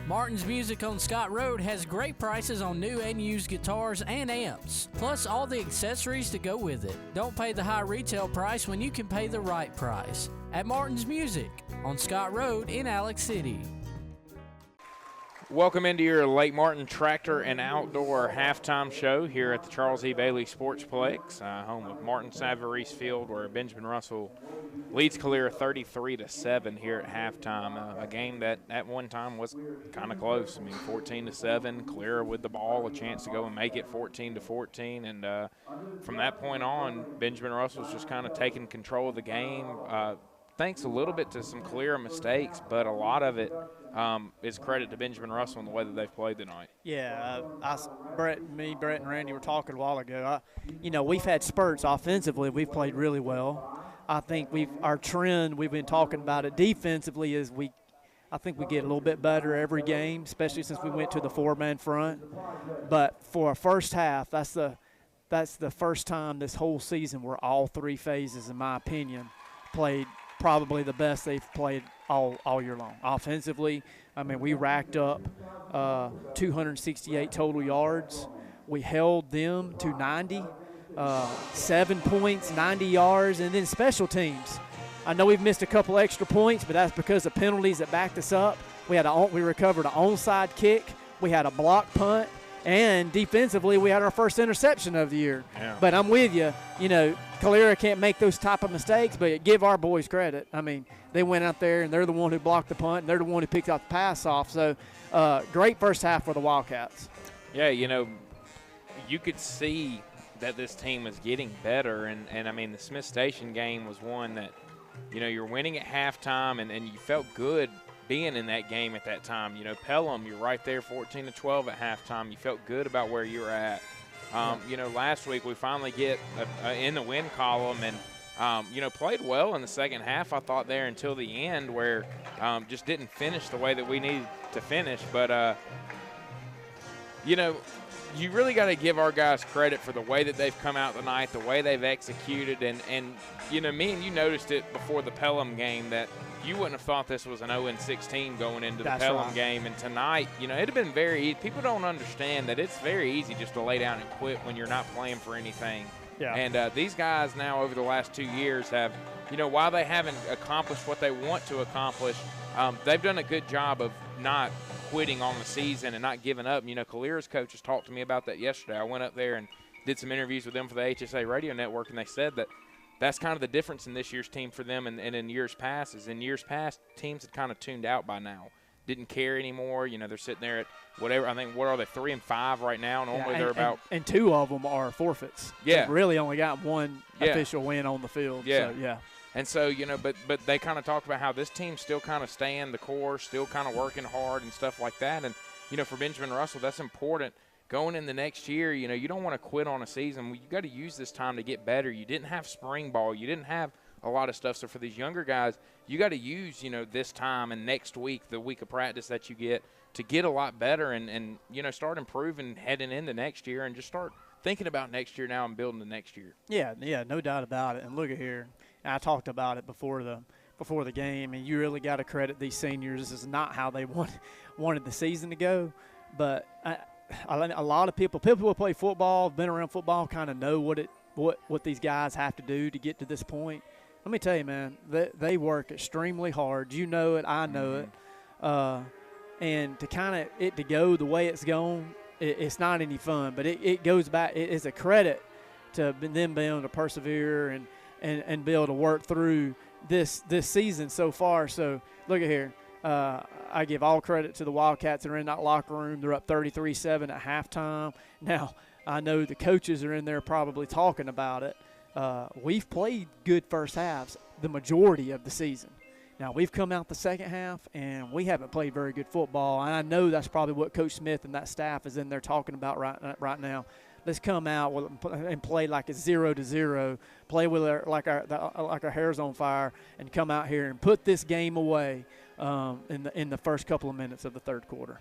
Martin's Music on Scott Road has great prices on new and used guitars and amps, plus all the accessories to go with it. Don't pay the high retail price when you can pay the right price at Martin's Music on Scott Road in Alex City. Welcome into your Lake Martin Tractor and Outdoor halftime show here at the Charles E. Bailey Sportsplex, home of Martin Savarese Field, where Benjamin Russell leads CALERA 33-7 here at halftime. A game that at one time was kind of close. I mean, 14-7, CALERA with the ball, a chance to go and make it 14-14, and from that point on, Benjamin Russell's just kind of taking control of the game. Thanks a little bit to some CALERA mistakes, but a lot of it is credit to Benjamin Russell and the way that they've played tonight. Yeah, Brett, and Randy were talking a while ago. We've had spurts offensively. We've played really well. I think our trend, we've been talking about it defensively, is I think we get a little bit better every game, especially since we went to the 4-man front. But for a first half, that's the first time this whole season where all 3 phases, in my opinion, played probably the best they've played all year long. Offensively, I mean, we racked up 268 total yards. We held them to 90, 7 points, 90 yards, and then special teams. I know we've missed a couple extra points, but that's because of penalties that backed us up. We recovered an onside kick. We had a block punt. And defensively, we had our first interception of the year. Yeah. But I'm with you. CALERA can't make those type of mistakes, but give our boys credit. I mean, they went out there, and they're the one who blocked the punt, and they're the one who picked out the pass off. So, great first half for the Wildcats. Yeah, you could see that this team is getting better. And I mean, the Smith Station game was one that, you're winning at halftime, and you felt good being in that game at that time. Pelham, you're right there 14-12 at halftime. You felt good about where you were at. Last week we finally get in the win column and, played well in the second half, I thought, there until the end, where just didn't finish the way that we needed to finish. But, you really got to give our guys credit for the way that they've come out tonight, the way they've executed. And me and you noticed it before the Pelham game that you wouldn't have thought this was an 0-16 going into the Pelham game. And tonight, it'd have been very easy. People don't understand that it's very easy just to lay down and quit when you're not playing for anything. Yeah. And these guys now over the last 2 years have, while they haven't accomplished what they want to accomplish, they've done a good job of not quitting on the season and not giving up. CALERA's coaches talked to me about that yesterday. I went up there and did some interviews with them for the HSA radio network, and they said that that's kind of the difference in this year's team for them and in years past. Is in years past, teams had kind of tuned out by now, didn't care anymore. They're sitting there at whatever. I think, what are they, 3-5 right now? Normally they're about – and 2 of them are forfeits. Yeah. They've really only got 1 official win on the field. Yeah. So, yeah. And so, but they kind of talked about how this team's still kind of staying the course, still kind of working hard and stuff like that. And, for Benjamin Russell, that's important. Going in the next year, you don't want to quit on a season. You got to use this time to get better. You didn't have spring ball. You didn't have a lot of stuff. So for these younger guys, you got to use, this time and next week, the week of practice that you get to get a lot better and start improving heading into next year and just start thinking about next year now and building the next year. Yeah, no doubt about it. And look at here. I talked about it before the game, and you really got to credit these seniors. This is not how they wanted the season to go, but a lot of people who play football, been around football, kind of know what these guys have to do to get to this point. Let me tell you, man, they work extremely hard. You know it. I know it. And to go the way it's gone, it's not any fun. But it goes back. It's a credit to them being able to persevere and be able to work through this season so far. So look at here. I give all credit to the Wildcats that are in that locker room. They're up 33-7 at halftime. Now, I know the coaches are in there probably talking about it. We've played good first halves the majority of the season. Now, we've come out the second half, and we haven't played very good football. And I know that's probably what Coach Smith and that staff is in there talking about right now. Let's come out and play like it's 0-0, play with like our hair's on fire, and come out here and put this game away in the first couple of minutes of the third quarter.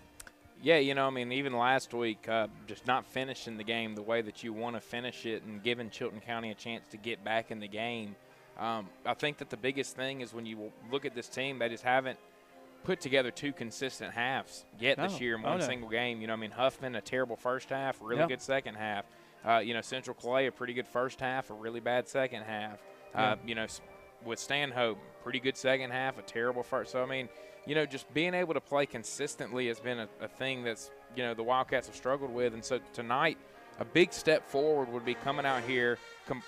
Yeah, even last week, just not finishing the game the way that you want to finish it and giving Chilton County a chance to get back in the game. I think that the biggest thing is when you look at this team, they just haven't put together two consistent halves yet this year in one single game. Huffman, a terrible first half, really good second half. Central Clay, a pretty good first half, a really bad second half. With Stanhope, pretty good second half, a terrible first. So, just being able to play consistently has been a thing that's, the Wildcats have struggled with. And so tonight, a big step forward would be coming out here,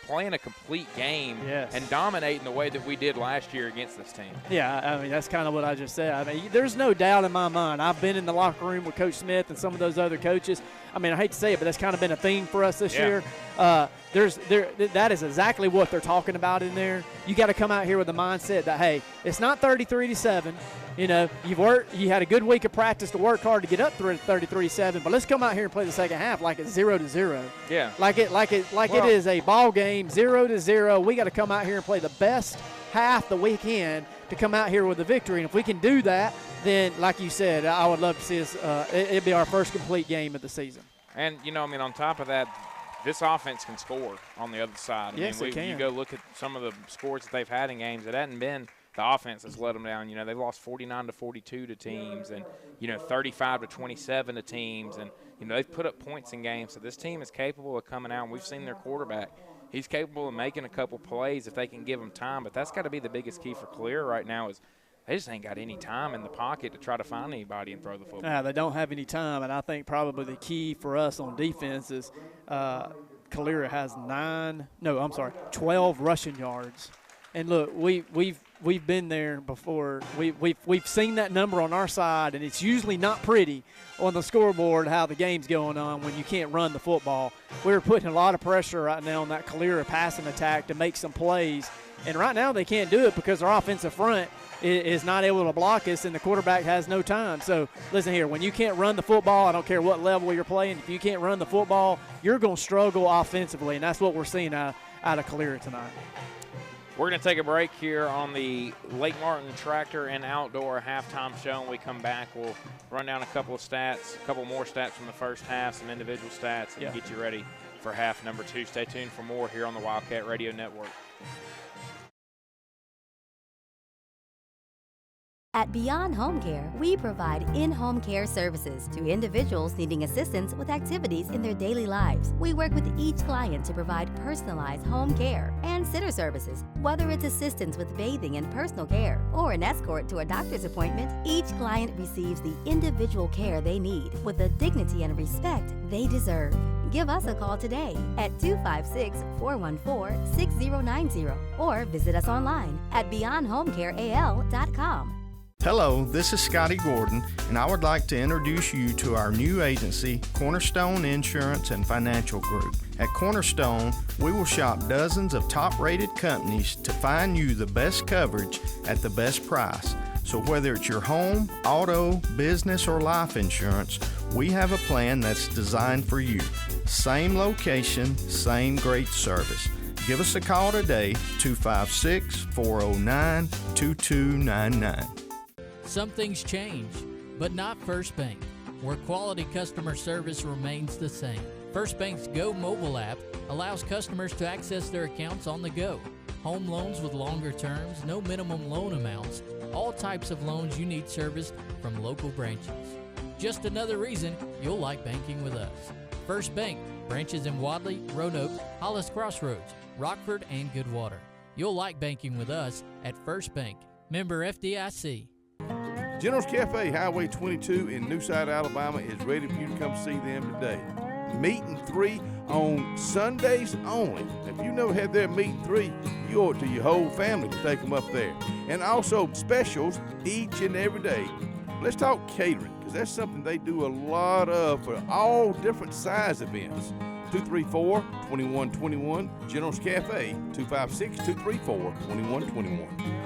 playing a complete game and dominating the way that we did last year against this team. Yeah, that's kind of what I just said. There's no doubt in my mind. I've been in the locker room with Coach Smith and some of those other coaches. I hate to say it, but that's kind of been a theme for us this year. That is exactly what they're talking about in there. You got to come out here with the mindset that, hey, it's not 33-7. You had a good week of practice to work hard to get up to 33-7, but let's come out here and play the second half like it's 0-0. Yeah. Like it is a ball game, 0-0. We got to come out here and play the best half that we can to come out here with a victory. And if we can do that, then like you said, I would love to see us. It'd be our first complete game of the season. And on top of that, this offense can score on the other side. Yes, it can. You go look at some of the scores that they've had in games. It hadn't been the offense that's let them down. They've lost 49-42 to teams, and 35-27 to teams, and they've put up points in games. So this team is capable of coming out, and we've seen their quarterback. He's capable of making a couple plays if they can give him time. But that's got to be the biggest key for CALERA right now is they just ain't got any time in the pocket to try to find anybody and throw the football. They don't have any time, and I think probably the key for us on defense is CALERA has 12 rushing yards. And look, we've been there before. We've seen that number on our side, and it's usually not pretty on the scoreboard how the game's going on when you can't run the football. We're putting a lot of pressure right now on that CALERA passing attack to make some plays, and right now they can't do it because our offensive front is not able to block us, and the quarterback has no time. So listen here, when you can't run the football, I don't care what level you're playing, if you can't run the football, you're going to struggle offensively, and that's what we're seeing out of CALERA tonight. We're going to take a break here on the Lake Martin Tractor and Outdoor halftime show. When we come back, we'll run down a couple more stats from the first half, some individual stats, and get you ready for half number 2. Stay tuned for more here on the Wildcat Radio Network. At Beyond Home Care, we provide in-home care services to individuals needing assistance with activities in their daily lives. We work with each client to provide personalized home care and sitter services. Whether it's assistance with bathing and personal care or an escort to a doctor's appointment, each client receives the individual care they need with the dignity and respect they deserve. Give us a call today at 256-414-6090 or visit us online at beyondhomecareal.com. Hello, this is Scotty Gordon, and I would like to introduce you to our new agency, Cornerstone Insurance and Financial Group. At Cornerstone, we will shop dozens of top-rated companies to find you the best coverage at the best price. So whether it's your home, auto, business, or life insurance, we have a plan that's designed for you. Same location, same great service. Give us a call today, 256-409-2299. Some things change, but not First Bank, where quality customer service remains the same. First Bank's Go mobile app allows customers to access their accounts on the go. Home loans with longer terms, no minimum loan amounts, all types of loans you need serviced from local branches. Just another reason you'll like banking with us. First Bank, branches in Wadley, Roanoke, Hollis Crossroads, Rockford, and Goodwater. You'll like banking with us at First Bank. Member FDIC. General's Cafe, Highway 22 in Newside, Alabama is ready for you to come see them today. Meat and 3 on Sundays only. If you never had their meat and 3, you owe it to your whole family to take them up there. And also specials each and every day. Let's talk catering, because that's something they do a lot of for all different size events. 234-2121, General's Cafe, 256-234-2121.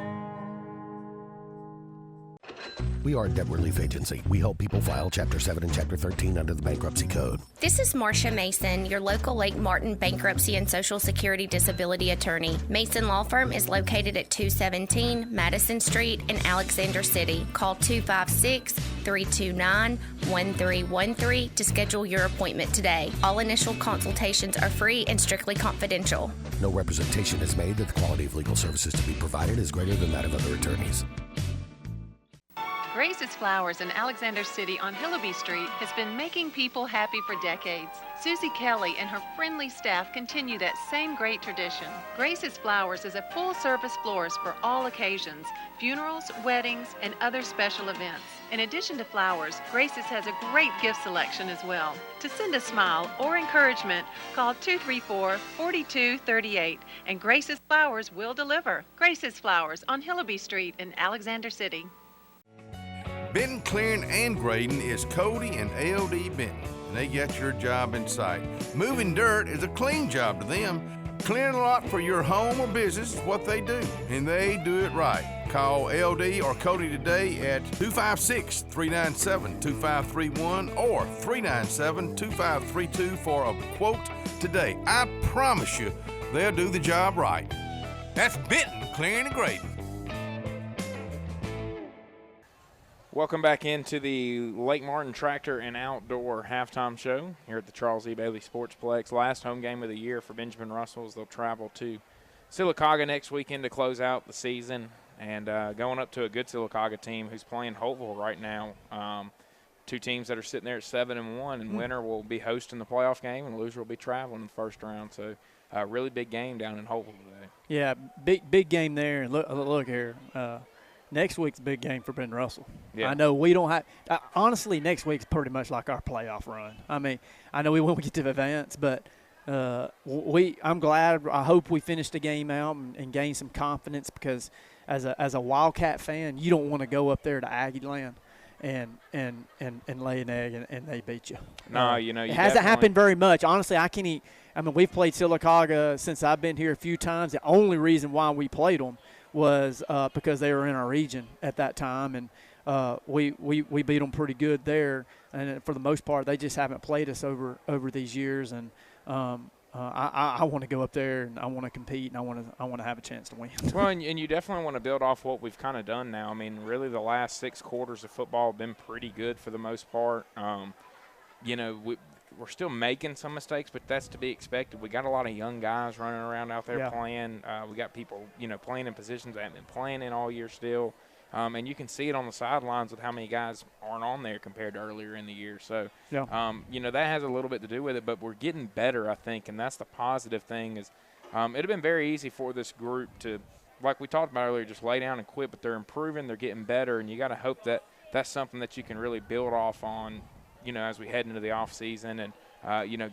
We are a debt relief agency. We help people file Chapter 7 and Chapter 13 under the Bankruptcy Code. This is Marcia Mason, your local Lake Martin bankruptcy and Social Security disability attorney. Mason Law Firm is located at 217 Madison Street in Alexander City. Call 256-329-1313 to schedule your appointment today. All initial consultations are free and strictly confidential. No representation is made that the quality of legal services to be provided is greater than that of other attorneys. Grace's Flowers in Alexander City on Hillaby Street has been making people happy for decades. Susie Kelly and her friendly staff continue that same great tradition. Grace's Flowers is a full-service florist for all occasions, funerals, weddings, and other special events. In addition to flowers, Grace's has a great gift selection as well. To send a smile or encouragement, call 234-4238, and Grace's Flowers will deliver. Grace's Flowers on Hillaby Street in Alexander City. Benton, clearing, and grading is Cody and LD Benton, and they got your job in sight. Moving dirt is a clean job to them. Clearing a lot for your home or business is what they do, and they do it right. Call LD or Cody today at 256-397-2531 or 397-2532 for a quote today. I promise you, they'll do the job right. That's Benton, clearing and grading. Welcome back into the Lake Martin Tractor and Outdoor Halftime Show here at the Charles E. Bailey Sportsplex. Last home game of the year for Benjamin Russell. They'll travel to Sylacauga next weekend to close out the season, and going up to a good Sylacauga team who's playing Holtville right now. Two teams that are sitting there at 7-1, and winner will be hosting the playoff game, and loser will be traveling in the first round. So a really big game down in Holtville today. Yeah, big game there. And look here. Next week's a big game for Ben Russell. Yeah. I know we don't have honestly, next week's pretty much like our playoff run. I mean, I know we won't get to advance, but I'm glad. I hope we finish the game out and gain some confidence, because as a Wildcat fan, you don't want to go up there to Aggie Land and lay an egg and they beat you. No, it hasn't happened very much. Honestly, we've played Sylacauga since I've been here a few times. The only reason why we played them was because they were in our region at that time, and we beat them pretty good there. And for the most part, they just haven't played us over these years. And I want to go up there and I want to compete and I want to have a chance to win. Well, and you definitely want to build off what we've kind of done now. I mean, really, the last 6 quarters of football have been pretty good for the most part. We're still making some mistakes, but that's to be expected. We got a lot of young guys running around out there playing. We got people, playing in positions that haven't been playing in all year still. And you can see it on the sidelines with how many guys aren't on there compared to earlier in the year. So, that has a little bit to do with it, but we're getting better, I think, and that's the positive thing is it would have been very easy for this group to, like we talked about earlier, just lay down and quit, but they're improving, they're getting better, and you got to hope that that's something that you can really build off on, as we head into the offseason and,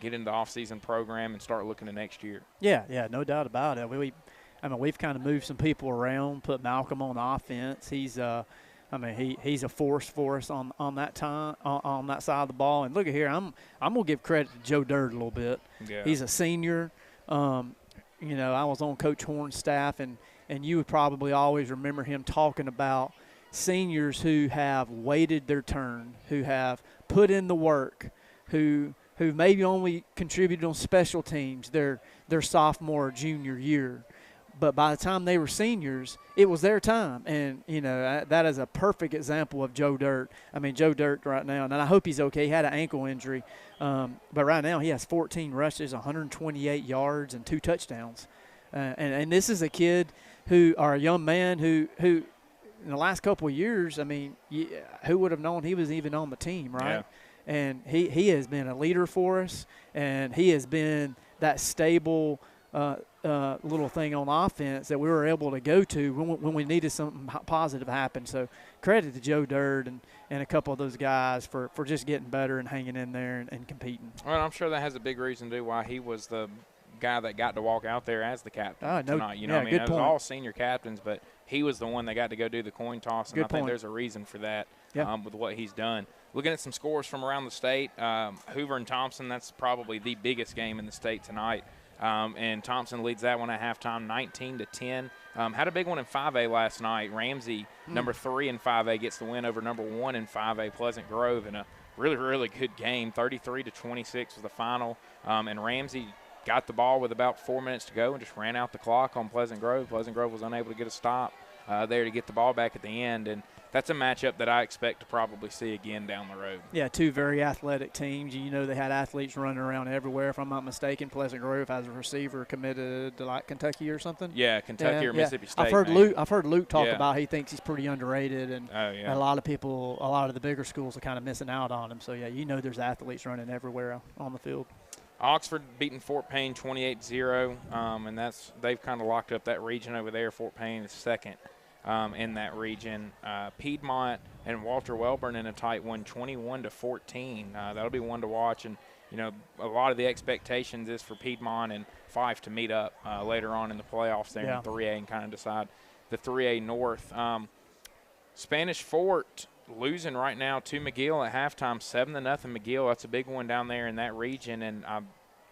get into the offseason program and start looking to next year. Yeah, no doubt about it. We've kind of moved some people around, put Malcolm on offense. He's he's a force for us on that on that side of the ball. And look at here, I'm gonna give credit to Joe Dirt a little bit. Yeah. He's a senior. I was on Coach Horn's staff, and you would probably always remember him talking about seniors who have waited their turn, who have put in the work, who maybe only contributed on special teams their sophomore or junior year. But by the time they were seniors, it was their time. And, that is a perfect example of Joe Dirt. Joe Dirt right now, and I hope he's okay. He had an ankle injury. But right now he has 14 rushes, 128 yards, and 2 touchdowns. And this is a kid or a young man who in the last couple of years, who would have known he was even on the team, right? Yeah. And he has been a leader for us, and he has been that stable little thing on offense that we were able to go to when we needed something positive to happen. So credit to Joe Dird and a couple of those guys for just getting better and hanging in there and competing. Well, I'm sure that has a big reason, too, why he was the guy that got to walk out there as the captain tonight. You know, yeah, I mean, it was point. all senior captains, but he was the one that got to go do the coin toss, and Good I think point. there's a reason for that Yeah. with what he's done. Looking at some scores from around the state, Hoover and Thompson, that's probably the biggest game in the state tonight. And Thompson leads that one at halftime, 19-10. Had a big one in 5A last night. Ramsey, number 3 in 5A, gets the win over number 1 in 5A, Pleasant Grove, in a really, really good game. 33-26 was the final. And Ramsey got the ball with about 4 minutes to go and just ran out the clock on Pleasant Grove. Pleasant Grove was unable to get a stop there to get the ball back at the end. And that's a matchup that I expect to probably see again down the road. Yeah, two very athletic teams. You know, they had athletes running around everywhere. If I'm not mistaken, Pleasant Grove has a receiver committed to like Kentucky or something. Yeah, Kentucky or Mississippi State. I've heard Luke talk about he thinks he's pretty underrated, and a lot of people, a lot of the bigger schools are kind of missing out on him. So yeah, you know, there's athletes running everywhere on the field. Oxford beating Fort Payne 28-0, and they've kind of locked up that region over there. Fort Payne is second in that region. Piedmont and Walter Wellborn in a tight one, 21-14. That'll be one to watch, and you know, a lot of the expectations is for Piedmont and Fife to meet up later on in the playoffs there in 3A and kind of decide the 3A North. Spanish Fort losing right now to McGill at halftime, 7-0 McGill. That's a big one down there in that region, and I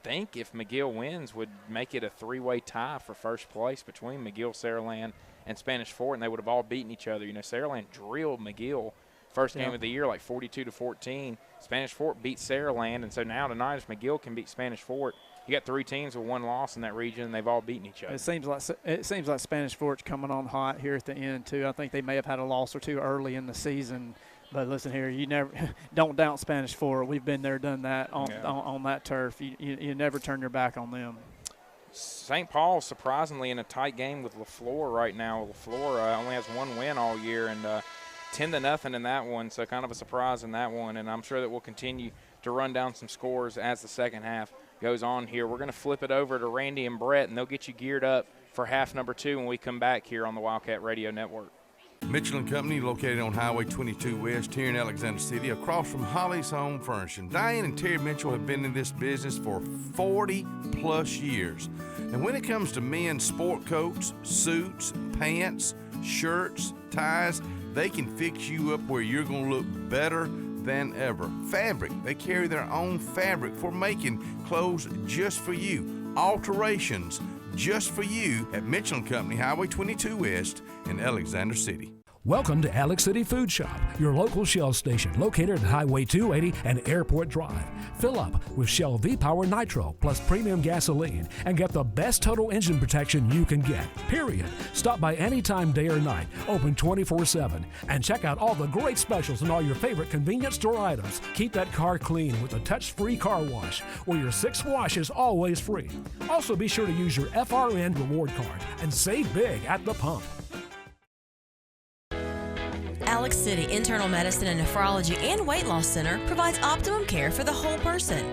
think if McGill wins would make it a 3-way tie for first place between McGill, Saraland, and Spanish Fort, and they would have all beaten each other. You know, Saraland drilled McGill first game of the year, like 42-14. Spanish Fort beat Saraland, and so now tonight if McGill can beat Spanish Fort, you got 3 teams with 1 loss in that region, and they've all beaten each other. It seems like Spanish Fort's coming on hot here at the end too. I think they may have had a loss or two early in the season, but listen here, you never don't doubt Spanish Fort. We've been there, done that on that turf. You never turn your back on them. St. Paul surprisingly in a tight game with LaFleur right now. LaFleur only has 1 win all year, and 10-0 in that one, so kind of a surprise in that one. And I'm sure that we'll continue to run down some scores as the second half goes on here. We're going to flip it over to Randy and Brett, and they'll get you geared up for half number 2 when we come back here on the Wildcat Radio Network. Mitchell & Company, located on Highway 22 West here in Alexander City, across from Holly's Home Furnishing. Diane and Terry Mitchell have been in this business for 40-plus years. And when it comes to men's sport coats, suits, pants, shirts, ties, they can fix you up where you're going to look better than ever. Fabric, they carry their own fabric for making clothes just for you. Alterations just for you at Mitchell & Company, Highway 22 West in Alexander City. Welcome to Alex City Food Shop, your local Shell station located at Highway 280 and Airport Drive. Fill up with Shell V-Power Nitro plus premium gasoline and get the best total engine protection you can get, period. Stop by anytime, day or night, open 24/7, and check out all the great specials and all your favorite convenience store items. Keep that car clean with a touch-free car wash, where your 6th wash is always free. Also, be sure to use your FRN reward card and save big at the pump. Alex City Internal Medicine and Nephrology and Weight Loss Center provides optimum care for the whole person.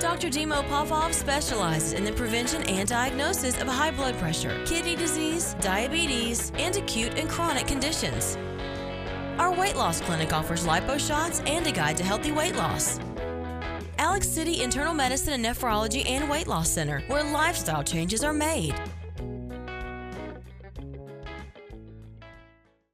Dr. Dimo Popov specializes in the prevention and diagnosis of high blood pressure, kidney disease, diabetes, and acute and chronic conditions. Our weight loss clinic offers lipo shots and a guide to healthy weight loss. Alex City Internal Medicine and Nephrology and Weight Loss Center, where lifestyle changes are made.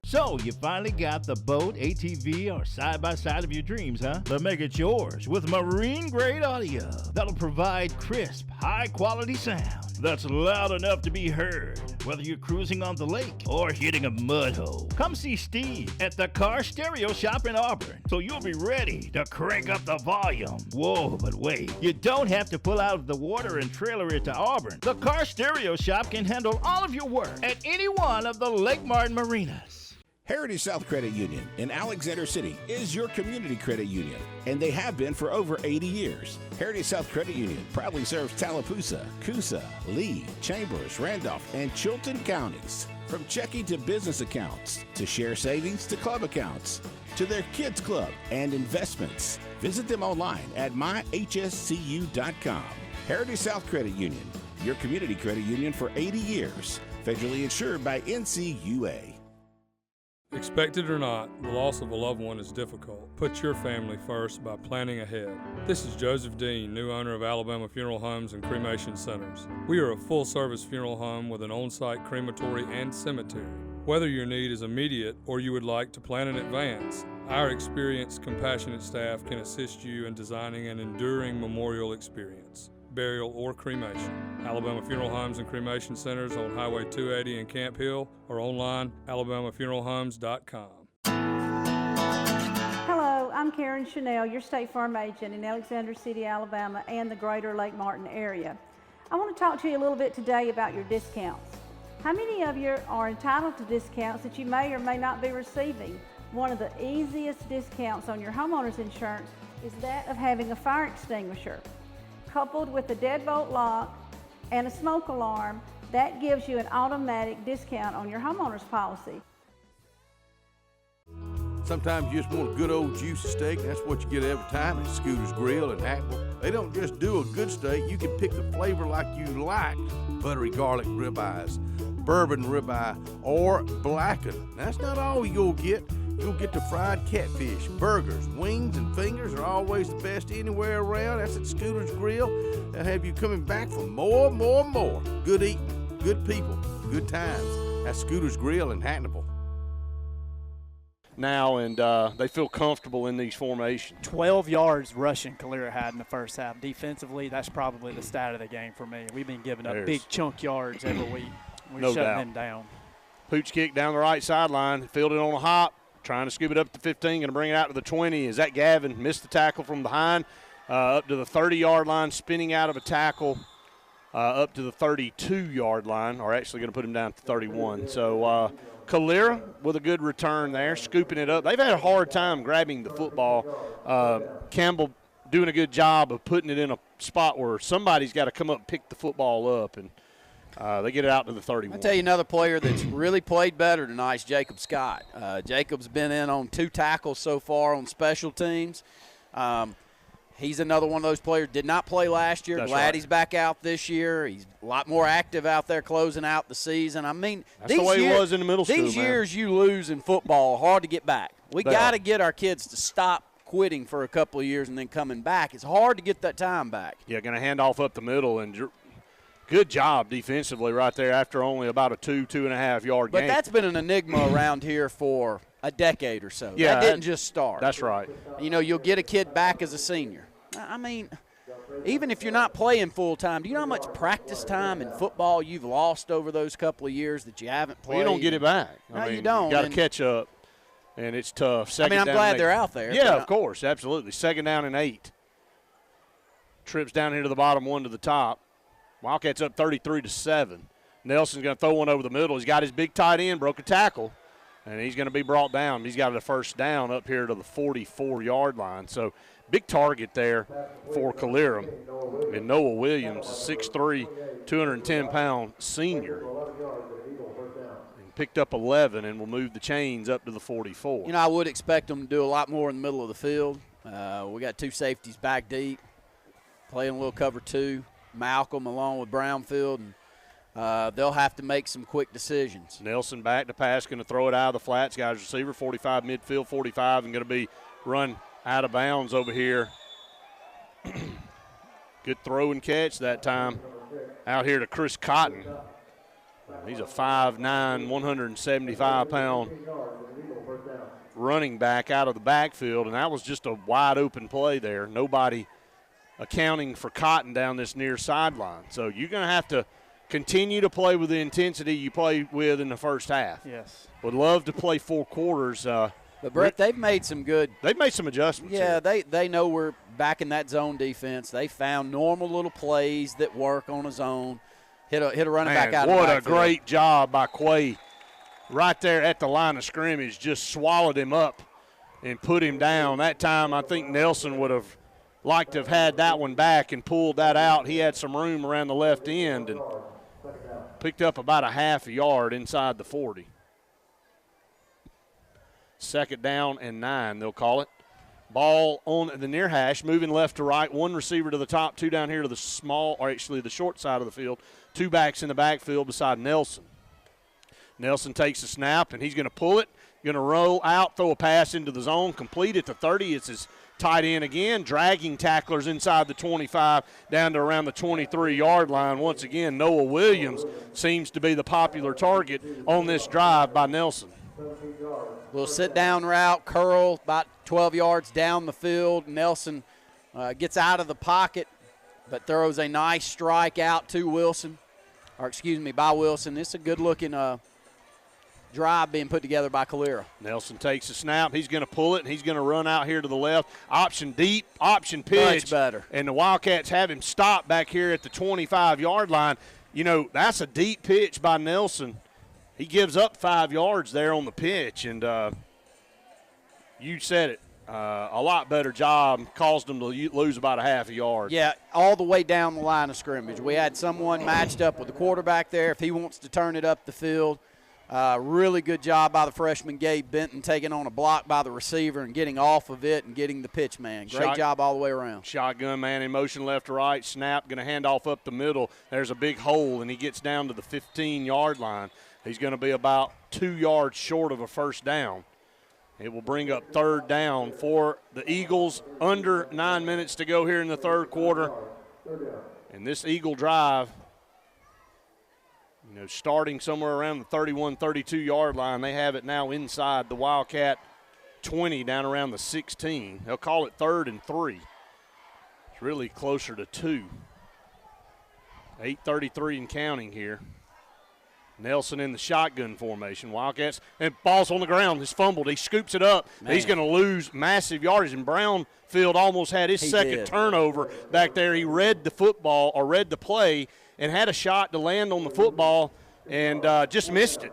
So, you finally got the boat, ATV, or side-by-side of your dreams, huh? Then make it yours with marine-grade audio that'll provide crisp, high-quality sound that's loud enough to be heard, whether you're cruising on the lake or hitting a mud hole. Come see Steve at the Car Stereo Shop in Auburn, so you'll be ready to crank up the volume. Whoa, but wait, you don't have to pull out of the water and trailer it to Auburn. The Car Stereo Shop can handle all of your work at any one of the Lake Martin marinas. Heritage South Credit Union in Alexander City is your community credit union, and they have been for over 80 years. Heritage South Credit Union proudly serves Tallapoosa, Coosa, Lee, Chambers, Randolph, and Chilton counties. From checking to business accounts, to share savings to club accounts, to their kids club and investments. Visit them online at myhscu.com. Heritage South Credit Union, your community credit union for 80 years. Federally insured by NCUA. Expect it or not, the loss of a loved one is difficult. Put your family first by planning ahead. This is Joseph Dean, new owner of Alabama Funeral Homes and Cremation Centers. We are a full-service funeral home with an on-site crematory and cemetery. Whether your need is immediate or you would like to plan in advance, our experienced, compassionate staff can assist you in designing an enduring memorial experience, burial, or cremation. Alabama Funeral Homes and Cremation Centers on Highway 280 in Camp Hill or online, alabamafuneralhomes.com. Hello, I'm Karen Chanel, your State Farm agent in Alexander City, Alabama, and the greater Lake Martin area. I want to talk to you a little bit today about your discounts. How many of you are entitled to discounts that you may or may not be receiving? One of the easiest discounts on your homeowner's insurance is that of having a fire extinguisher. Coupled with a deadbolt lock and a smoke alarm, that gives you an automatic discount on your homeowner's policy. Sometimes you just want a good old juicy steak, and that's what you get every time at Scooter's Grill in Hackville. They don't just do a good steak, you can pick the flavor like you like. Buttery garlic ribeyes, bourbon ribeye, or blackened. That's not all you'll get. You'll get the fried catfish, burgers, wings, and fingers are always the best anywhere around. That's at Scooter's Grill. They'll have you coming back for more. Good eating, good people, good times. That's Scooter's Grill in Hackneville. Now, and they feel comfortable in these formations. 12 yards rushing CALERA had in the first half. Defensively, that's probably the stat of the game for me. We've been giving up big chunk yards every week. We're no shutting doubt. them down. Pooch kick down the right sideline, fielded on a hop, trying to scoop it up to 15, going to bring it out to the 20. Is that Gavin? Missed the tackle from behind, up to the 30-yard line, spinning out of a tackle up to the 32-yard line, or actually going to put him down to 31. So CALERA with a good return there, scooping it up. They've had a hard time grabbing the football. Campbell doing a good job of putting it in a spot where somebody's got to come up and pick the football up, and they get it out to the 31. I'll tell you another player that's really played better tonight is Jacob Scott. Jacob's been in on 2 tackles so far on special teams. He's another one of those players. Did not play last year. That's Glad right. he's back out this year. He's a lot more active out there closing out the season. I mean, that's the way he was in the middle school, These years you lose in football, hard to get back. We got to get our kids to stop quitting for a couple of years and then coming back. It's hard to get that time back. Yeah, going to hand off up the middle, and good job defensively right there after only about a 2.5 yard gain. But that's been an enigma around here for a decade or so. Yeah, that didn't just start. That's right. You know, you'll get a kid back as a senior. I mean, even if you're not playing full-time, do you know how much practice time in football you've lost over those couple of years that you haven't played? Well, you don't get it back. No, you don't. You got to catch up, and it's tough. I'm glad they're out there. Yeah, of course, absolutely. 2nd down and 8. Trips down here to the bottom, 1 to the top. Wildcats up 33-7. Nelson's going to throw one over the middle. He's got his big tight end, broke a tackle, and he's going to be brought down. He's got a first down up here to the 44-yard line. So big target there for CALERA. And Noah Williams, 6'3", 210-pound senior. And picked up 11 and will move the chains up to the 44. You know, I would expect them to do a lot more in the middle of the field. We got 2 safeties back deep, playing a little cover 2. Malcolm along with Brownfield, and they'll have to make some quick decisions. Nelson back to pass, going to throw it out of the flats. Guys, receiver, 45 midfield, 45, and going to be run out of bounds over here. Good throw and catch that time out here to Chris Cotton. He's a 5'9", 175-pound running back out of the backfield, and that was just a wide-open play there. Nobody accounting for Cotton down this near sideline. So you're going to have to continue to play with the intensity you play with in the first half. Yes. Would love to play 4 quarters. But, Brett, they've made some good – They've made some adjustments. Yeah, they know we're back in that zone defense. They found normal little plays that work on a zone. Hit a running back out of the backfield. What a great job by Quay. Right there at the line of scrimmage, just swallowed him up and put him down. That time I think Nelson would have liked to have had that one back and pulled that out. He had some room around the left end and picked up about a half a yard inside the 40. 2nd down and 9, they'll call it. Ball on the near hash, moving left to right. One receiver to the top, two down here to the the short side of the field. Two backs in the backfield beside Nelson. Nelson takes the snap, and he's going to pull it. Going to roll out, throw a pass into the zone, complete at the 30. It's his tight end again, dragging tacklers inside the 25 down to around the 23-yard line. Once again, Noah Williams seems to be the popular target on this drive by Nelson. Little sit-down route, curl about 12 yards down the field. Nelson gets out of the pocket, but throws a nice strike out to Wilson, by Wilson. It's a good-looking drive being put together by CALERA. Nelson takes the snap. He's going to pull it, and he's going to run out here to the left. Option deep, option pitch. Much better. And the Wildcats have him stop back here at the 25-yard line. You know, that's a deep pitch by Nelson. He gives up 5 yards there on the pitch, and you said it. A lot better job, caused them to lose about a half a yard. Yeah, all the way down the line of scrimmage. We had someone matched up with the quarterback there if he wants to turn it up the field. Really good job by the freshman Gabe Benton taking on a block by the receiver and getting off of it and getting the pitch man. Great job all the way around. Shotgun man in motion left to right, snap, going to hand off up the middle. There's a big hole, and he gets down to the 15-yard line. He's going to be about 2 yards short of a first down. It will bring up third down for the Eagles. Under 9 minutes to go here in the third quarter. And this Eagle drive, you know, starting somewhere around the 31, 32-yard line. They have it now inside the Wildcat 20 down around the 16. They'll call it 3rd and 3. It's really closer to 2. 8:33 and counting here. Nelson in the shotgun formation. Wildcats, and ball's on the ground. He's fumbled. He scoops it up. Man. He's going to lose massive yardage. And Brownfield almost had his second turnover back there. He read the football or read the play and had a shot to land on the football and just missed it.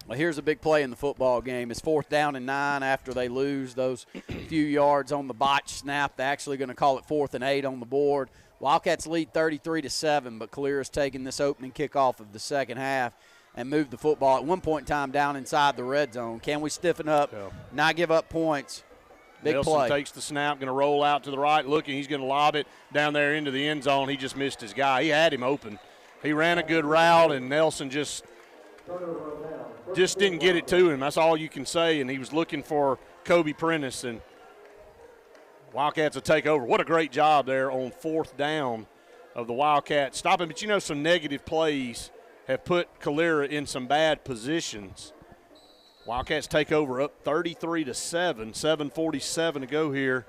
Well, here's a big play in the football game. It's 4th down and 9 after they lose those few yards on the botch snap. They're actually going to call it 4th and 8 on the board. Wildcats lead 33-7, but CALERA's taking this opening kickoff of the second half and moved the football at one point in time down inside the red zone. Can we stiffen up, not give up points? Big Nelson play. Takes the snap, going to roll out to the right, looking. He's going to lob it down there into the end zone. He just missed his guy. He had him open. He ran a good route, and Nelson just didn't get it to him. That's all you can say, and he was looking for Kobe Prentice, and Wildcats will take over. What a great job there on 4th down of the Wildcats stopping. But, you know, some negative plays have put CALERA in some bad positions. Wildcats take over up 33-7, 7:47 to go here.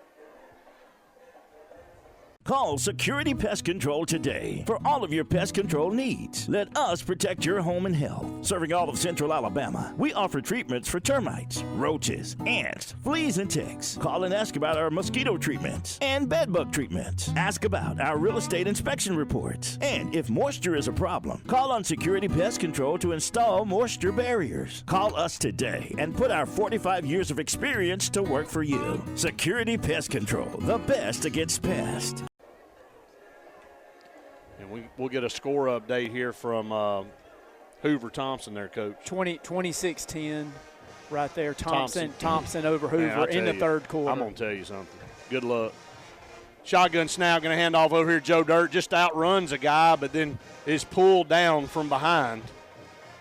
Call Security Pest Control today for all of your pest control needs. Let us protect your home and health. Serving all of Central Alabama, we offer treatments for termites, roaches, ants, fleas, and ticks. Call and ask about our mosquito treatments and bedbug treatments. Ask about our real estate inspection reports. And if moisture is a problem, call on Security Pest Control to install moisture barriers. Call us today and put our 45 years of experience to work for you. Security Pest Control, the best against pests. We'll get a score update here from Hoover Thompson there, Coach. 26-10 right there. Thompson over Hoover in the third quarter. I'm going to tell you something. Good luck. Shotgun snap, going to hand off over here. Joe Dirt just outruns a guy, but then is pulled down from behind.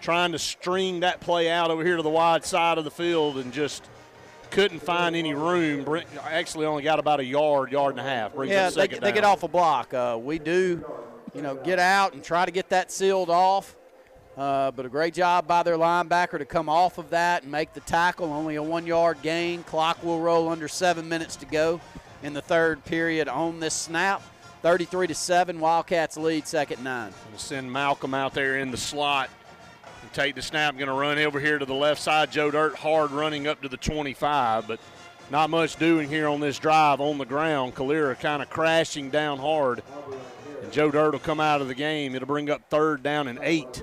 Trying to string that play out over here to the wide side of the field and just couldn't find any room. Actually only got about a yard and a half. They get off a block. We do – get out and try to get that sealed off. But a great job by their linebacker to come off of that and make the tackle. Only a 1-yard gain. Clock will roll under 7 minutes to go in the third period on this snap. 33-7, Wildcats lead, 2nd and 9. Going to send Malcolm out there in the slot and take the snap. Going to run over here to the left side. Joe Dirt hard running up to the 25, but not much doing here on this drive on the ground. CALERA kind of crashing down hard. Joe Dirt will come out of the game. It'll bring up 3rd down and 8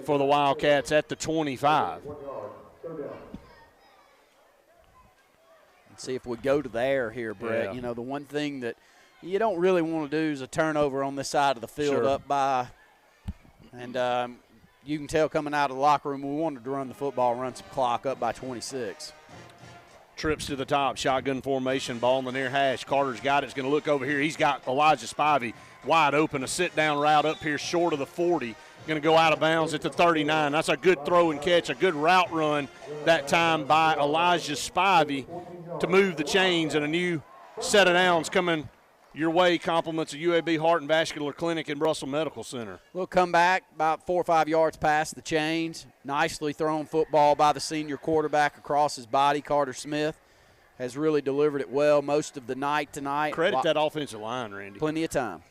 for the Wildcats at the 25. Let's see if we go to the air here, Brett. Yeah. The one thing that you don't really want to do is a turnover on this side of the field up by. And you can tell coming out of the locker room, we wanted to run the football, run some clock up by 26. Trips to the top, shotgun formation, ball in the near hash. Carter's got it. It's going to look over here. He's got Elijah Spivey wide open. A sit-down route up here short of the 40. Going to go out of bounds at the 39. That's a good throw and catch, a good route run that time by Elijah Spivey to move the chains, and a new set of downs coming your way. Compliments of UAB Heart and Vascular Clinic and Russell Medical Center. We'll come back about 4 or 5 yards past the chains. Nicely thrown football by the senior quarterback across his body. Carter Smith has really delivered it well most of the night tonight. Credit that offensive line, Randy. Plenty of time.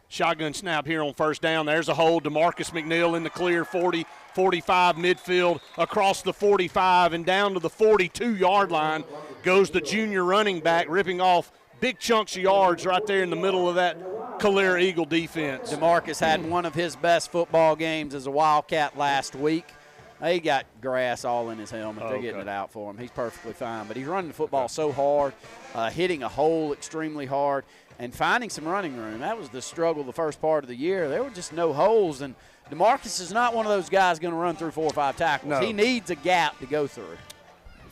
Shotgun snap here on first down. There's a hold. DeMarcus McNeil in the clear, 40, 45 midfield, across the 45 and down to the 42-yard line goes the junior running back, ripping off big chunks of yards right there in the middle of that CALERA Eagle defense. DeMarcus had one of his best football games as a Wildcat last week. He got grass all in his helmet. They're getting it out for him. He's perfectly fine. But he's running the football so hard, hitting a hole extremely hard, and finding some running room. That was the struggle the first part of the year. There were just no holes, and DeMarcus is not one of those guys going to run through 4 or 5 tackles. No. He needs a gap to go through.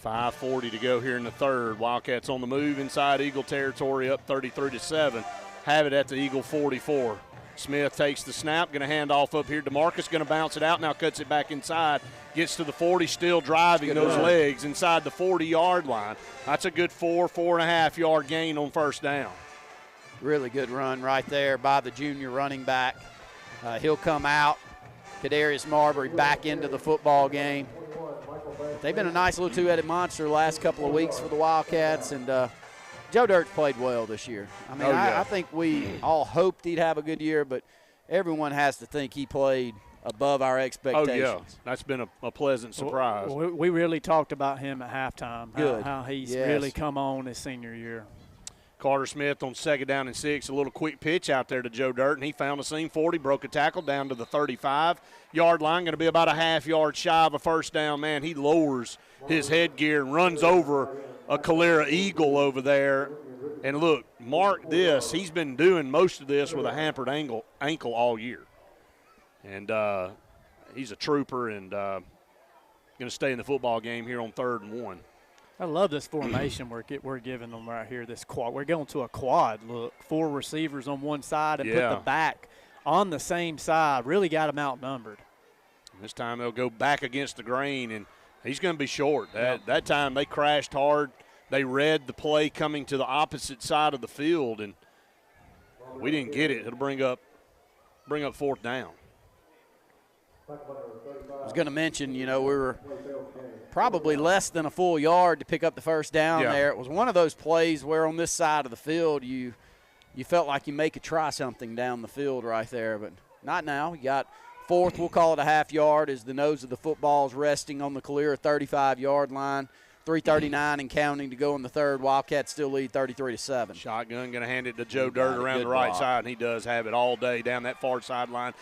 5:40 to go here in the third. Wildcats on the move inside Eagle territory, up 33-7. Have it at the Eagle 44. Smith takes the snap, going to hand off up here. DeMarcus going to bounce it out, now cuts it back inside. Gets to the 40, still driving those legs inside the 40-yard line. That's a good 4.5 yard gain on first down. Really good run right there by the junior running back. He'll come out. Kadarius Marbury back into the football game. They've been a nice little two-headed monster the last couple of weeks for the Wildcats, and Joe Dirt's played well this year. I mean, I think we all hoped he'd have a good year, but everyone has to think he played above our expectations. Oh, yeah. That's been a pleasant surprise. We really talked about him at halftime, Good. how he's really come on his senior year. Carter Smith on 2nd down and 6, a little quick pitch out there to Joe Dirt, and he found a seam 40, broke a tackle down to the 35-yard line, going to be about a half yard shy of a first down. Man, he lowers his headgear and runs over a CALERA Eagle over there. And look, mark this, he's been doing most of this with a hampered ankle all year. And he's a trooper and going to stay in the football game here on 3rd and 1. I love this formation we're giving them right here, this quad. We're going to a quad look. 4 receivers on one side and put the back on the same side. Really got them outnumbered. This time they'll go back against the grain, and he's going to be short. That time they crashed hard. They read the play coming to the opposite side of the field, and we didn't get it. It'll bring up 4th down. I was going to mention, we were probably less than a full yard to pick up the first down there. It was one of those plays where on this side of the field you felt like you could try something down the field right there, but not now. You got 4th, we'll call it a half yard, as the nose of the football is resting on the CALERA 35-yard line. 3:39 and counting to go in the third. Wildcats still lead 33-7. Shotgun going to hand it to Joe Dirt around the right side, and he does have it all day down that far sideline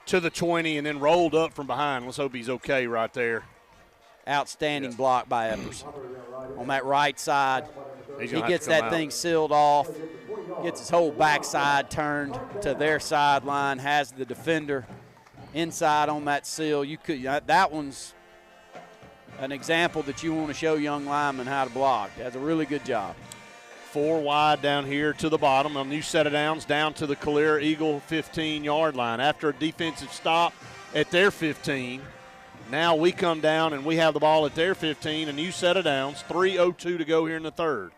to the 20 and then rolled up from behind. Let's hope he's okay right there. Outstanding block by Evers. On that right side, he gets that thing sealed off, gets his whole backside turned to their sideline, has the defender inside on that seal. That one's an example that you want to show young linemen how to block. That's a really good job. 4 wide down here to the bottom. A new set of downs down to the CALERA Eagle 15-yard line. After a defensive stop at their 15, now we come down and we have the ball at their 15, a new set of downs. 3:02 to go here in the third.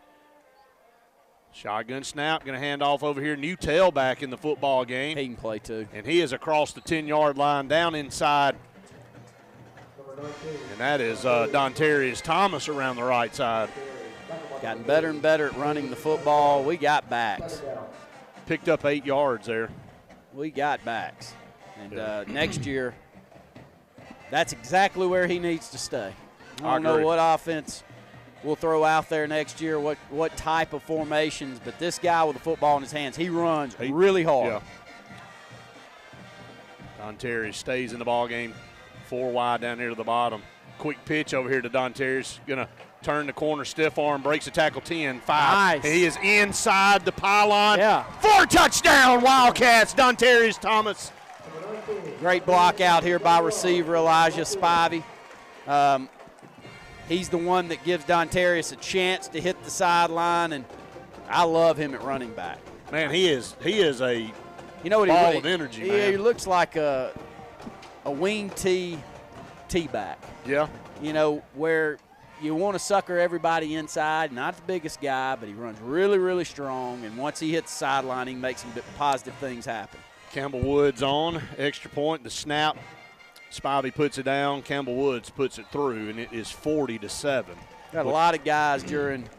Shotgun snap, going to hand off over here. New tailback in the football game. He can play too. And he is across the 10-yard line down inside. And that is Dontarius Thomas around the right side. Gotten better and better at running the football. We got backs. Picked up 8 yards there. We got backs. And next year, that's exactly where he needs to stay. I don't know what offense we'll throw out there next year, what type of formations, but this guy with the football in his hands, he runs really hard. Dontarius stays in the ball game. 4 wide down here to the bottom. Quick pitch over here to Dontarius. Going to turn the corner, stiff arm, breaks a tackle 10-5. Nice. He is inside the pylon. Yeah. 4 touchdown Wildcats, Dontarius Thomas. Great block out here by receiver Elijah Spivey. He's the one that gives Dontarius a chance to hit the sideline, and I love him at running back. Man, he is a what ball of energy, man. Yeah, he looks like a wing T back. Yeah. Where you want to sucker everybody inside. Not the biggest guy, but he runs really, really strong, and once he hits the sideline, he makes some positive things happen. Campbell Woods on, extra point, the snap. Spivey puts it down. Campbell Woods puts it through, and it is 40-7. Got a lot of guys during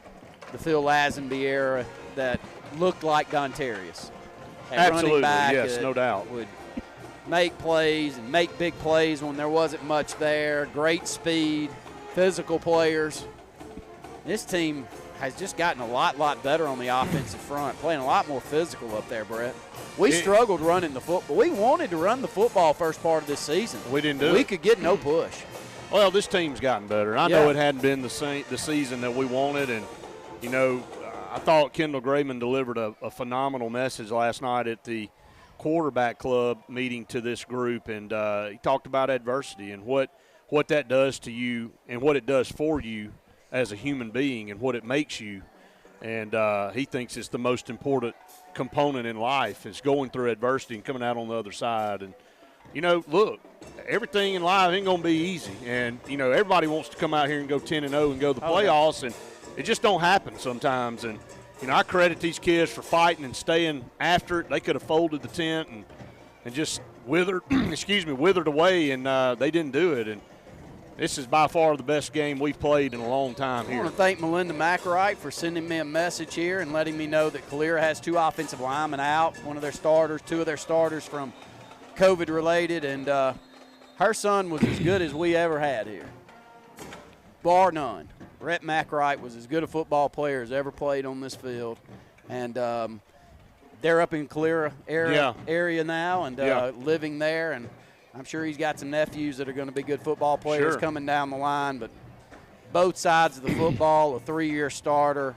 the Phil Lazenby era that looked like Dontarius. Absolutely, back, yes, no doubt. Would make plays and make big plays when there wasn't much there. Great speed, physical players. This team has just gotten a lot better on the offensive front, playing a lot more physical up there, Brett. We struggled running the football. We wanted to run the football first part of this season. We didn't do it. We could get no push. Well, this team's gotten better. I know it hadn't been the season that we wanted, and, I thought Kendall Grayman delivered a phenomenal message last night at the quarterback club meeting to this group, and he talked about adversity and what that does to you and what it does for you as a human being and what it makes you. And he thinks it's the most important component in life is going through adversity and coming out on the other side. And, look, everything in life ain't going to be easy. And, everybody wants to come out here and go 10-0 and go to the playoffs, and it just don't happen sometimes. And, I credit these kids for fighting and staying after it. They could have folded the tent and just withered away, and they didn't do it. And this is by far the best game we've played in a long time here. I want to thank Melinda McElwright for sending me a message here and letting me know that CALERA has 2 offensive linemen out, 2 of their starters from COVID-related, and her son was as good as we ever had here, bar none. Rhett McElwright was as good a football player as ever played on this field, and they're up in CALERA area now and living there, and I'm sure he's got some nephews that are going to be good football players coming down the line. But both sides of the football, a 3-year starter.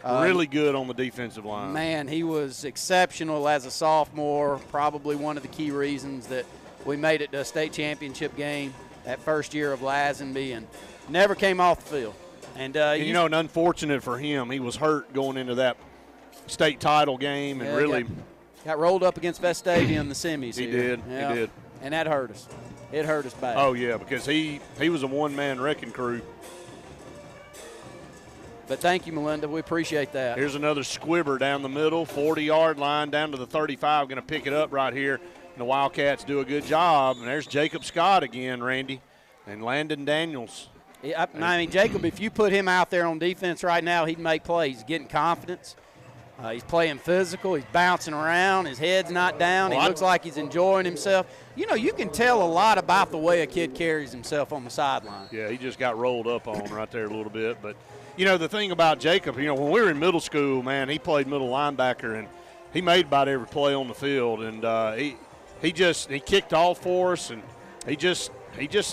Really good on the defensive line. Man, he was exceptional as a sophomore, probably one of the key reasons that we made it to a state championship game that first year of Lazenby and never came off the field. And and unfortunate for him, he was hurt going into that state title game and really got rolled up against Vestavia in the semis. He did. And that hurt us. It hurt us bad. Oh, yeah, because he was a one-man wrecking crew. But thank you, Melinda. We appreciate that. Here's another squibber down the middle, 40-yard line down to the 35. Going to pick it up right here. And the Wildcats do a good job. And there's Jacob Scott again, Randy, and Landon Daniels. I mean, Jacob, if you put him out there on defense right now, he'd make plays. He's getting confidence. He's playing physical. He's bouncing around. His head's not down. He looks like he's enjoying himself. You can tell a lot about the way a kid carries himself on the sideline. Yeah, he just got rolled up on right there a little bit. But, the thing about Jacob, when we were in middle school, man, he played middle linebacker, and he made about every play on the field. And he kicked off for us, and he just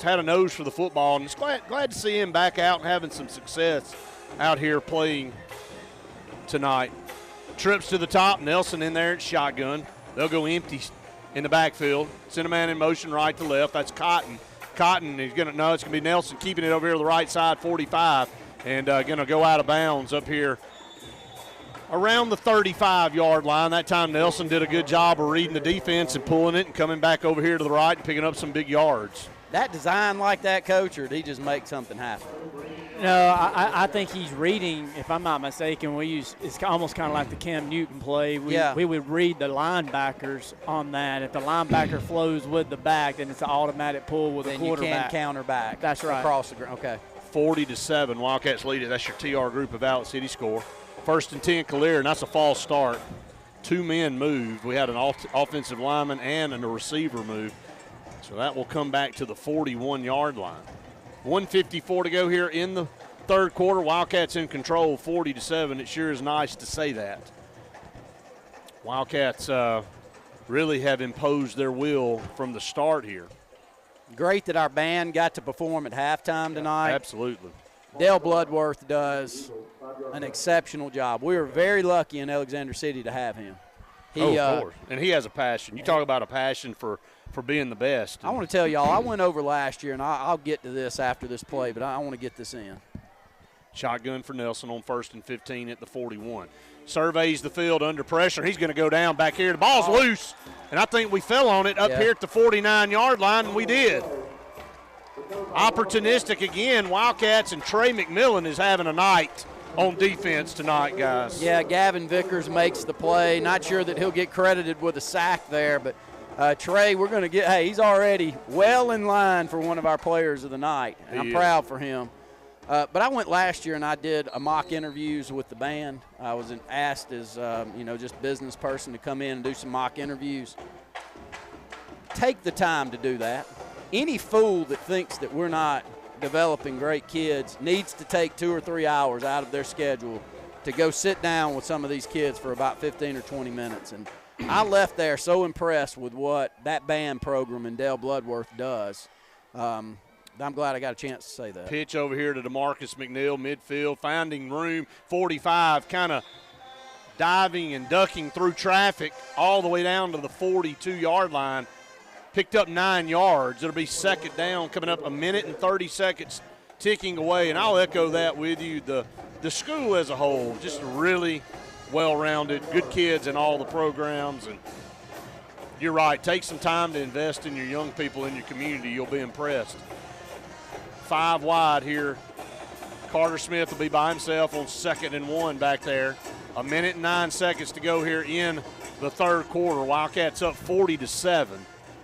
had a nose for the football. And it's glad to see him back out and having some success out here playing tonight. Trips to the top, Nelson in there at shotgun. They'll go empty in the backfield. Send a man in motion right to left. That's Cotton. Cotton is it's going to be Nelson keeping it over here to the right side, 45, and going to go out of bounds up here around the 35-yard line. That time Nelson did a good job of reading the defense and pulling it and coming back over here to the right and picking up some big yards. That design like that, Coach, or did he just make something happen? No, I think he's reading, if I'm not mistaken, it's almost kind of like the Cam Newton play. We would read the linebackers on that. If the linebacker flows with the back, then it's an automatic pull with the quarterback. Then you can counter back. That's right. Across the ground. Okay. 40-7, Wildcats lead it. That's your TR group of Valley City score. 1st and 10, CALERA, and that's a false start. 2 men moved. We had an offensive lineman and a receiver move. So that will come back to the 41-yard line. 1:54 to go here in the third quarter. Wildcats in control, 40-7. It sure is nice to say that. Wildcats really have imposed their will from the start here. Great that our band got to perform at halftime tonight. Absolutely. Dale Bloodworth does an exceptional job. We were very lucky in Alexander City to have him. Of course. And he has a passion. You talk about a passion for being the best. I want to tell y'all, I went over last year, and I'll get to this after this play, but I want to get this in. Shotgun for Nelson on 1st and 15 at the 41. Surveys the field under pressure. He's going to go down back here. The ball's loose, and I think we fell on it up here at the 49-yard line, and we did. Opportunistic again. Wildcats, and Trey McMillan is having a night on defense tonight, guys. Yeah, Gavin Vickers makes the play. Not sure that he'll get credited with a sack there, but Trey, we're going to get – hey, he's already well in line for one of our players of the night, and I'm proud for him. But I went last year and I did a mock interviews with the band. I was asked as, just business person to come in and do some mock interviews. Take the time to do that. Any fool that thinks that we're not developing great kids needs to take 2 or 3 hours out of their schedule to go sit down with some of these kids for about 15 or 20 minutes. And I left there so impressed with what that band program in Dale Bloodworth does. I'm glad I got a chance to say that. Pitch over here to DeMarcus McNeil, midfield, finding room, 45, kind of diving and ducking through traffic all the way down to the 42-yard line. Picked up 9 yards. It'll be second down coming up, 1 minute and 30 seconds ticking away, and I'll echo that with you. The school as a whole, just really well-rounded, good kids in all the programs, and you're right, take some time to invest in your young people in your community. You'll be impressed. 5 wide here. Carter Smith will be by himself on 2nd and 1 back there. 1 minute and 9 seconds to go here in the third quarter. Wildcats up 40-7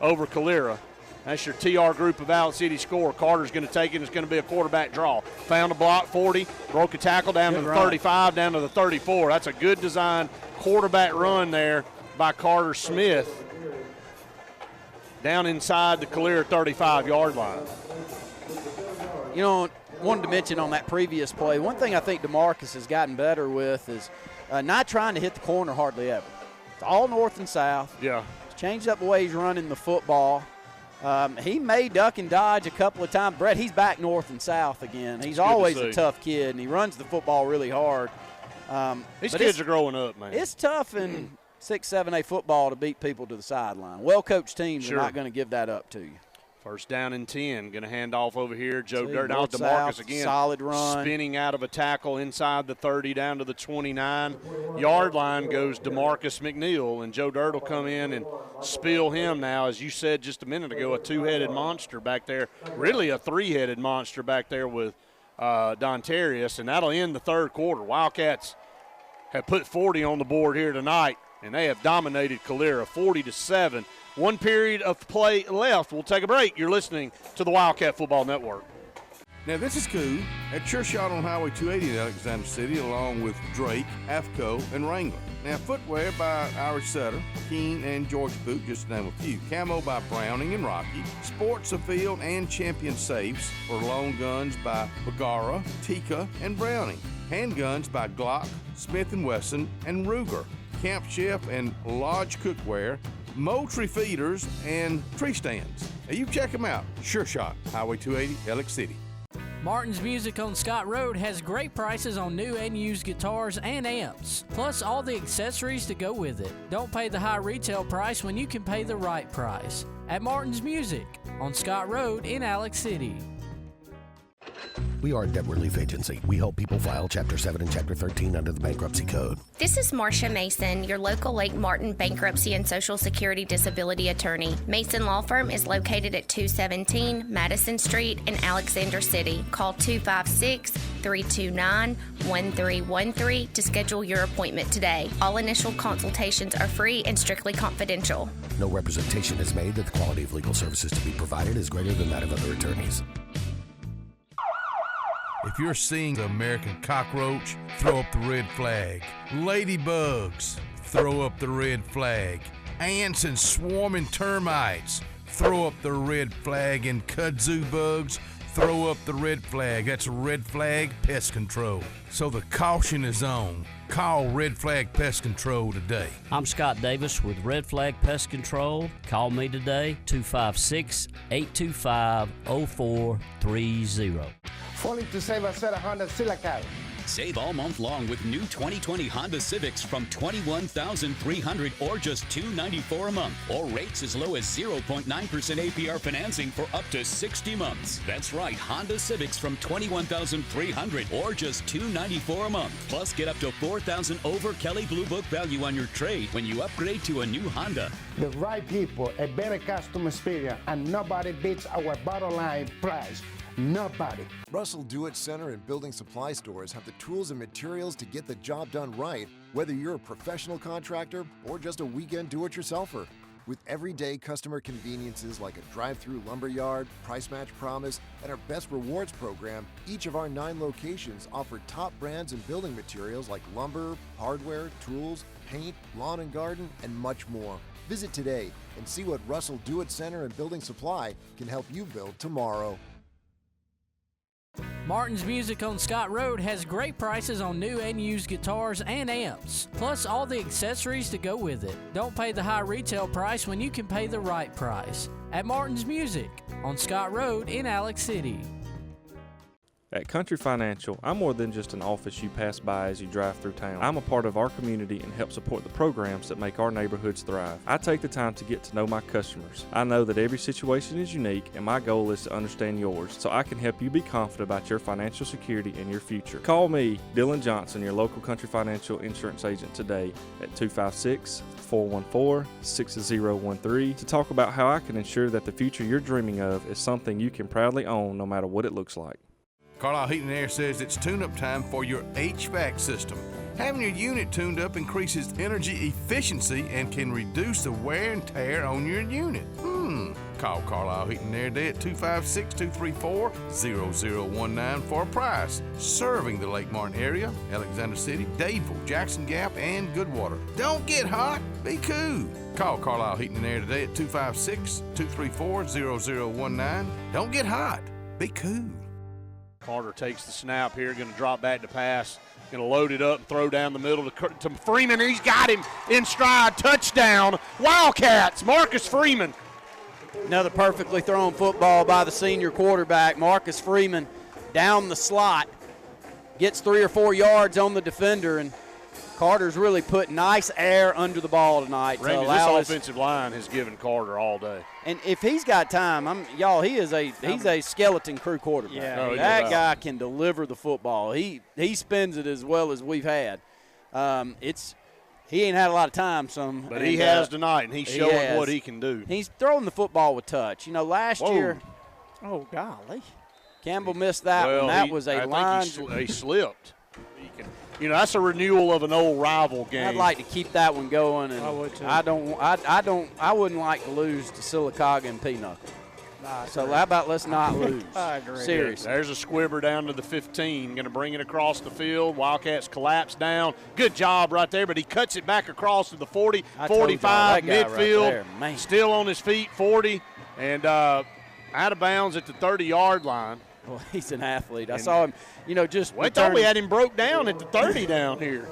over CALERA. That's your TR Group of Valley City score. Carter's going to take it. It's going to be a quarterback draw. Found a block, 40, broke a tackle down to the 35, down to the 34. That's a good design quarterback run there by Carter Smith down inside the CALERA 35-yard line. You know, wanted to mention on that previous play, one thing I think DeMarcus has gotten better with is not trying to hit the corner hardly ever. It's all north and south. Yeah. He's changed up the way he's running the football. He may duck and dodge a couple of times. Brett, he's back north and south again. He's always a tough kid, and he runs the football really hard. These kids are growing up, man. It's tough in 6-7A football to beat people to the sideline. Well-coached teams are not going to give that up to you. First down and 10. Going to hand off over here. Joe Dirt out to DeMarcus again. Solid run. Spinning out of a tackle inside the 30 down to the 29-yard line goes DeMarcus McNeil. And Joe Dirt will come in and spill him now. As you said just a minute ago, a 2-headed monster back there. Really a 3-headed monster back there with Dontarius. And that'll end the third quarter. Wildcats have put 40 on the board here tonight, and they have dominated CALERA 40-7. 1 period of play left. We'll take a break. You're listening to the Wildcat Football Network. Now, this is Coon at Sure Shot on Highway 280 in Alexander City, along with Drake, AFCO, and Wrangler. Now, footwear by Irish Sutter, Keene, and George Boot, just to name a few. Camo by Browning and Rocky. Sports Afield and Champion Safes for long guns by Bagara, Tika, and Browning. Handguns by Glock, Smith & Wesson, and Ruger. Camp Chef and Lodge Cookware, Moultrie Feeders, and Tree Stands. Now, you check them out. Sure Shot, Highway 280, Alex City. Martin's Music on Scott Road has great prices on new and used guitars and amps, plus all the accessories to go with it. Don't pay the high retail price when you can pay the right price at Martin's Music on Scott Road in Alex City. We are a debt relief agency. We help people file Chapter 7 and Chapter 13 under the Bankruptcy Code. This is Marcia Mason, your local Lake Martin bankruptcy and Social Security disability attorney. Mason Law Firm is located at 217 Madison Street in Alexander City. Call 256-329-1313 to schedule your appointment today. All initial consultations are free and strictly confidential. No representation is made that the quality of legal services to be provided is greater than that of other attorneys. If you're seeing the American cockroach, throw up the red flag. Ladybugs, throw up the red flag. Ants and swarming termites, throw up the red flag. And kudzu bugs, throw up the red flag. That's Red Flag Pest Control. So the caution is on. Call Red Flag Pest Control today. I'm Scott Davis with Red Flag Pest Control. Call me today, 256-825-0430. Falling to save us at a Honda Silica. Save all month long with new 2020 Honda Civics from $21,300 or just $294 a month, or rates as low as 0.9% APR financing for up to 60 months. That's right, Honda Civics from $21,300 or just $294 a month. Plus, get up to $4,000 over Kelley Blue Book value on your trade when you upgrade to a new Honda. The right people, a better customer experience, and nobody beats our bottom line price. Nobody. Russell Do-It Center and building supply stores have the tools and materials to get the job done right, whether you're a professional contractor or just a weekend do-it-yourselfer. With everyday customer conveniences like a drive-through lumberyard, price match promise, and our best rewards program, each of our 9 locations offer top brands and building materials like lumber, hardware, tools, paint, lawn and garden, and much more. Visit today and see what Russell Do-It Center and Building Supply can help you build tomorrow. Martin's Music on Scott Road has great prices on new and used guitars and amps, plus all the accessories to go with it. Don't pay the high retail price when you can pay the right price at Martin's Music on Scott Road in Alex City. At Country Financial, I'm more than just an office you pass by as you drive through town. I'm a part of our community and help support the programs that make our neighborhoods thrive. I take the time to get to know my customers. I know that every situation is unique, and my goal is to understand yours so I can help you be confident about your financial security and your future. Call me, Dylan Johnson, your local Country Financial insurance agent today at 256-414-6013 to talk about how I can ensure that the future you're dreaming of is something you can proudly own no matter what it looks like. Carlisle Heating and Air says it's tune-up time for your HVAC system. Having your unit tuned up increases energy efficiency and can reduce the wear and tear on your unit. Call Carlisle Heating and Air today at 256-234-0019 for a price. Serving the Lake Martin area, Alexander City, Dadeville, Jackson Gap, and Goodwater. Don't get hot, be cool. Call Carlisle Heating and Air today at 256-234-0019. Don't get hot, be cool. Carter takes the snap here, going to drop back to pass, going to load it up and throw down the middle to Freeman. He's got him in stride. Touchdown, Wildcats, Marcus Freeman. Another perfectly thrown football by the senior quarterback, Marcus Freeman, down the slot. Gets 3 or 4 yards on the defender, and Carter's really put nice air under the ball tonight. Randy, this offensive line has given Carter all day. And if he's got time, he's a skeleton crew quarterback. Yeah, that guy can deliver the football. He spins it as well as we've had. He ain't had a lot of time, but he has tonight, and he's showing what he can do. He's throwing the football with touch. You know, last year. Oh golly, Campbell missed that one. That was a line. He slipped. That's a renewal of an old rival game. I'd like to keep that one going, and I would too. I wouldn't like to lose to Sylacauga and Pinochle. So how about let's not lose? I agree. Seriously. There's a squibber down to the 15. Going to bring it across the field. Wildcats collapse down. Good job right there, but he cuts it back across to the 40, 45 midfield. Right still on his feet, 40, and out of bounds at the 30-yard line. Well, he's an athlete. I saw him, just. I thought we had him broke down at the 30 down here.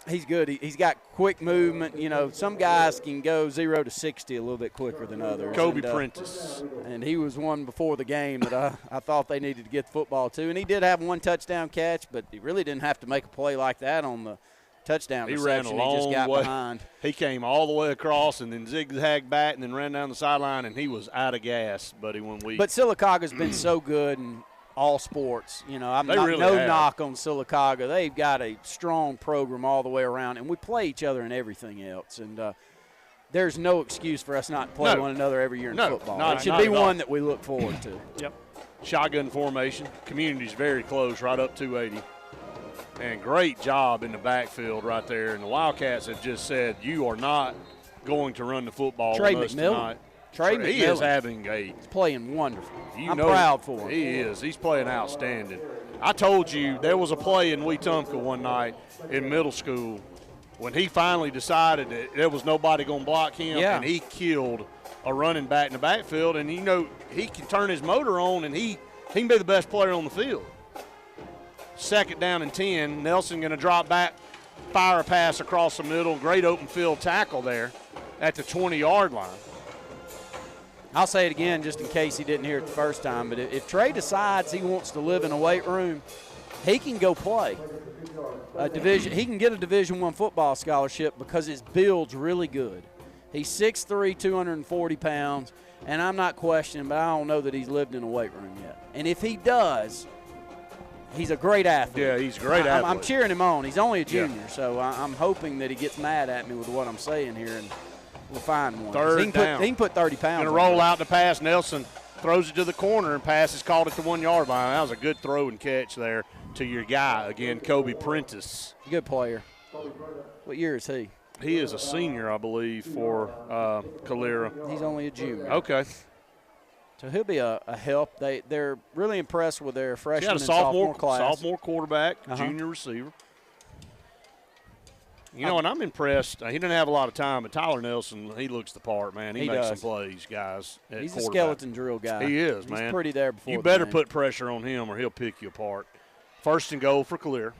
He's good. He's got quick movement. Some guys can go 0 to 60 a little bit quicker than others. Kobe Prentice. And he was one before the game that I thought they needed to get the football to. And he did have one touchdown catch, but he really didn't have to make a play like that on the touchdown reception. He ran a long he just got way. behind. He came all the way across and then zigzagged back and then ran down the sideline, and he was out of gas, buddy, when we – But Sylacauga's been so good in all sports. I'm really no have. knock on Sylacauga. They've got a strong program all the way around, and we play each other in everything else. And there's no excuse for us not to play one another every year in football. It should be one that we look forward to. Yep. Shotgun formation. Community's very close, right up 280. And great job in the backfield right there. And the Wildcats have just said, you are not going to run the football Trey with us McMillan. tonight. Trey He McMillan. is having He's playing wonderful. I'm know proud for him. He is. He's playing outstanding. I told you there was a play in Wetumpka one night in middle school when he finally decided that there was nobody going to block him, and he killed a running back in the backfield. And, he can turn his motor on, and he can be the best player on the field. 2nd down and 10. Nelson going to drop back, fire a pass across the middle. Great open field tackle there at the 20-yard line. I'll say it again just in case he didn't hear it the first time, but if Trey decides he wants to live in a weight room, he can go play he can get a Division I football scholarship because his build's really good. He's 6'3", 240 pounds, and I'm not questioning, but I don't know that he's lived in a weight room yet. And if he does, he's a great athlete. Yeah, he's a great athlete. I'm cheering him on. He's only a junior, so I'm hoping that he gets mad at me with what I'm saying here, and we'll find one. Third down. He can put 30 pounds Going to roll out the pass. Nelson throws it to the corner, and pass is called at the 1 yard line. That was a good throw and catch there to your guy, again, Kobe Prentice. Good player. What year is he? He is a senior, I believe, for CALERA. He's only a junior. Okay. So he'll be a help. They're really impressed with their freshman and sophomore class. Sophomore quarterback, junior receiver. You know, and I'm impressed. He didn't have a lot of time, but Tyler Nelson, he looks the part, man. He makes some plays, guys. He's a skeleton drill guy. He is, man. He's pretty there before. You better put pressure on him or he'll pick you apart. First and goal for CALERA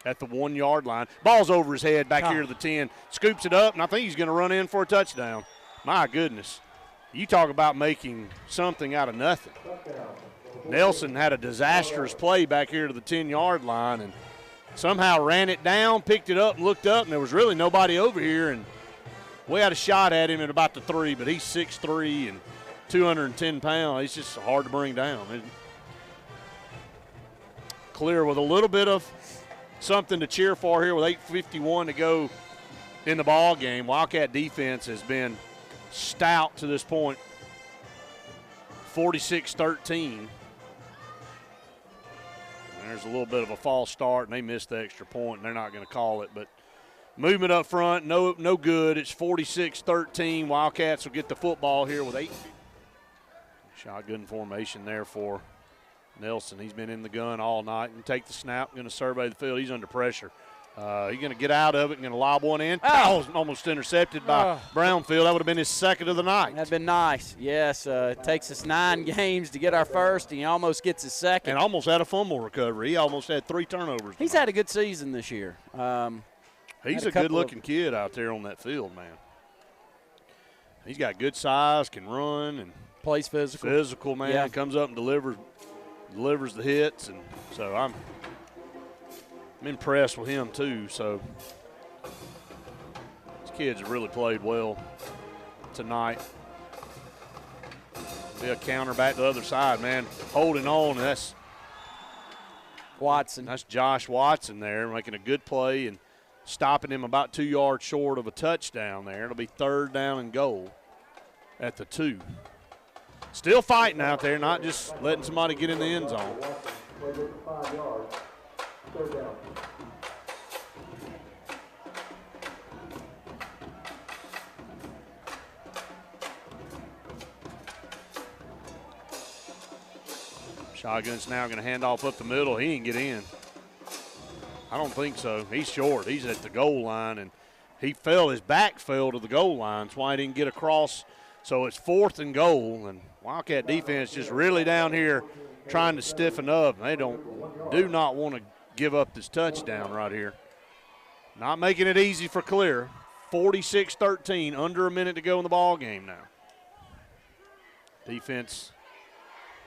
at the 1 yard line. Ball's over his head back here to the 10. Scoops it up, and I think he's going to run in for a touchdown. My goodness. You talk about making something out of nothing. Nelson had a disastrous play back here to the 10 yard line and somehow ran it down, picked it up, and looked up, and there was really nobody over here. And we had a shot at him at about the 3, but he's 6'3" and 210 pounds. He's just hard to bring down. CALERA with a little bit of something to cheer for here with 8:51 to go in the ball game. Wildcat defense has been stout to this point, 46-13. There's a little bit of a false start, and they missed the extra point, and they're not going to call it. But movement up front, no good. It's 46-13. Wildcats will get the football here with 8. Shotgun formation there for Nelson. He's been in the gun all night and take the snap, going to survey the field. He's under pressure. He's going to get out of it and going to lob one in. Almost intercepted by Brownfield. That would have been his second of the night. That'd been nice. Yes, it takes us 9 games to get our first, and he almost gets his second. And almost had a fumble recovery. He almost had 3 turnovers. He's had a good season this year. He's a good-looking kid out there on that field, man. He's got good size, can run, and plays physical. Physical, man. Yeah. Comes up and delivers the hits, and so I'm impressed with him too. So these kids have really played well tonight. Be a counter back to the other side, man. Holding on, that's Watson. That's Josh Watson there, making a good play and stopping him about 2 yards short of a touchdown there. It'll be 3rd down and goal at the 2. Still fighting out there, not just letting somebody get in the end zone. Shotgun's now going to hand off up the middle. He ain't get in. I don't think so. He's short. He's at the goal line, and he fell. His back fell to the goal line. That's why he didn't get across. So it's 4th and goal, and Wildcat defense just really down here trying to stiffen up. They do not want to give up this touchdown right here. Not making it easy for CALERA. 46-13, under a minute to go in the ball game now. Defense,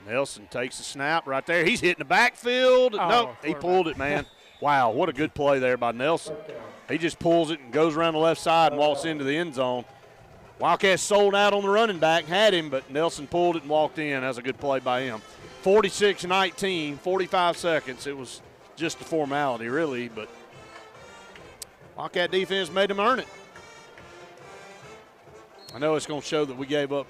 Nelson takes the snap right there. He's hitting the backfield. Nope, he pulled it, man. Wow, what a good play there by Nelson. He just pulls it and goes around the left side and walks into the end zone. Wildcats sold out on the running back, had him, but Nelson pulled it and walked in. That was a good play by him. 46-19, 45 seconds. It was just a formality, really, but Wildcat defense made them earn it. I know it's going to show that we gave up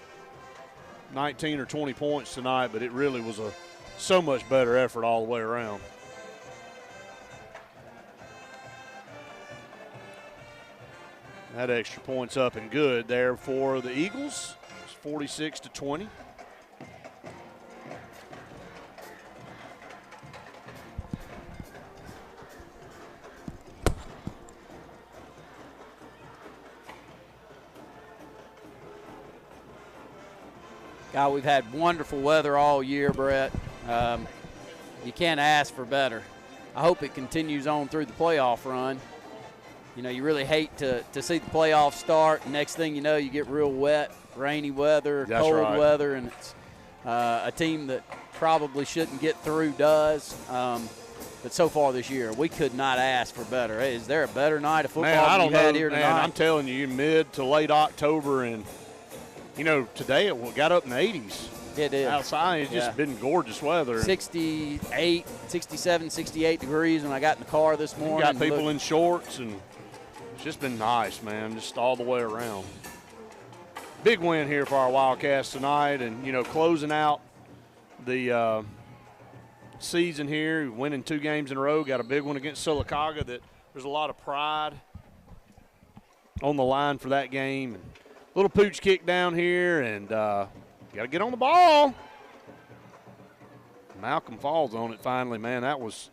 19 or 20 points tonight, but it really was a so much better effort all the way around. That extra point's up and good there for the Eagles. It's 46-20. God, we've had wonderful weather all year, Brett. You can't ask for better. I hope it continues on through the playoff run. You know, you really hate to see the playoffs start. Next thing you know, you get real wet, rainy weather, cold weather, and it's a team that probably shouldn't get through does. But so far this year, we could not ask for better. Hey, is there a better night of football Man, I than don't you had know, here tonight? man, I'm telling you, mid to late October, and, today it got up in the 80s. It is. Outside, it's just been gorgeous weather. 68, 67, 68 degrees when I got in the car this morning. You got people in shorts, and it's just been nice, man, just all the way around. Big win here for our Wildcats tonight, and, closing out the season here, winning 2 games in a row, got a big one against Sylacauga that there's a lot of pride on the line for that game. And little pooch kick down here, and got to get on the ball. Malcolm falls on it finally, man. That was,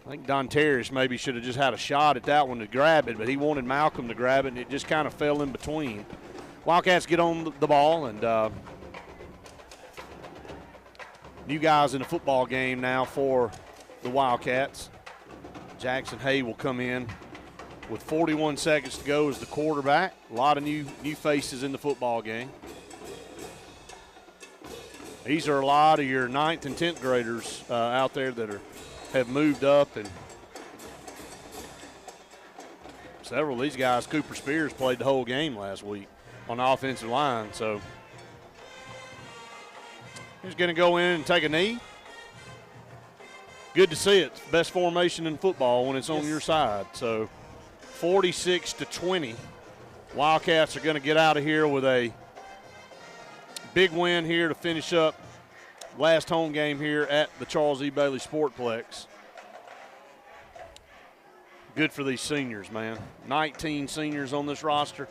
I think Don Terrace maybe should have just had a shot at that one to grab it, but he wanted Malcolm to grab it, and it just kind of fell in between. Wildcats get on the ball, and new guys in the football game now for the Wildcats. Jackson Hay will come in with 41 seconds to go as the quarterback. A lot of new faces in the football game. These are a lot of your 9th and 10th graders out there that have moved up, and several of these guys, Cooper Spears, played the whole game last week on the offensive line. So he's going to go in and take a knee. Good to see it. Best formation in football when it's on your side. So 46-20. Wildcats are going to get out of here with a big win here to finish up last home game here at the Charles E. Bailey Sportplex. Good for these seniors, man. 19 seniors on this roster.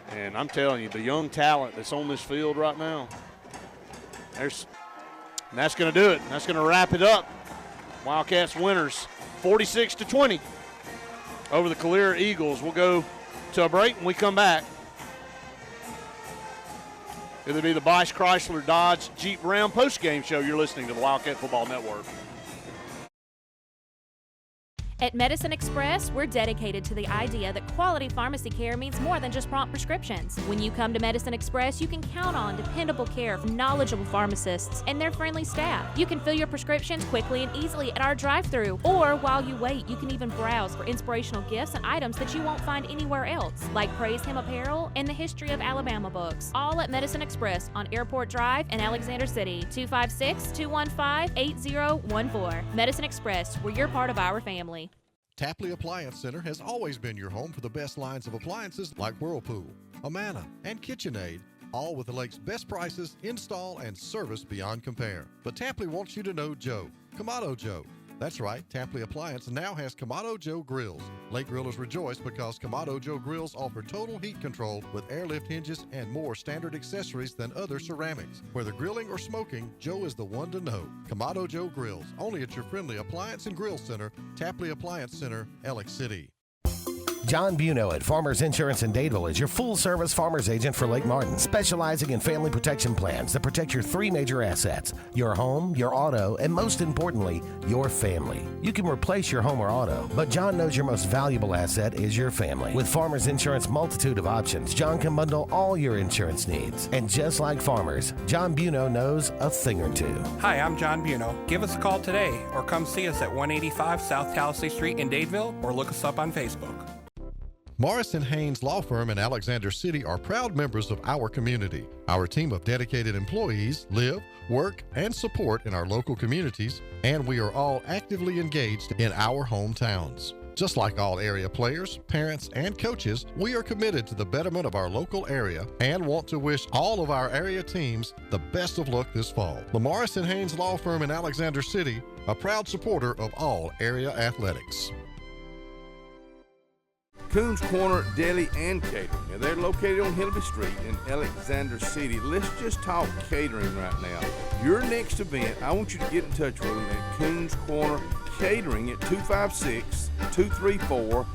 And I'm telling you, the young talent that's on this field right now, and that's going to do it. That's going to wrap it up. Wildcats winners, 46-20 over the CALERA Eagles. We'll go to a break when we come back. It'll be the Bice Chrysler Dodge Jeep Ram postgame show. You're listening to the Wildcat Football Network. At Medicine Express, we're dedicated to the idea that quality pharmacy care means more than just prompt prescriptions. When you come to Medicine Express, you can count on dependable care from knowledgeable pharmacists and their friendly staff. You can fill your prescriptions quickly and easily at our drive-thru, or while you wait, you can even browse for inspirational gifts and items that you won't find anywhere else, like Praise Him apparel and the History of Alabama books. All at Medicine Express on Airport Drive in Alexander City, 256-215-8014. Medicine Express, where you're part of our family. Tapley Appliance Center has always been your home for the best lines of appliances like Whirlpool, Amana, and KitchenAid, all with the lake's best prices, install, and service beyond compare. But Tapley wants you to know Joe, Kamado Joe. That's right, Tapley Appliance now has Kamado Joe grills. Lake grillers rejoice because Kamado Joe grills offer total heat control with airlift hinges and more standard accessories than other ceramics. Whether grilling or smoking, Joe is the one to know. Kamado Joe Grills, only at your friendly appliance and grill center, Tapley Appliance Center, Alex City. John Buno at Farmers Insurance in Dadeville is your full-service farmer's agent for Lake Martin, specializing in family protection plans that protect your 3 major assets, your home, your auto, and most importantly, your family. You can replace your home or auto, but John knows your most valuable asset is your family. With Farmers Insurance multitude of options, John can bundle all your insurance needs. And just like Farmers, John Buno knows a thing or two. Hi, I'm John Buno. Give us a call today or come see us at 185 South Talisay Street in Dadeville or look us up on Facebook. Morris & Haynes Law Firm in Alexander City are proud members of our community. Our team of dedicated employees live, work, and support in our local communities, and we are all actively engaged in our hometowns. Just like all area players, parents, and coaches, we are committed to the betterment of our local area and want to wish all of our area teams the best of luck this fall. The Morris & Haynes Law Firm in Alexander City, a proud supporter of all area athletics. Coons Corner Deli and Catering. Now, they're located on Hillby Street in Alexander City. Let's just talk catering right now. Your next event, I want you to get in touch with them at Coons Corner Catering at 256-234-3557.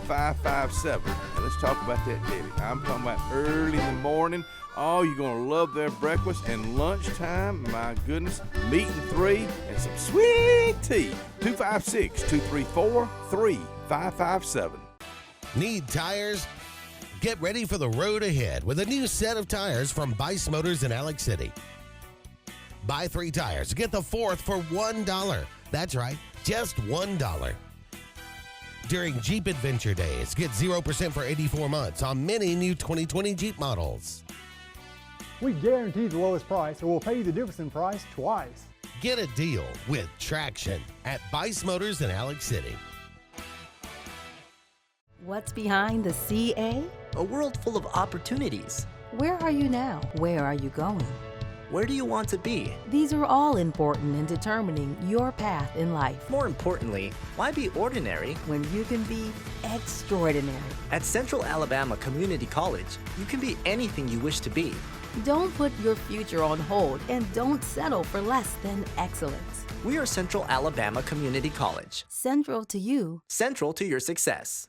Now, let's talk about that deli. I'm talking about early in the morning. Oh, you're going to love their breakfast and lunchtime. My goodness, meat and 3 and some sweet tea. 256-234-3557. Need tires? Get ready for the road ahead with a new set of tires from Bice Motors in Alex City. Buy 3 tires, get the 4th for $1. That's right, just $1. During Jeep Adventure Days, get 0% for 84 months on many new 2020 Jeep models. We guarantee the lowest price, or we'll pay you the difference in price twice. Get a deal with Traction at Bice Motors in Alex City. What's behind the CA? A world full of opportunities. Where are you now? Where are you going? Where do you want to be? These are all important in determining your path in life. More importantly, why be ordinary when you can be extraordinary? At Central Alabama Community College, you can be anything you wish to be. Don't put your future on hold and don't settle for less than excellence. We are Central Alabama Community College. Central to you. Central to your success.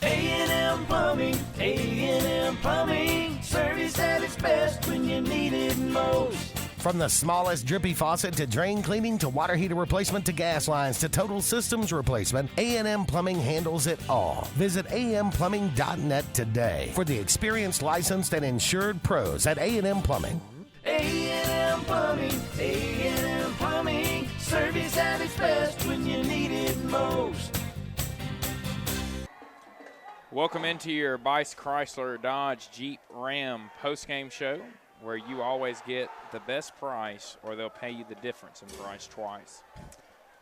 A&M Plumbing, A&M Plumbing, service at its best when you need it most. From the smallest drippy faucet to drain cleaning to water heater replacement to gas lines to total systems replacement, A&M Plumbing handles it all. Visit amplumbing.net today for the experienced, licensed, and insured pros at A&M Plumbing. A&M Plumbing, A&M Plumbing, service at its best when you need it most. Welcome into your Bice Chrysler Dodge Jeep Ram postgame show, where you always get the best price or they'll pay you the difference in price twice.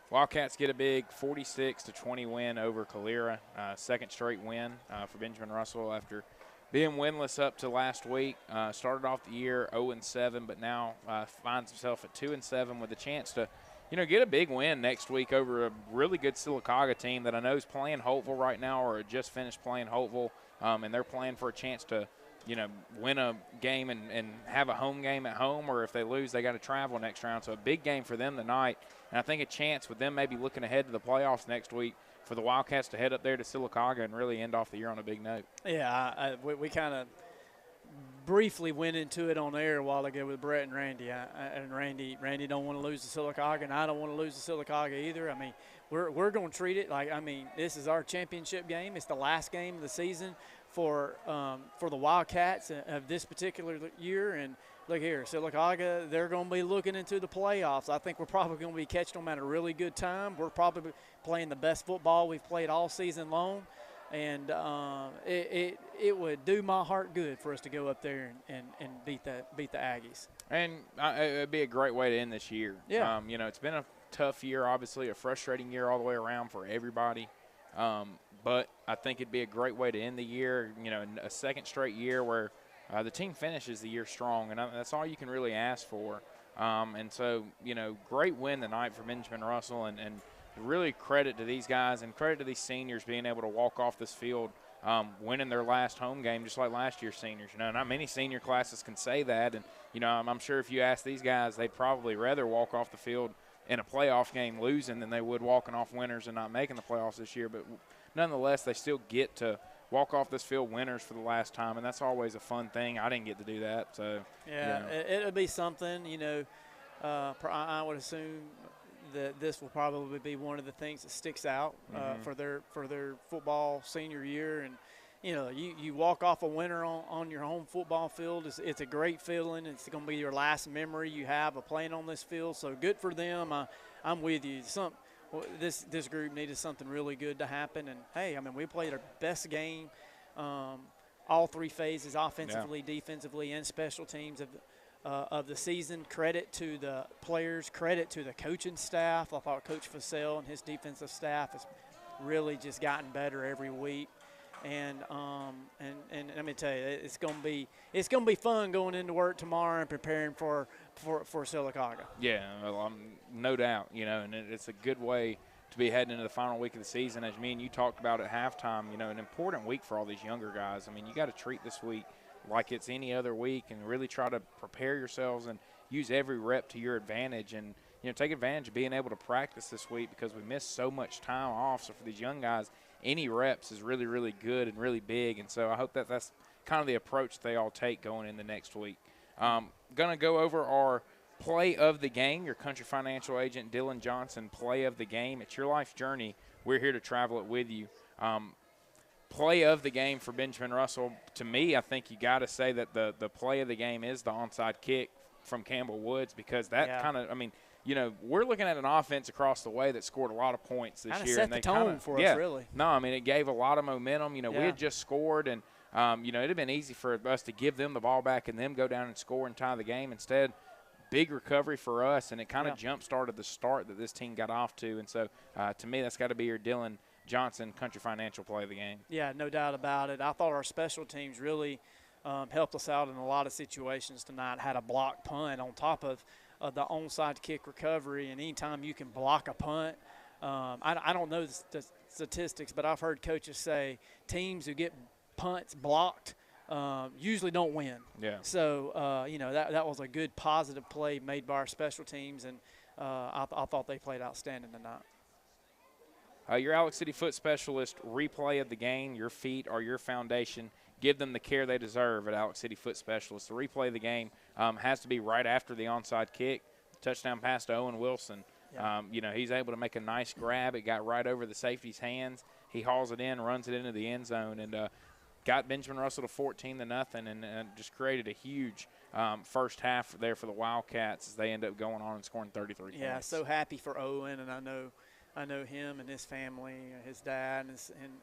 Wildcats get a big 46-20 win over CALERA, second straight win for Benjamin Russell after being winless up to last week. Started off the year 0-7, but now finds himself at 2-7 with a chance to get a big win next week over a really good Sylacauga team that I know is playing Holtville right now or just finished playing Holtville, and they're playing for a chance to, win a game and have a home game at home, or if they lose, they got to travel next round. So a big game for them tonight, and I think a chance with them maybe looking ahead to the playoffs next week for the Wildcats to head up there to Sylacauga and really end off the year on a big note. Yeah, we kind of briefly went into it on air a while ago with Brett and Randy. And Randy don't want to lose to Sylacauga, and I don't want to lose to Sylacauga either. I mean, we're going to treat it like, this is our championship game. It's the last game of the season for the Wildcats of this particular year. And look here, Sylacauga, they're going to be looking into the playoffs. I think we're probably going to be catching them at a really good time. We're probably playing the best football we've played all season long. And it would do my heart good for us to go up there and beat the Aggies. And it would be a great way to end this year. Yeah. It's been a tough year, obviously, a frustrating year all the way around for everybody. But I think it'd be a great way to end the year, a second straight year where the team finishes the year strong. And that's all you can really ask for. And so, great win tonight for Benjamin Russell, and really credit to these guys and credit to these seniors being able to walk off this field winning their last home game just like last year's seniors. Not many senior classes can say that. And, I'm sure if you ask these guys, they'd probably rather walk off the field in a playoff game losing than they would walking off winners and not making the playoffs this year. But nonetheless, they still get to walk off this field winners for the last time, and that's always a fun thing. I didn't get to do that. So yeah, it'll be something, I would assume – that this will probably be one of the things that sticks out for their football senior year. And you walk off a winner on your home football field. It's a great feeling. It's going to be your last memory you have of playing on this field. So good for them. I'm with you. This group needed something really good to happen. And hey, we played our best game, all three phases: offensively, defensively, and special teams of the season. Credit to the players, credit to the coaching staff. I thought Coach Fussell and his defensive staff has really just gotten better every week. And let me tell you, it's gonna be fun going into work tomorrow and preparing for Sylacauga. Yeah, well, no doubt. And it's a good way to be heading into the final week of the season. As me and you talked about at halftime, an important week for all these younger guys. You got to treat this week like it's any other week and really try to prepare yourselves and use every rep to your advantage and, take advantage of being able to practice this week because we missed so much time off. So for these young guys, any reps is really, really good and really big. And so I hope that's kind of the approach they all take going in the next week. Going to go over our play of the game, your Country Financial agent, Dylan Johnson, play of the game. It's your life journey. We're here to travel it with you. Play of the game for Benjamin Russell, to me, I think you got to say that the play of the game is the onside kick from Campbell Woods, because that Yeah. kind of, I mean, we're looking at an offense across the way that scored a lot of points this Kinda year. set and the they tone for us, really. No, I mean, it gave a lot of momentum. We Yeah. had just scored, and, it would have been easy for us to give them the ball back and them go down and score and tie the game. Instead, big recovery for us, and it kind of jump-started the start that this team got off to. And so, to me, that's got to be your Dylan Johnson Country Financial play of the game. Yeah, no doubt about it. I thought our special teams really helped us out in a lot of situations tonight. Had a block punt on top of the onside kick recovery, and anytime you can block a punt, I don't know the statistics, but I've heard coaches say teams who get punts blocked usually don't win. Yeah. So, that was a good positive play made by our special teams, and I thought they played outstanding tonight. Your Alex City foot specialist replay of the game, your feet are your foundation. Give them the care they deserve at Alex City foot specialist. The replay of the game has to be right after the onside kick. Touchdown pass to Owen Wilson. Yeah. He's able to make a nice grab. It got right over the safety's hands. He hauls it in, runs it into the end zone, and got Benjamin Russell to 14-0, and just created a huge first half there for the Wildcats as they end up going on and scoring 33 points. Yeah, so happy for Owen, and I know him and his family, his dad,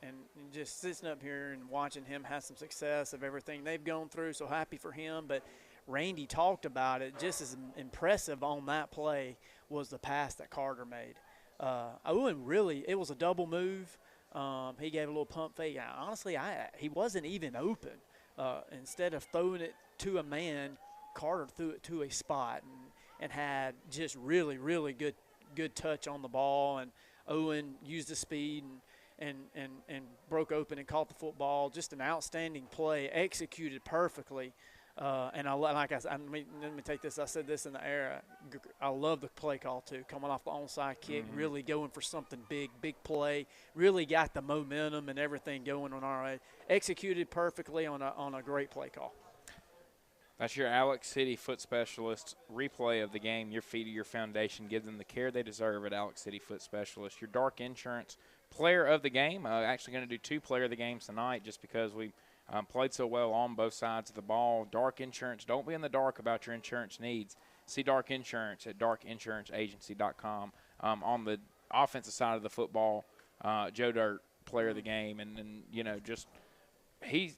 and just sitting up here and watching him have some success of everything they've gone through. So happy for him. But Randy talked about it. Just as impressive on that play was the pass that Carter made. Owen really, it was a double move. He gave a little pump fake. Honestly, he wasn't even open. Instead of throwing it to a man, Carter threw it to a spot and had just really, really good touch on the ball. And Owen used the speed and broke open and caught the football. Just an outstanding play, executed perfectly. And like I said, let me take this. I said this in the air. I love the play call too. Coming off the onside kick, really going for something big play. Really got the momentum and everything going on our way. Executed perfectly on a great play call. That's your Alex City foot specialist replay of the game. Your feet are your foundation. Give them the care they deserve at Alex City foot specialist. Your Dark Insurance player of the game. Actually going to do 2 player of the games tonight just because we played so well on both sides of the ball. Dark Insurance. Don't be in the dark about your insurance needs. See Dark Insurance at darkinsuranceenagency.com. On the offensive side of the football, Joe Dirt, player of the game. And just he's,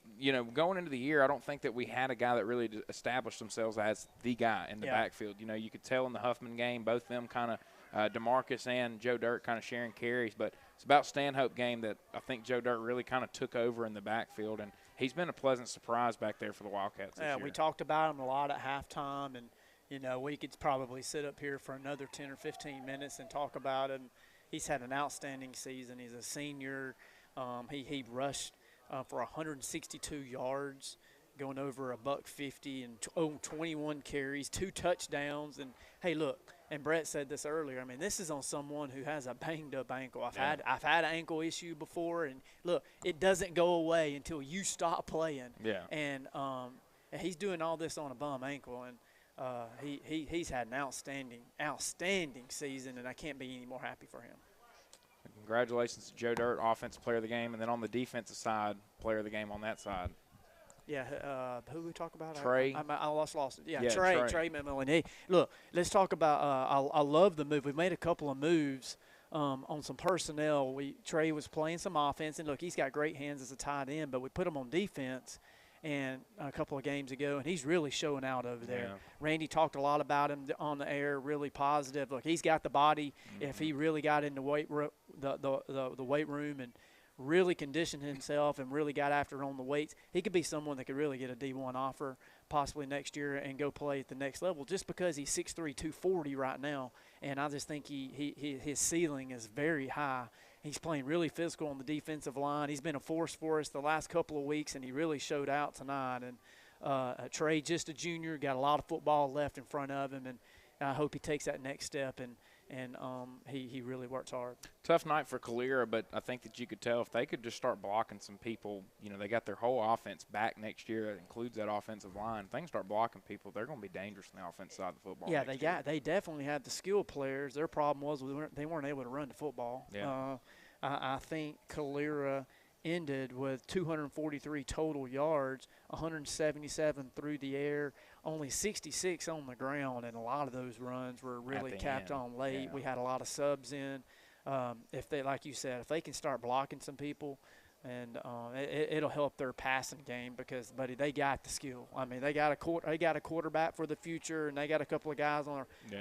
going into the year, I don't think that we had a guy that really established themselves as the guy in the backfield. You could tell in the Huffman game, both of them kind of DeMarcus and Joe Dirt kind of sharing carries. But it's about Stanhope game that I think Joe Dirt really kind of took over in the backfield. And he's been a pleasant surprise back there for the Wildcats this year. We talked about him a lot at halftime, and we could probably sit up here for another 10 or 15 minutes and talk about him. He's had an outstanding season. He's a senior. He rushed for 162 yards, going over $150 and 21 carries, 2 touchdowns. And hey, look, and Brett said this earlier. I mean, this is on someone who has a banged-up ankle. I've had an ankle issue before, and look, it doesn't go away until you stop playing. Yeah. And he's doing all this on a bum ankle, and he's had an outstanding season, and I can't be any more happy for him. Congratulations to Joe Dirt, offensive player of the game, and then on the defensive side, player of the game on that side. Yeah, who we talk about? Trey. I lost it. Yeah, Trey McMillan. Hey, look, let's talk about I love the move. We've made a couple of moves on some personnel. Trey was playing some offense, and look, he's got great hands as a tight end, but we put him on defense and a couple of games ago, and he's really showing out over there. Yeah. Randy talked a lot about him on the air, really positive. Look, he's got the body. If he really got in the weight room and really conditioned himself and really got after it on the weights, he could be someone that could really get a D1 offer possibly next year and go play at the next level just because he's 6'3", 240 right now. And I just think his ceiling is very high. He's playing really physical on the defensive line. He's been a force for us the last couple of weeks, and he really showed out tonight. And Trey, just a junior, got a lot of football left in front of him, and I hope he takes that next step and he really works hard. Tough night for CALERA, but I think that you could tell if they could just start blocking some people, they got their whole offense back next year. That includes that offensive line. If they can start blocking people, they're going to be dangerous on the offensive side of the football. Yeah, they definitely had the skill players. Their problem was they weren't able to run the football. Yeah. I think CALERA ended with 243 total yards, 177 through the air, only 66 on the ground, and a lot of those runs were really capped on late. We had a lot of subs in. If they, like you said, if they can start blocking some people, and it'll help their passing game because, buddy, they got the skill. I mean, they got a quarterback for the future, and they got a couple of guys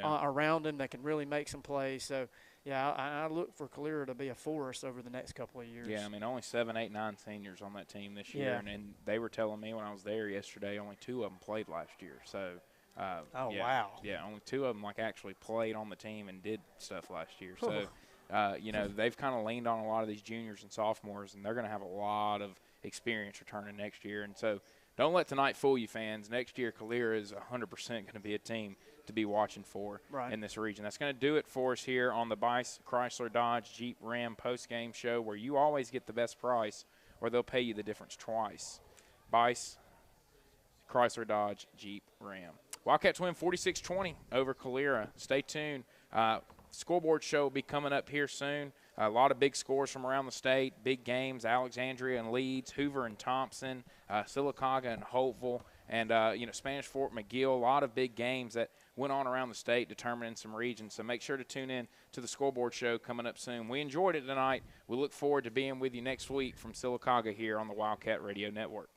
around them that can really make some plays. So, yeah, I look for CALERA to be a force over the next couple of years. Yeah, I mean, only 7, 8, 9 seniors on that team this year, and they were telling me when I was there yesterday, only 2 of them played last year. So, wow. Yeah, only 2 of them actually played on the team and did stuff last year. So. They've kind of leaned on a lot of these juniors and sophomores, and they're going to have a lot of experience returning next year. And so don't let tonight fool you, fans. Next year, CALERA is 100% going to be a team to be watching for in this region. That's going to do it for us here on the Bice Chrysler Dodge Jeep Ram post-game show, where you always get the best price or they'll pay you the difference twice. Bice Chrysler Dodge Jeep Ram. Wildcats win 46-20 over CALERA. Stay tuned. Scoreboard show will be coming up here soon. A lot of big scores from around the state, big games, Alexandria and Leeds, Hoover and Thompson, Sylacauga and Holtville, and, Spanish Fort McGill. A lot of big games that went on around the state determining some regions. So make sure to tune in to the Scoreboard show coming up soon. We enjoyed it tonight. We look forward to being with you next week from Sylacauga here on the Wildcat Radio Network.